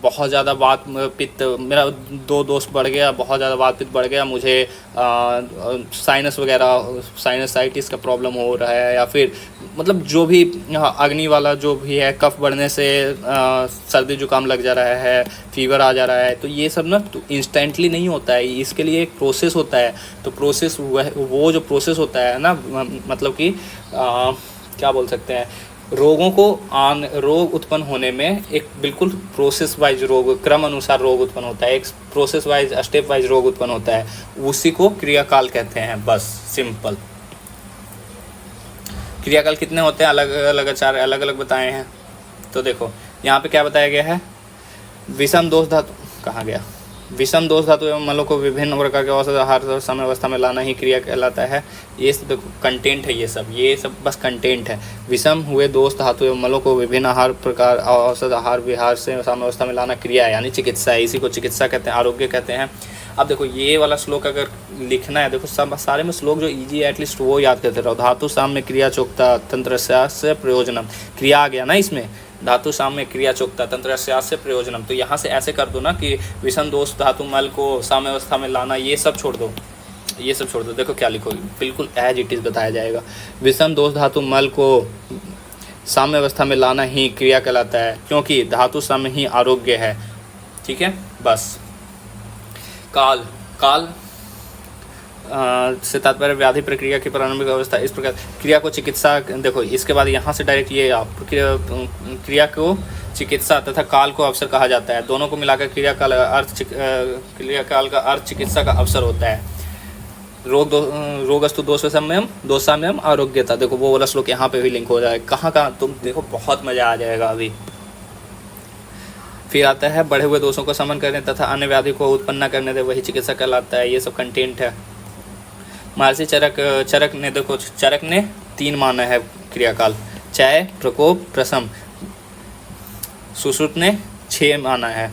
बहुत ज़्यादा वात पित्त, मेरा 2 दोष बढ़ गया, बहुत ज़्यादा वात पित्त बढ़ गया, मुझे साइनस वगैरह साइनसाइटिस का प्रॉब्लम हो रहा है, या फिर मतलब जो भी अग्नि वाला जो भी है, कफ बढ़ने से सर्दी जुकाम लग जा रहा है, फीवर आ जा रहा है, तो ये सब ना तो इंस्टेंटली नहीं होता है, इसके लिए एक प्रोसेस होता है। तो प्रोसेस वो जो प्रोसेस होता है ना, मतलब कि क्या बोल सकते हैं, रोग उत्पन्न होने में एक बिल्कुल प्रोसेस वाइज रोग, क्रम अनुसार रोग उत्पन्न होता है, एक प्रोसेस वाइज स्टेप वाइज रोग उत्पन्न होता है, उसी को क्रियाकाल कहते हैं। बस सिंपल। क्रियाकाल कितने होते हैं? अलग अलग आचार अलग अलग बताए हैं। तो देखो यहाँ पे क्या बताया गया है, विषम दोष धातु कहाँ गया, विषम दोष धातु एवं मलों को विभिन्न प्रकार के औषध आहार समय अवस्था में लाना ही क्रिया कहलाता है। ये देखो कंटेंट है, ये सब बस कंटेंट है। विषम हुए दोष धातु एवं मलों को विभिन्न आहार प्रकार औषध आहार विहार से समय अवस्था में लाना क्रिया है, यानी चिकित्सा है। इसी को चिकित्सा कहते हैं, आरोग्य कहते हैं। अब देखो ये वाला श्लोक अगर लिखना है, देखो सब सारे में श्लोक जो इजी है एटलीस्ट वो याद करते रहो। धातु साम्य क्रिया चोक्ता तंत्रस्यास्य प्रयोजनम, क्रिया आ गया ना इसमें, धातु साम्य क्रिया चोक्ता तंत्रस्यास्य प्रयोजनम। तो यहाँ से ऐसे कर दो ना कि विषम दोष धातु मल को साम्य अवस्था में लाना, ये सब छोड़ दो, ये सब छोड़ दो। देखो क्या लिखोगे, बिल्कुल एज इट इज़ बताया जाएगा। विषम दोष धातु मल को साम्य अवस्था में लाना ही क्रिया कहलाता है, क्योंकि धातु साम्य ही आरोग्य है। ठीक है, बस। काल से तात्पर्य व्याधि प्रक्रिया की प्रारंभिक अवस्था। इस प्रकार क्रिया को चिकित्सा, देखो इसके बाद यहाँ से डायरेक्ट ये आप क्रिया को चिकित्सा तथा काल को अवसर कहा जाता है। दोनों को मिलाकर क्रियाकाल का अर्थ चिकित्सा का अवसर होता है। रोगस्तु दोष साम्यम आरोग्यता, देखो वो वाला श्लोक यहाँ पे भी लिंक हो जाएगा। कहाँ तुम देखो, बहुत मजा आ जाएगा अभी। फिर आता है बढ़े हुए दोषों को समन करने तथा अन्य व्याधि को उत्पन्न न करने दे, वही चिकित्सा कहलाता है। ये सब कंटेंट है। महर्षि चरक ने, देखो चरक ने 3 माना है क्रियाकाल, चय, प्रकोप, प्रशम। सुश्रुत ने 6 माना है,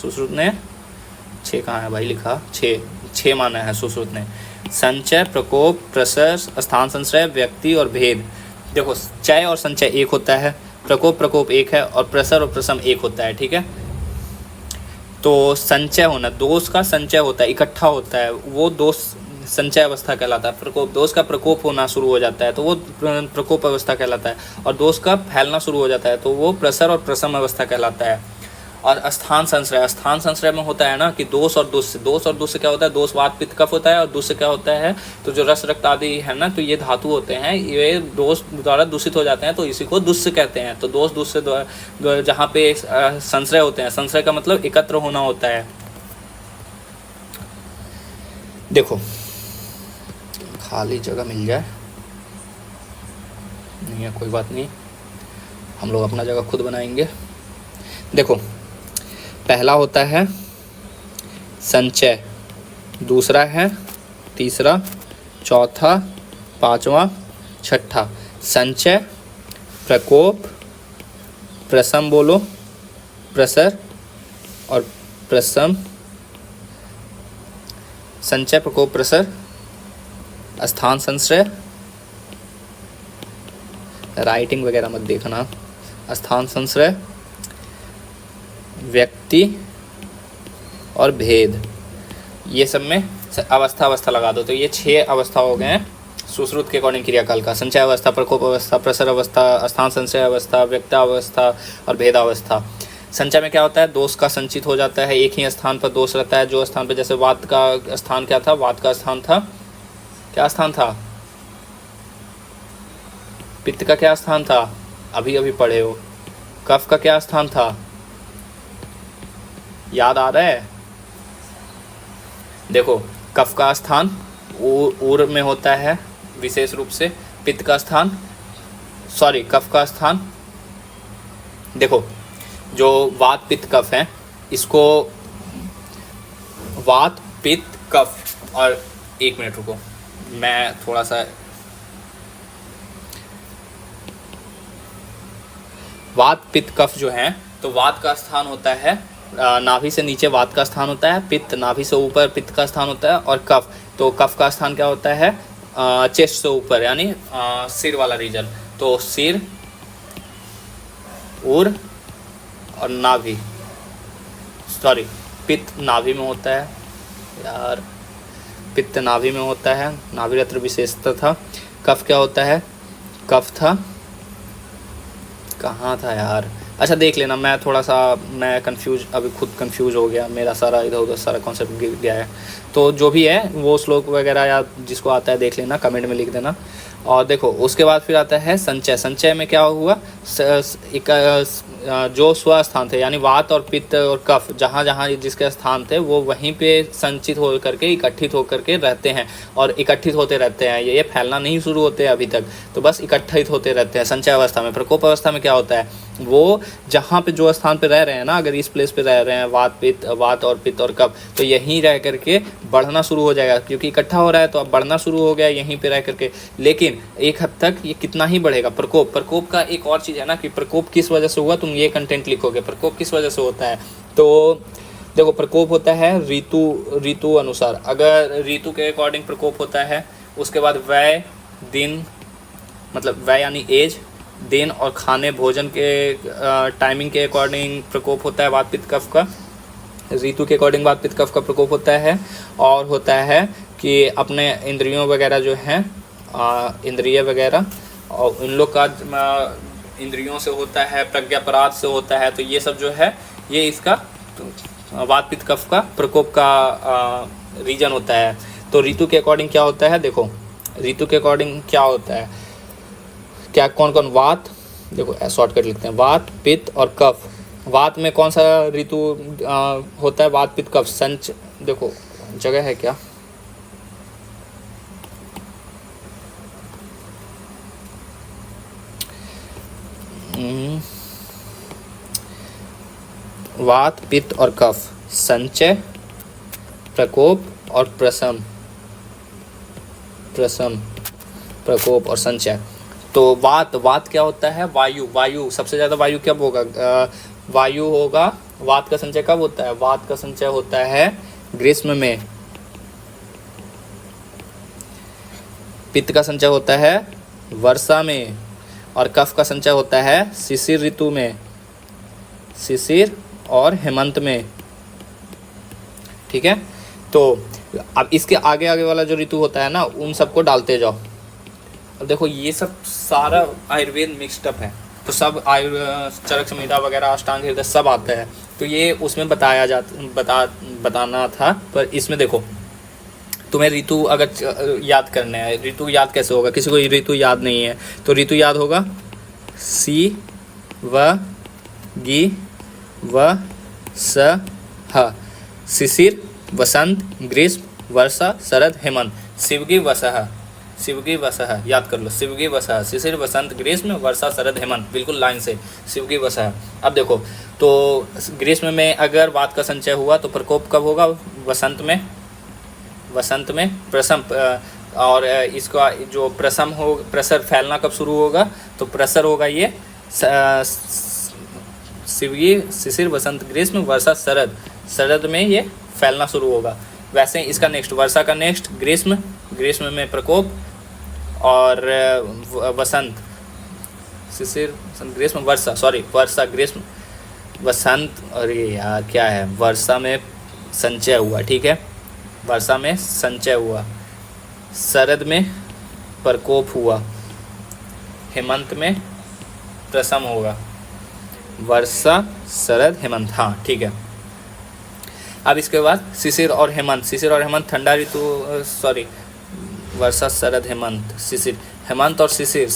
सुश्रुत ने 6 कहाँ है भाई लिखा, 6 माना है सुश्रुत ने। संचय, प्रकोप, प्रसर, स्थान संश्रय, व्यक्ति और भेद। देखो चय और संचय एक होता है, प्रकोप एक है, और प्रसर और प्रशम एक होता है। ठीक है, तो संचय होना, दोष का संचय होता है, इकट्ठा होता है, वो दोष संचय अवस्था कहलाता है। प्रकोप, दोष का प्रकोप होना शुरू हो जाता है तो वो प्रकोप अवस्था कहलाता है, और दोष का फैलना शुरू हो जाता है तो वो प्रसर और प्रशम अवस्था कहलाता है। और स्थान संश्रय में होता है ना कि दोष और दुष्य क्या होता है, दोष वात पित्त कफ होता है, और दुष्य क्या होता है, तो जो रस रक्त आदि है ना, तो ये धातु होते हैं, ये दोष द्वारा दूषित हो जाते हैं, तो इसी को दुष्य कहते हैं। तो दोष दुष्य द्वारा जहाँ पे संश्रय होते हैं, संश्रय का मतलब एकत्र होना होता है। देखो खाली जगह मिल जाए, नहीं है कोई बात नहीं, हम लोग अपना जगह खुद बनाएंगे। देखो पहला होता है संचय, दूसरा है, तीसरा, चौथा, पांचवा, छठा। संचय, प्रकोप, प्रशम बोलो, प्रसर और प्रशम। संचय, प्रकोप, प्रसर, स्थान संश्रय, राइटिंग वगैरह मत देखना, स्थान संश्रय, व्यक्ति और भेद। ये सब में अवस्था लगा दो, तो ये 6 अवस्था हो गए हैं सुश्रुत के अकॉर्डिंग क्रियाकाल का। संचय अवस्था, प्रकोप अवस्था, प्रसर अवस्था, स्थान संशय अवस्था, व्यक्तावस्था और भेदावस्था। संचय में क्या होता है, दोष का संचित हो जाता है, एक ही स्थान पर दोष रहता है। जो स्थान पर, जैसे वात का स्थान क्या था, वात का स्थान था, क्या स्थान था, पित्त का क्या स्थान था, अभी पढ़े हो। कफ का क्या स्थान था, याद आ रहा है? देखो कफ का स्थान ऊर में होता है विशेष रूप से। पित्त का स्थान, सॉरी कफ का स्थान, देखो जो वात पित्त कफ है, इसको वात पित्त कफ, और 1 मिनट रुको, मैं थोड़ा सा, वात पित्त कफ जो है, तो वात का स्थान होता है नाभि से नीचे, वात का स्थान होता है। पित्त नाभि से ऊपर पित्त का स्थान होता है। और कफ, तो कफ का स्थान क्या होता है, चेस्ट से ऊपर, यानी सिर वाला रीजन। तो सिर, उर और नाभि, सॉरी पित्त नाभि में होता है यार, पित्त नाभि में होता है, नाभि रंध्र विशेषता था। कफ क्या होता है, कफ था, कहाँ था यार, अच्छा देख लेना, मैं कंफ्यूज, अभी खुद कंफ्यूज हो गया, मेरा सारा इधर उधर सारा कॉन्सेप्ट गिर गया है। तो जो भी है वो श्लोक वगैरह या जिसको आता है देख लेना, कमेंट में लिख देना। और देखो उसके बाद फिर आता है संचय। संचय में क्या हुआ, जो स्वस्थान थे यानी वात और पित्त और कफ जहाँ जहाँ जिसके स्थान थे वो वहीं पे संचित हो करके इकट्ठित होकर के रहते हैं और इकट्ठित होते रहते हैं। ये फैलना नहीं शुरू होते हैं अभी तक, तो बस इकट्ठित होते रहते हैं संचय अवस्था में। प्रकोप अवस्था में क्या होता है, वो जहाँ पे जो स्थान पे रह रहे हैं ना, अगर इस प्लेस पे रह रहे हैं वात और पित्त और कफ, तो यहीं रह करके बढ़ना शुरू हो जाएगा, क्योंकि इकट्ठा हो रहा है तो अब बढ़ना शुरू हो गया यहीं पे रह करके। लेकिन एक हद तक ये कितना ही बढ़ेगा। प्रकोप का एक और चीज़ है ना कि प्रकोप किस वजह से हुआ, तुम ये कंटेंट लिखोगे प्रकोप किस वजह से होता है। तो देखो प्रकोप होता है ऋतु अनुसार, अगर ऋतु के अकॉर्डिंग प्रकोप होता है। उसके बाद व्यय, दिन मतलब व्यय यानी एज, दिन और खाने भोजन के टाइमिंग के अकॉर्डिंग प्रकोप होता है वात पित्त कफ का। ऋतु के अकॉर्डिंग वात पित्त कफ का प्रकोप होता है। और होता है कि अपने इंद्रियों वगैरह जो हैं, इंद्रिय वगैरह, और इन लोग का इंद्रियों से होता है, प्रज्ञापराध से होता है। तो ये सब जो है ये इसका वात पित्त कफ का प्रकोप का रीजन होता है। तो ऋतु के अकॉर्डिंग क्या होता है, देखो ऋतु के अकॉर्डिंग क्या होता है, क्या कौन कौन, वात, देखो शॉर्टकट लिखते हैं, वात पित्त और कफ। वात में कौन सा ऋतु होता है, वात पित्त कफ। देखो जगह है क्या, वात पित्त और कफ, संचय, प्रकोप और प्रशम, प्रकोप और संचय। तो वात क्या होता है, वायु सबसे ज़्यादा वायु कब होगा, वायु होगा। वात का संचय कब होता है, वात का संचय होता है ग्रीष्म में। पित्त का संचय होता है वर्षा में। और कफ का संचय होता है शिशिर ऋतु में, शिशिर और हेमंत में, ठीक है। तो अब इसके आगे वाला जो ऋतु होता है ना, उन सबको डालते जाओ। अब देखो ये सब सारा आयुर्वेद मिक्सड अप है, तो सब चरक संहिता वगैरह, अष्टांग हृदय सब आता है। तो ये उसमें बताना था। पर इसमें देखो तुम्हें ऋतु अगर याद करना है, ऋतु याद कैसे होगा, किसी को ऋतु याद नहीं है तो ऋतु याद होगा सी व गी व स ह, शिशिर, वसंत, ग्रीष्म, वर्षा, शरद, हेमंत। शिवगी वसह, शिवगी वसह याद कर लो, शिवगी वसह, शिशिर, वसंत, ग्रीष्म, वर्षा, शरद, हेमंत, बिल्कुल लाइन से शिवगी वसह। अब देखो तो ग्रीष्म में अगर वात का संचय हुआ तो प्रकोप कब होगा, वसंत में प्रसम। और इसका जो प्रसम हो, प्रसर फैलना कब शुरू होगा, तो प्रसर होगा ये शिवगी, शिशिर, वसंत, ग्रीष्म, वर्षा, शरद। शरद में ये फैलना शुरू होगा। वैसे इसका नेक्स्ट वर्षा का नेक्स्ट ग्रीष्म में प्रकोप, और वसंत, शिशिर, ग्रीष्म, वर्षा, ग्रीष्म, वसंत, और ये यार क्या है, वर्षा में संचय हुआ, ठीक है, वर्षा में संचय हुआ, शरद में प्रकोप हुआ, हेमंत में प्रसम होगा, वर्षा, शरद, हेमंत, हाँ ठीक है। अब इसके बाद शिशिर और हेमंत ठंडा ऋतु, वर्षा, शरद, हेमंत, शिशिर। हेमंत और शिशिर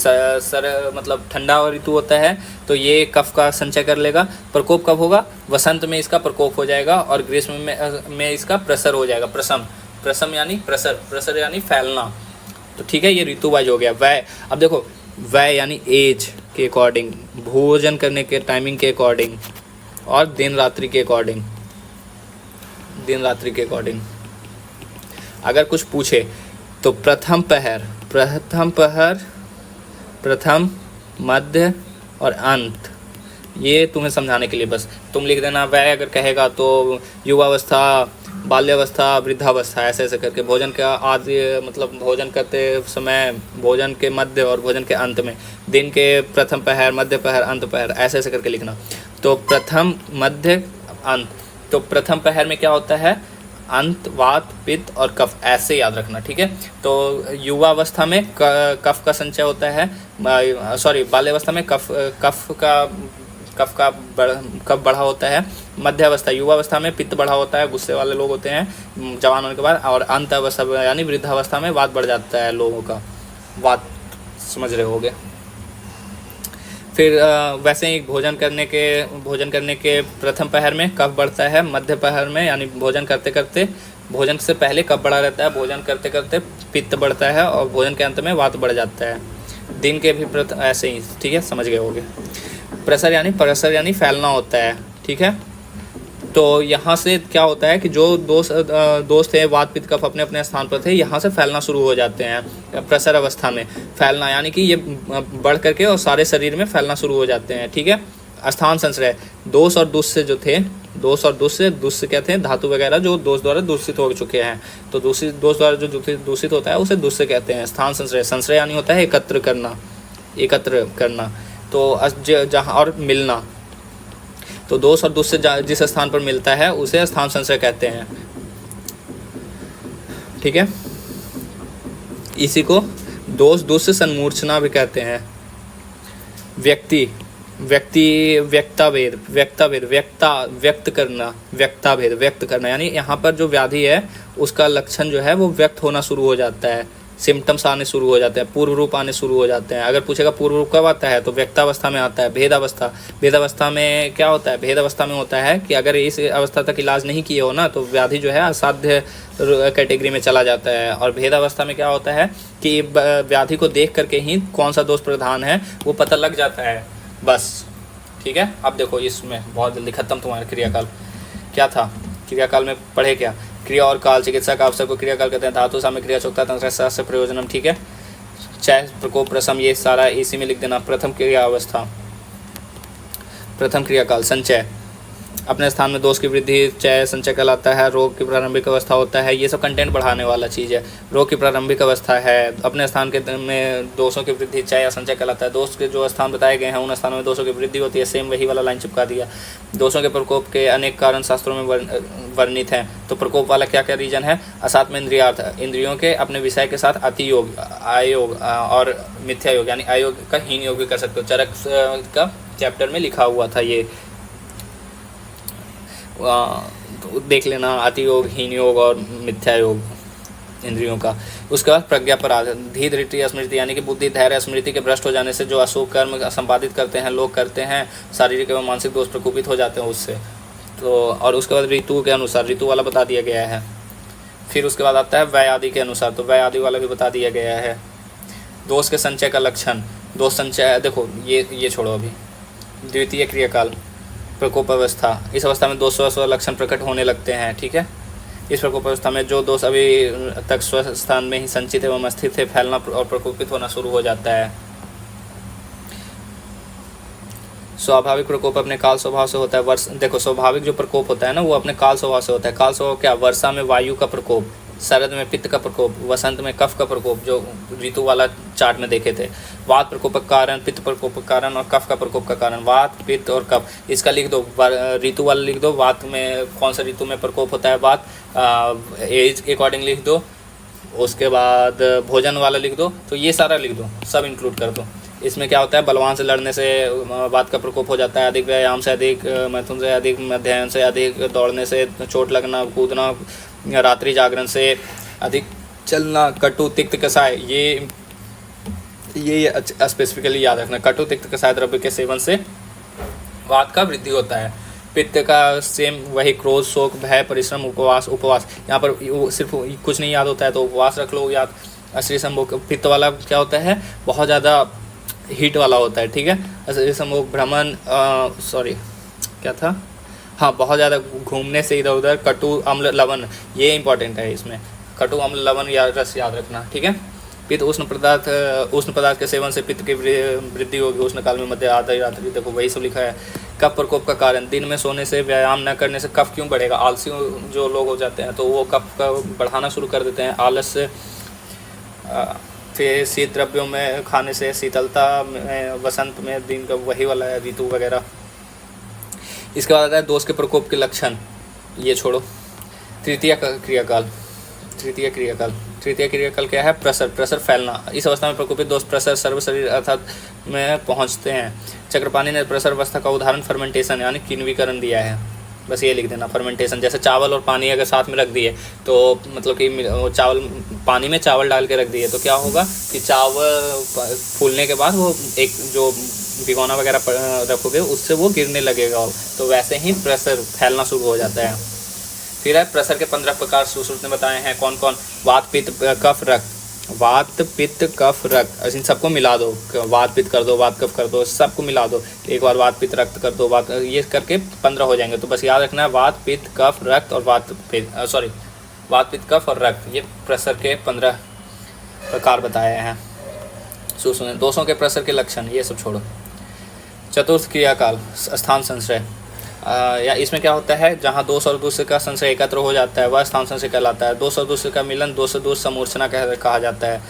मतलब ठंडा ऋतु होता है, तो ये कफ का संचय कर लेगा। प्रकोप कब होगा, वसंत में इसका प्रकोप हो जाएगा और ग्रीष्म में इसका प्रसर हो जाएगा, प्रसम यानी प्रसर यानी फैलना। तो ठीक है, ये ऋतु वाइज हो गया। व्यय, अब देखो व्यय यानी एज के अकॉर्डिंग, भोजन करने के टाइमिंग के अकॉर्डिंग, और दिन रात्रि के अकॉर्डिंग अगर कुछ पूछे तो प्रथम प्रथम, मध्य और अंत, ये तुम्हें समझाने के लिए बस तुम लिख देना। वह अगर कहेगा तो युवावस्था, बाल्यावस्था, वृद्धावस्था, ऐसे करके भोजन का आदि मतलब भोजन करते समय, भोजन के मध्य और भोजन के अंत में, दिन के प्रथम पहर, मध्य पहर, अंत पहर, ऐसे करके लिखना। तो प्रथम, मध्य, अंत। तो प्रथम पहर में क्या होता है? अंत, वात, पित्त और कफ, ऐसे याद रखना, ठीक है। तो युवावस्था में कफ का संचय होता है, बाल्यावस्था में कफ बढ़ा होता है। मध्यावस्था, युवावस्था में पित्त बढ़ा होता है, गुस्से वाले लोग होते हैं जवान होने के बाद। और अंत अवस्था यानी वृद्धावस्था में वात बढ़ जाता है लोगों का, वात समझ रहे होगे। फिर वैसे ही भोजन करने के प्रथम पहर में कफ बढ़ता है, मध्य पहर में यानी भोजन करते करते, भोजन से पहले कफ बढ़ा रहता है, भोजन करते करते पित्त बढ़ता है और भोजन के अंत में वात बढ़ जाता है। दिन के भी ऐसे ही, ठीक है, समझ गए होगे। प्रसर यानी फैलना होता है, ठीक है। तो यहाँ से क्या होता है कि जो दोस्त थे वात पित्त कफ अपने अपने स्थान पर थे, यहाँ से फैलना शुरू हो जाते हैं प्रसर अवस्था में। फैलना यानी कि ये बढ़ करके और सारे शरीर में फैलना शुरू हो जाते हैं, ठीक है। स्थान संश्रय, दोष और दुष्य जो थे, दोष और दुष्य क्या थे? धातु वगैरह जो दोष द्वारा दूषित हो चुके हैं। तो दोष द्वारा जो दूषित होता है उसे दुष्य कहते हैं। स्थान संश्रय यानी होता है एकत्र करना। तो जहाँ और मिलना, तो दोष और दुष्य जिस स्थान पर मिलता है उसे स्थान संश्रय कहते हैं, ठीक है। इसी को दोष दुष्य सन्मूर्छना भी कहते हैं। व्यक्त करना यानी यहाँ पर जो व्याधि है उसका लक्षण जो है वो व्यक्त होना शुरू हो जाता है, सिम्टम्स आने शुरू हो जाते हैं, पूर्व रूप आने शुरू हो जाते हैं। अगर पूछेगा पूर्व रूप कब आता है तो व्यक्तावस्था में आता है। भेदावस्था में क्या होता है? भेदावस्था में होता है कि अगर इस अवस्था तक इलाज नहीं किए हो ना तो व्याधि जो है असाध्य कैटेगरी में चला जाता है। और भेदावस्था में क्या होता है कि व्याधि को देख करके ही कौन सा दोष प्रधान है वो पता लग जाता है, बस, ठीक है। अब देखो इसमें बहुत जल्दी खत्म तुम्हारा क्रियाकाल। क्या था क्रियाकाल में? पढ़े क्या? क्रिया और काल, चिकित्सा का अवसर को क्रियाकाल कहते हैं। धातु सामय क्रिया चौथा तंत्र शास्त्र प्रयोजनम, ठीक है। चय प्रकोप रसम, ये सारा इसी में लिख देना। प्रथम क्रिया अवस्था, प्रथम क्रियाकाल संचय, अपने स्थान में दोष की वृद्धि चय संचय कहलाता है। रोग की प्रारंभिक अवस्था होता है, ये सब कंटेंट बढ़ाने वाला चीज़ है। रोग की प्रारंभिक अवस्था है, अपने स्थान के में दोषों की वृद्धि चय या संचय कहलाता है। दोष के जो स्थान बताए गए हैं उन स्थानों में दोषों की वृद्धि होती है। सेम वही वाला लाइन चिपका दिया। दोषों के प्रकोप के अनेक कारण शास्त्रों में वर्णित हैं। तो प्रकोप वाला क्या क्या रीजन है? असात्म इंद्रियार्थ, इंद्रियों के अपने विषय के साथ अतियोग, आयोग और मिथ्या योग यानी आयोग का हीन योग भी कर सकते हो। चरक का चैप्टर में लिखा हुआ था ये, देख लेना, अति योग, हीन योग और मिथ्या योग इंद्रियों का। उसके बाद प्रज्ञापराध, धीर धृति स्मृति यानी कि बुद्धि धैर्य स्मृति के भ्रष्ट हो जाने से जो अशुभ कर्म संपादित करते हैं लोग करते हैं, शारीरिक एवं मानसिक दोष प्रकोपित हो जाते हैं उससे। तो और उसके बाद ऋतु के अनुसार, ऋतु वाला बता दिया गया है। फिर उसके बाद आता है व्यय आदि के अनुसार, तो व्यय आदि वाला भी बता दिया गया है। दोष के संचय का लक्षण, दोष संचय देखो ये छोड़ो अभी। द्वितीय क्रियाकाल प्रकोप अवस्था, इस अवस्था में दोष स्व लक्षण प्रकट होने लगते हैं, ठीक है। इस प्रकोप अवस्था में जो दोष अभी तक स्वस्थ स्थान में ही संचित एवं स्थित है फैलना और प्रकोपित होना शुरू हो जाता है। स्वाभाविक प्रकोप अपने काल स्वभाव से होता है। देखो स्वाभाविक जो प्रकोप होता है ना वो अपने काल स्वभाव से होता है। काल स्वभाव क्या? वर्षा में वायु का प्रकोप, शरद में पित्त का प्रकोप, वसंत में कफ का प्रकोप, जो ऋतु वाला चार्ट में देखे थे। वात प्रकोप का कारण, पित्त प्रकोप का कारण और कफ का प्रकोप का कारण। वात, पित्त और कफ, इसका लिख दो, ऋतु वाला लिख दो। वात में कौन सा ऋतु में प्रकोप होता है? वात, एज के अकॉर्डिंग लिख दो। उसके बाद भोजन वाला लिख दो। तो ये सारा लिख दो, सब इंक्लूड कर दो। इसमें क्या होता है? बलवान से लड़ने से वात का प्रकोप हो जाता है। अधिक व्यायाम से, अधिक मैथुन से, अधिक अध्ययन से, अधिक दौड़ने से, चोट लगना, कूदना, रात्रि जागरण से, अधिक चलना, कटु तिक्त कसाय, ये स्पेसिफिकली याद रखना। कटु तिक्त कसाय द्रव्य के सेवन से वात का वृद्धि होता है। पित्त का सेम वही, क्रोध, शोक, भय, परिश्रम, उपवास। यहाँ पर सिर्फ कुछ नहीं याद होता है तो उपवास रख लो याद। श्री संभोग, पित्त वाला क्या होता है? बहुत ज़्यादा हीट वाला होता है, ठीक है। श्री संभोग, भ्रमण, क्या था? हाँ, बहुत ज़्यादा घूमने से इधर उधर। कटु, अम्ल, लवण, ये इंपॉर्टेंट है इसमें। कटु, अम्ल, लवण या रस याद रखना, ठीक है। पित्त, उष्ण पदार्थ के सेवन से पित्त की वृद्धि होगी। उष्ण काल में मध्य आधा रात्रि, देखो वही सब लिखा है। कफ प्रकोप का कारण, दिन में सोने से, व्यायाम न करने से कफ क्यों बढ़ेगा? आलसी जो लोग हो जाते हैं तो वो कफ का बढ़ाना शुरू कर देते हैं, आलस से। फिर शीत द्रव्यों में खाने से, शीतलता में, वसंत में दिन का वही वाला है, ऋतु वगैरह। इसके बाद आता है दोष के प्रकोप के लक्षण, ये छोड़ो। तृतीय क्रियाकाल, तृतीय क्रियाकाल क्या है? प्रसर, प्रसर फैलना। इस अवस्था में प्रकोपित दोष प्रसर सर्व शरीर अर्थात में पहुंचते हैं। चक्रपाणी ने प्रसर अवस्था का उदाहरण फर्मेंटेशन यानी किण्वीकरण दिया है। बस ये लिख देना, फर्मेंटेशन। जैसे चावल और पानी अगर साथ में रख दिए तो मतलब कि चावल, पानी में चावल डाल के रख दिए तो क्या होगा कि चावल फूलने के बाद वो एक जो भिगोना वगैरह रखोगे उससे वो गिरने लगेगा, तो वैसे ही प्रसर फैलना शुरू हो जाता है। फिर है प्रसर के 15 प्रकार सुश्रुत ने बताए हैं। कौन कौन? वात, पित्त, कफ, रक्त। वात, पित्त, कफ, रक्त, इन सबको मिला दो। वात पित्त कर दो, वात कफ कर दो, सबको मिला दो। एक बार वात पित्त रक्त कर दो, वात, ये करके 15 हो जाएंगे। तो बस याद रखना है वात पित्त कफ रक्त और वात पित्त कफ और रक्त, ये प्रसर के 15 प्रकार बताए हैं। सुने दोषों के प्रसर के लक्षण, ये सब छोड़ो। चतुर्थ क्रियाकाल स्थान संशय, या इसमें क्या होता है, जहाँ दोष और दूसरे का संशय एकत्र हो जाता है वह स्थान संशय कहलाता है। दोष और दूसरे का मिलन दोष दोष समूर्छना कहा जाता है।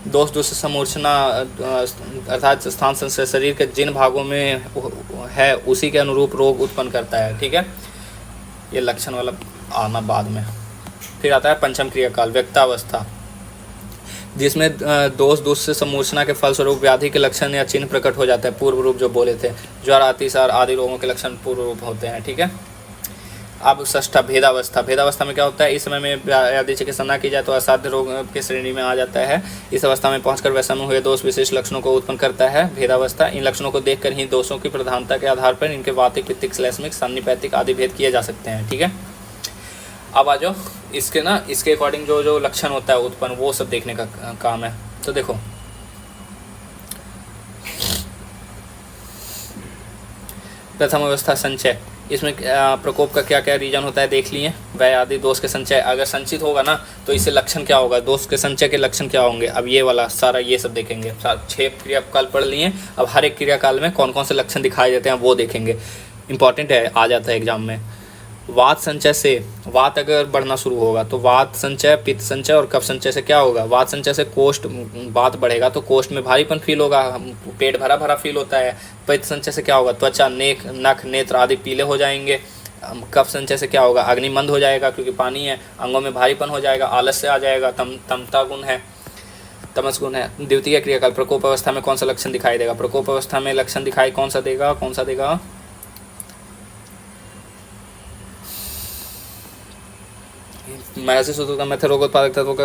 दोष दूसरे समूर्छना अर्थात स्थान संशय शरीर के जिन भागों में है उसी के अनुरूप रोग उत्पन्न करता है। ठीक है, ये लक्षण वाला आना बाद में। फिर आता है पंचम क्रियाकाल व्यक्तावस्था, जिसमें दोष दूसरे समूर्छना के फलस्वरूप व्याधि के लक्षण या चिन्ह प्रकट हो जाते हैं। पूर्व रूप जो बोले थे, ज्वर, अतिसार आदि रोगों के लक्षण पूर्व रूप होते हैं। ठीक है, अब षष्ठा भेदावस्था। भेदावस्था में क्या होता है, इस समय में यदि चिकित्सा न की जाए तो असाध्य रोग की श्रेणी में आ जाता है। इस अवस्था में पहुंचकर वैसा में हुए दोष विशेष लक्षणों को उत्पन्न करता है भेदावस्था। इन लक्षणों को देखकर ही दोषों की प्रधानता के आधार पर इनके वातिक, पित्तिक, श्लेष्मिक, सन्निपैतिक आदि भेद किए जा सकते हैं। ठीक है, अब आ जाओ इसके अकॉर्डिंग जो लक्षण होता है उत्पन्न, वो सब देखने का काम है। तो देखो, प्रथम अवस्था संचय, इसमें प्रकोप का क्या क्या रीजन होता है देख लिए। वह आदि दोष के संचय अगर संचित होगा ना तो इससे लक्षण क्या होगा, दोष के संचय के लक्षण क्या होंगे। अब ये वाला सारा ये सब देखेंगे। 6 क्रियाकाल पढ़ लिए, अब हर एक क्रियाकाल में कौन कौन से लक्षण दिखाई देते हैं वो देखेंगे। इंपॉर्टेंट है, आ जाता है एग्जाम में। वात संचय से, वात अगर बढ़ना शुरू होगा तो वात संचय, पित्त संचय और कफ संचय से क्या होगा। वात संचय से कोष्ठ, वात बढ़ेगा तो कोष्ठ में भारीपन फील होगा, पेट भरा भरा फील होता है। पित्त संचय से क्या होगा, त्वचा, नख, नेत्र आदि पीले हो जाएंगे। कफ संचय से क्या होगा, अग्निमंद हो जाएगा क्योंकि पानी है, अंगों में भारीपन हो जाएगा, आलस्य आ जाएगा, तमता गुण है, तमस गुण है। द्वितीय क्रियाकाल प्रकोप अवस्था में कौन सा लक्षण दिखाई देगा। प्रकोप अवस्था में लक्षण दिखाई कौन सा देगा, महर्षि सूत्र का मैथ रोग उत्पादक तत्वों का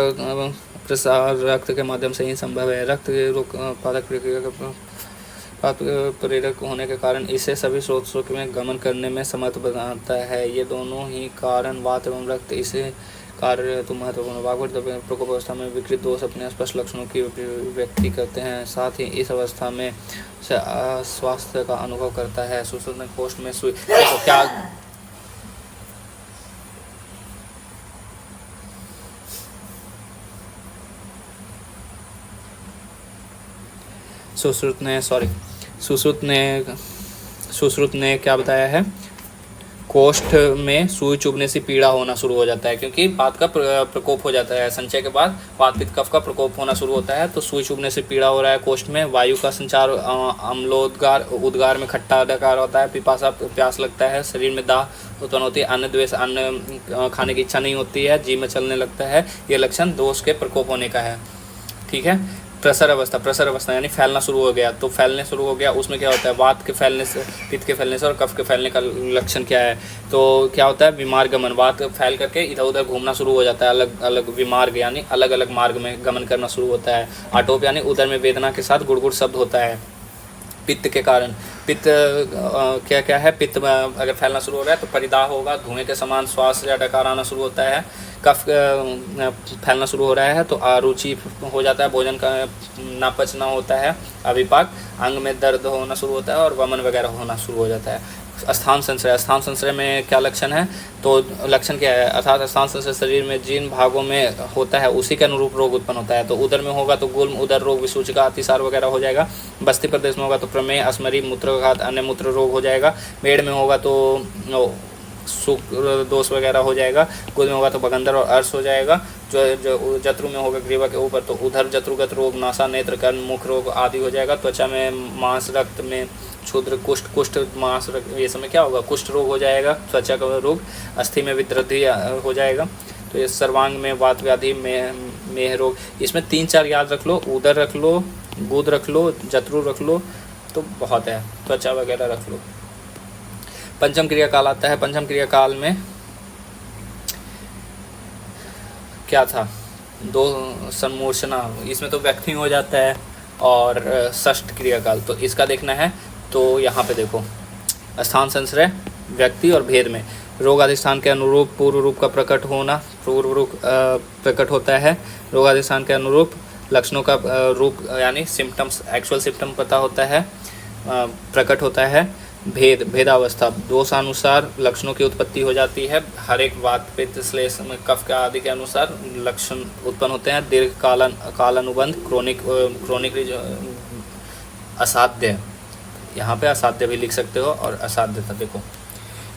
प्रसार रक्त के माध्यम से ही संभव है। रक्त के रोग उत्पादक प्रक्रिया का प्रेरक होने के कारण इसे सभी स्रोतों में गमन करने में समर्थ बनाता है। ये दोनों ही कारण वात एवं रक्त इसे कार्य हेतु महत्वपूर्ण। वाग्वट प्रकोप अवस्था में विकृत दोष अपने स्पष्ट लक्षणों की व्यक्ति करते हैं, साथ ही इस अवस्था में स्वास्थ्य का अनुभव करता है। सुश्रुत में कोष्ठ में सुई, क्या सुश्रुत ने क्या बताया है, कोष्ठ में सुई चुभने से पीड़ा होना शुरू हो जाता है क्योंकि वात का प्रकोप हो जाता है। संचय के बाद वात पित्त कफ का प्रकोप होना शुरू होता है तो सुई चुभने से पीड़ा हो रहा है कोष्ठ में। वायु का संचार, अम्लोद्गार, उद्गार में खट्टा डकार होता है, पिपासा प्यास लगता है, शरीर में दाह उत्पन्न होती है, अन्न द्वेष, अन्न खाने की इच्छा नहीं होती है, जीभ में चलने लगता है। ये लक्षण दोष के प्रकोप होने का है। ठीक है, प्रसर अवस्था यानी फैलना शुरू हो गया। तो फैलने शुरू हो गया, उसमें क्या होता है, वात के फैलने से, पित्त के फैलने से और कफ के फैलने का लक्षण क्या है। तो क्या होता है, विमार्ग गमन, वात फैल करके इधर उधर घूमना शुरू हो जाता है, अलग अलग विमार्ग यानी अलग अलग मार्ग में गमन करना शुरू होता है। आटोप यानी उदर में वेदना के साथ गुड़गुड़ शब्द होता है। पित्त के कारण, पित्त क्या क्या है, पित्त अगर फैलना शुरू हो रहा है तो परिदाह होगा, धुएं के समान श्वास या डकार आना शुरू होता है। कफ फैलना शुरू हो रहा है तो अरुचि हो जाता है, भोजन का ना पचना होता है, अविपाक, अंग में दर्द होना शुरू होता है और वमन वगैरह होना शुरू हो जाता है। स्थान संशय में क्या लक्षण है, तो लक्षण क्या है, अर्थात स्थान संशय शरीर में जिन भागों में होता है उसी के अनुरूप रोग उत्पन्न होता है। तो उदर में होगा तो गुल्म, उदर रोग, विसूचिका, अतिसार वगैरह हो जाएगा। बस्ती प्रदेश में होगा तो प्रमेह, अस्मरी, मूत्रघात, अन्य मूत्र रोग हो जाएगा। मेड़ में होगा तो शुक्र दोष वगैरह हो जाएगा। गुद में होगा तो बगंदर और अर्श हो जाएगा। जो जत्रु में होगा ग्रीवा के ऊपर तो उधर जत्रुगत रोग, नासा, नेत्र, कर्ण, मुख रोग आदि हो जाएगा। त्वचा में मांस, रक्त में क्षुद्र, कुष्ठ मांस, ये समय क्या होगा, कुष्ठ रोग हो जाएगा, त्वचा का रोग। अस्थि में विद्रद्धि हो जाएगा। तो ये सर्वांग में वात व्याधि, मेह रोग। इसमें 3-4 याद रख लो, उदर रख लो, गुद रख लो, जत्रु रख लो तो बहुत है, त्वचा वगैरह रख लो। पंचम क्रिया काल आता है। पंचम क्रिया काल में क्या था, 2 सम्मोचना, इसमें तो व्यक्ति हो जाता है। और षष्ठ क्रिया काल तो इसका देखना है। तो यहाँ पे देखो, स्थान संश्रय, व्यक्ति और भेद में रोग अधिष्ठान के अनुरूप पूर्व रूप का प्रकट होना, पूर्व रूप प्रकट होता है। रोग अधिष्ठान के अनुरूप लक्षणों का रूप यानी सिम्टम्स, एक्चुअल सिम्टम पता होता है, प्रकट होता है। भेदावस्था, दोषानुसार लक्षणों की उत्पत्ति हो जाती है। हर एक वात, पित्त, श्लेष्म, कफ के आदि के अनुसार लक्षण उत्पन्न होते हैं। दीर्घ काल अनुबंध, क्रोनिक असाध्य, यहाँ पे असाध्य भी लिख सकते हो और असाध्यता देखो,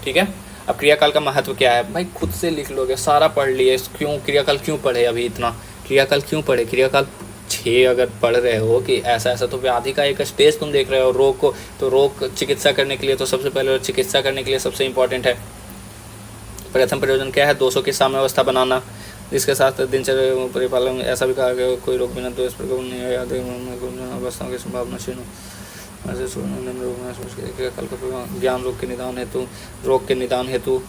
ठीक है। अब क्रियाकाल का महत्व क्या है भाई, खुद से लिख लोगे, सारा पढ़ लिए। क्यों क्रियाकाल क्यों पढ़े अभी इतना, क्रियाकाल क्यों पढ़े, क्रियाकाल 6 अगर पढ़ रहे हो कि ऐसा ऐसा, तो व्याधि का एक स्टेज तुम देख रहे हो। रोग को तो रोग चिकित्सा करने के लिए तो सबसे पहले चिकित्सा करने के लिए सबसे इम्पोर्टेंट है। प्रथम प्रयोजन क्या है, दोषों की साम्यावस्था बनाना, इसके साथ दिनचर्या परिपालन। ऐसा भी कहा गया कोई रोग बिना दोष प्रकोप नहीं है, अवस्थाओं की संभावना क्षीण क्रियाकाल का ज्ञान रोग के निदान हेतु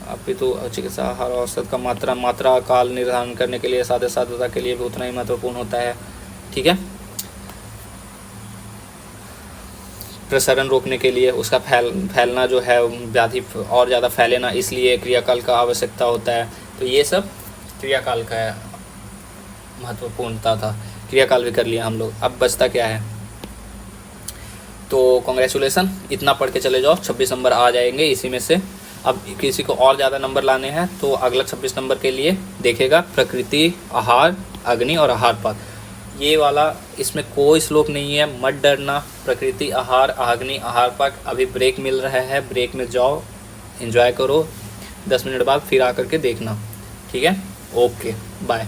अपितु चिकित्सा आहार औषध का मात्रा काल निर्धारण करने के लिए, साध्यता के लिए भी उतना ही महत्वपूर्ण होता है, ठीक है। प्रसरण रोकने के लिए, उसका फैलना जो है, व्याधि और ज़्यादा फैले ना, इसलिए क्रियाकाल का आवश्यकता होता है। तो ये सब क्रियाकाल का महत्वपूर्णता था। क्रियाकाल भी कर लिया हम लोग। अब बचता क्या है, तो कांग्रेचुलेसन, इतना पढ़ के चले जाओ, 26 नंबर आ जाएंगे इसी में से। अब किसी को और ज़्यादा नंबर लाने हैं तो अगला 26 नंबर के लिए देखेगा प्रकृति, आहार, अग्नि और आहारपात। ये वाला, इसमें कोई श्लोक नहीं है, मत डरना। प्रकृति, आहार, अग्नि, आहारपात। अभी ब्रेक मिल रहा है, ब्रेक में जाओ, एंजॉय करो, 10 मिनट बाद फिर आकर के देखना, ठीक है। Okay, bye.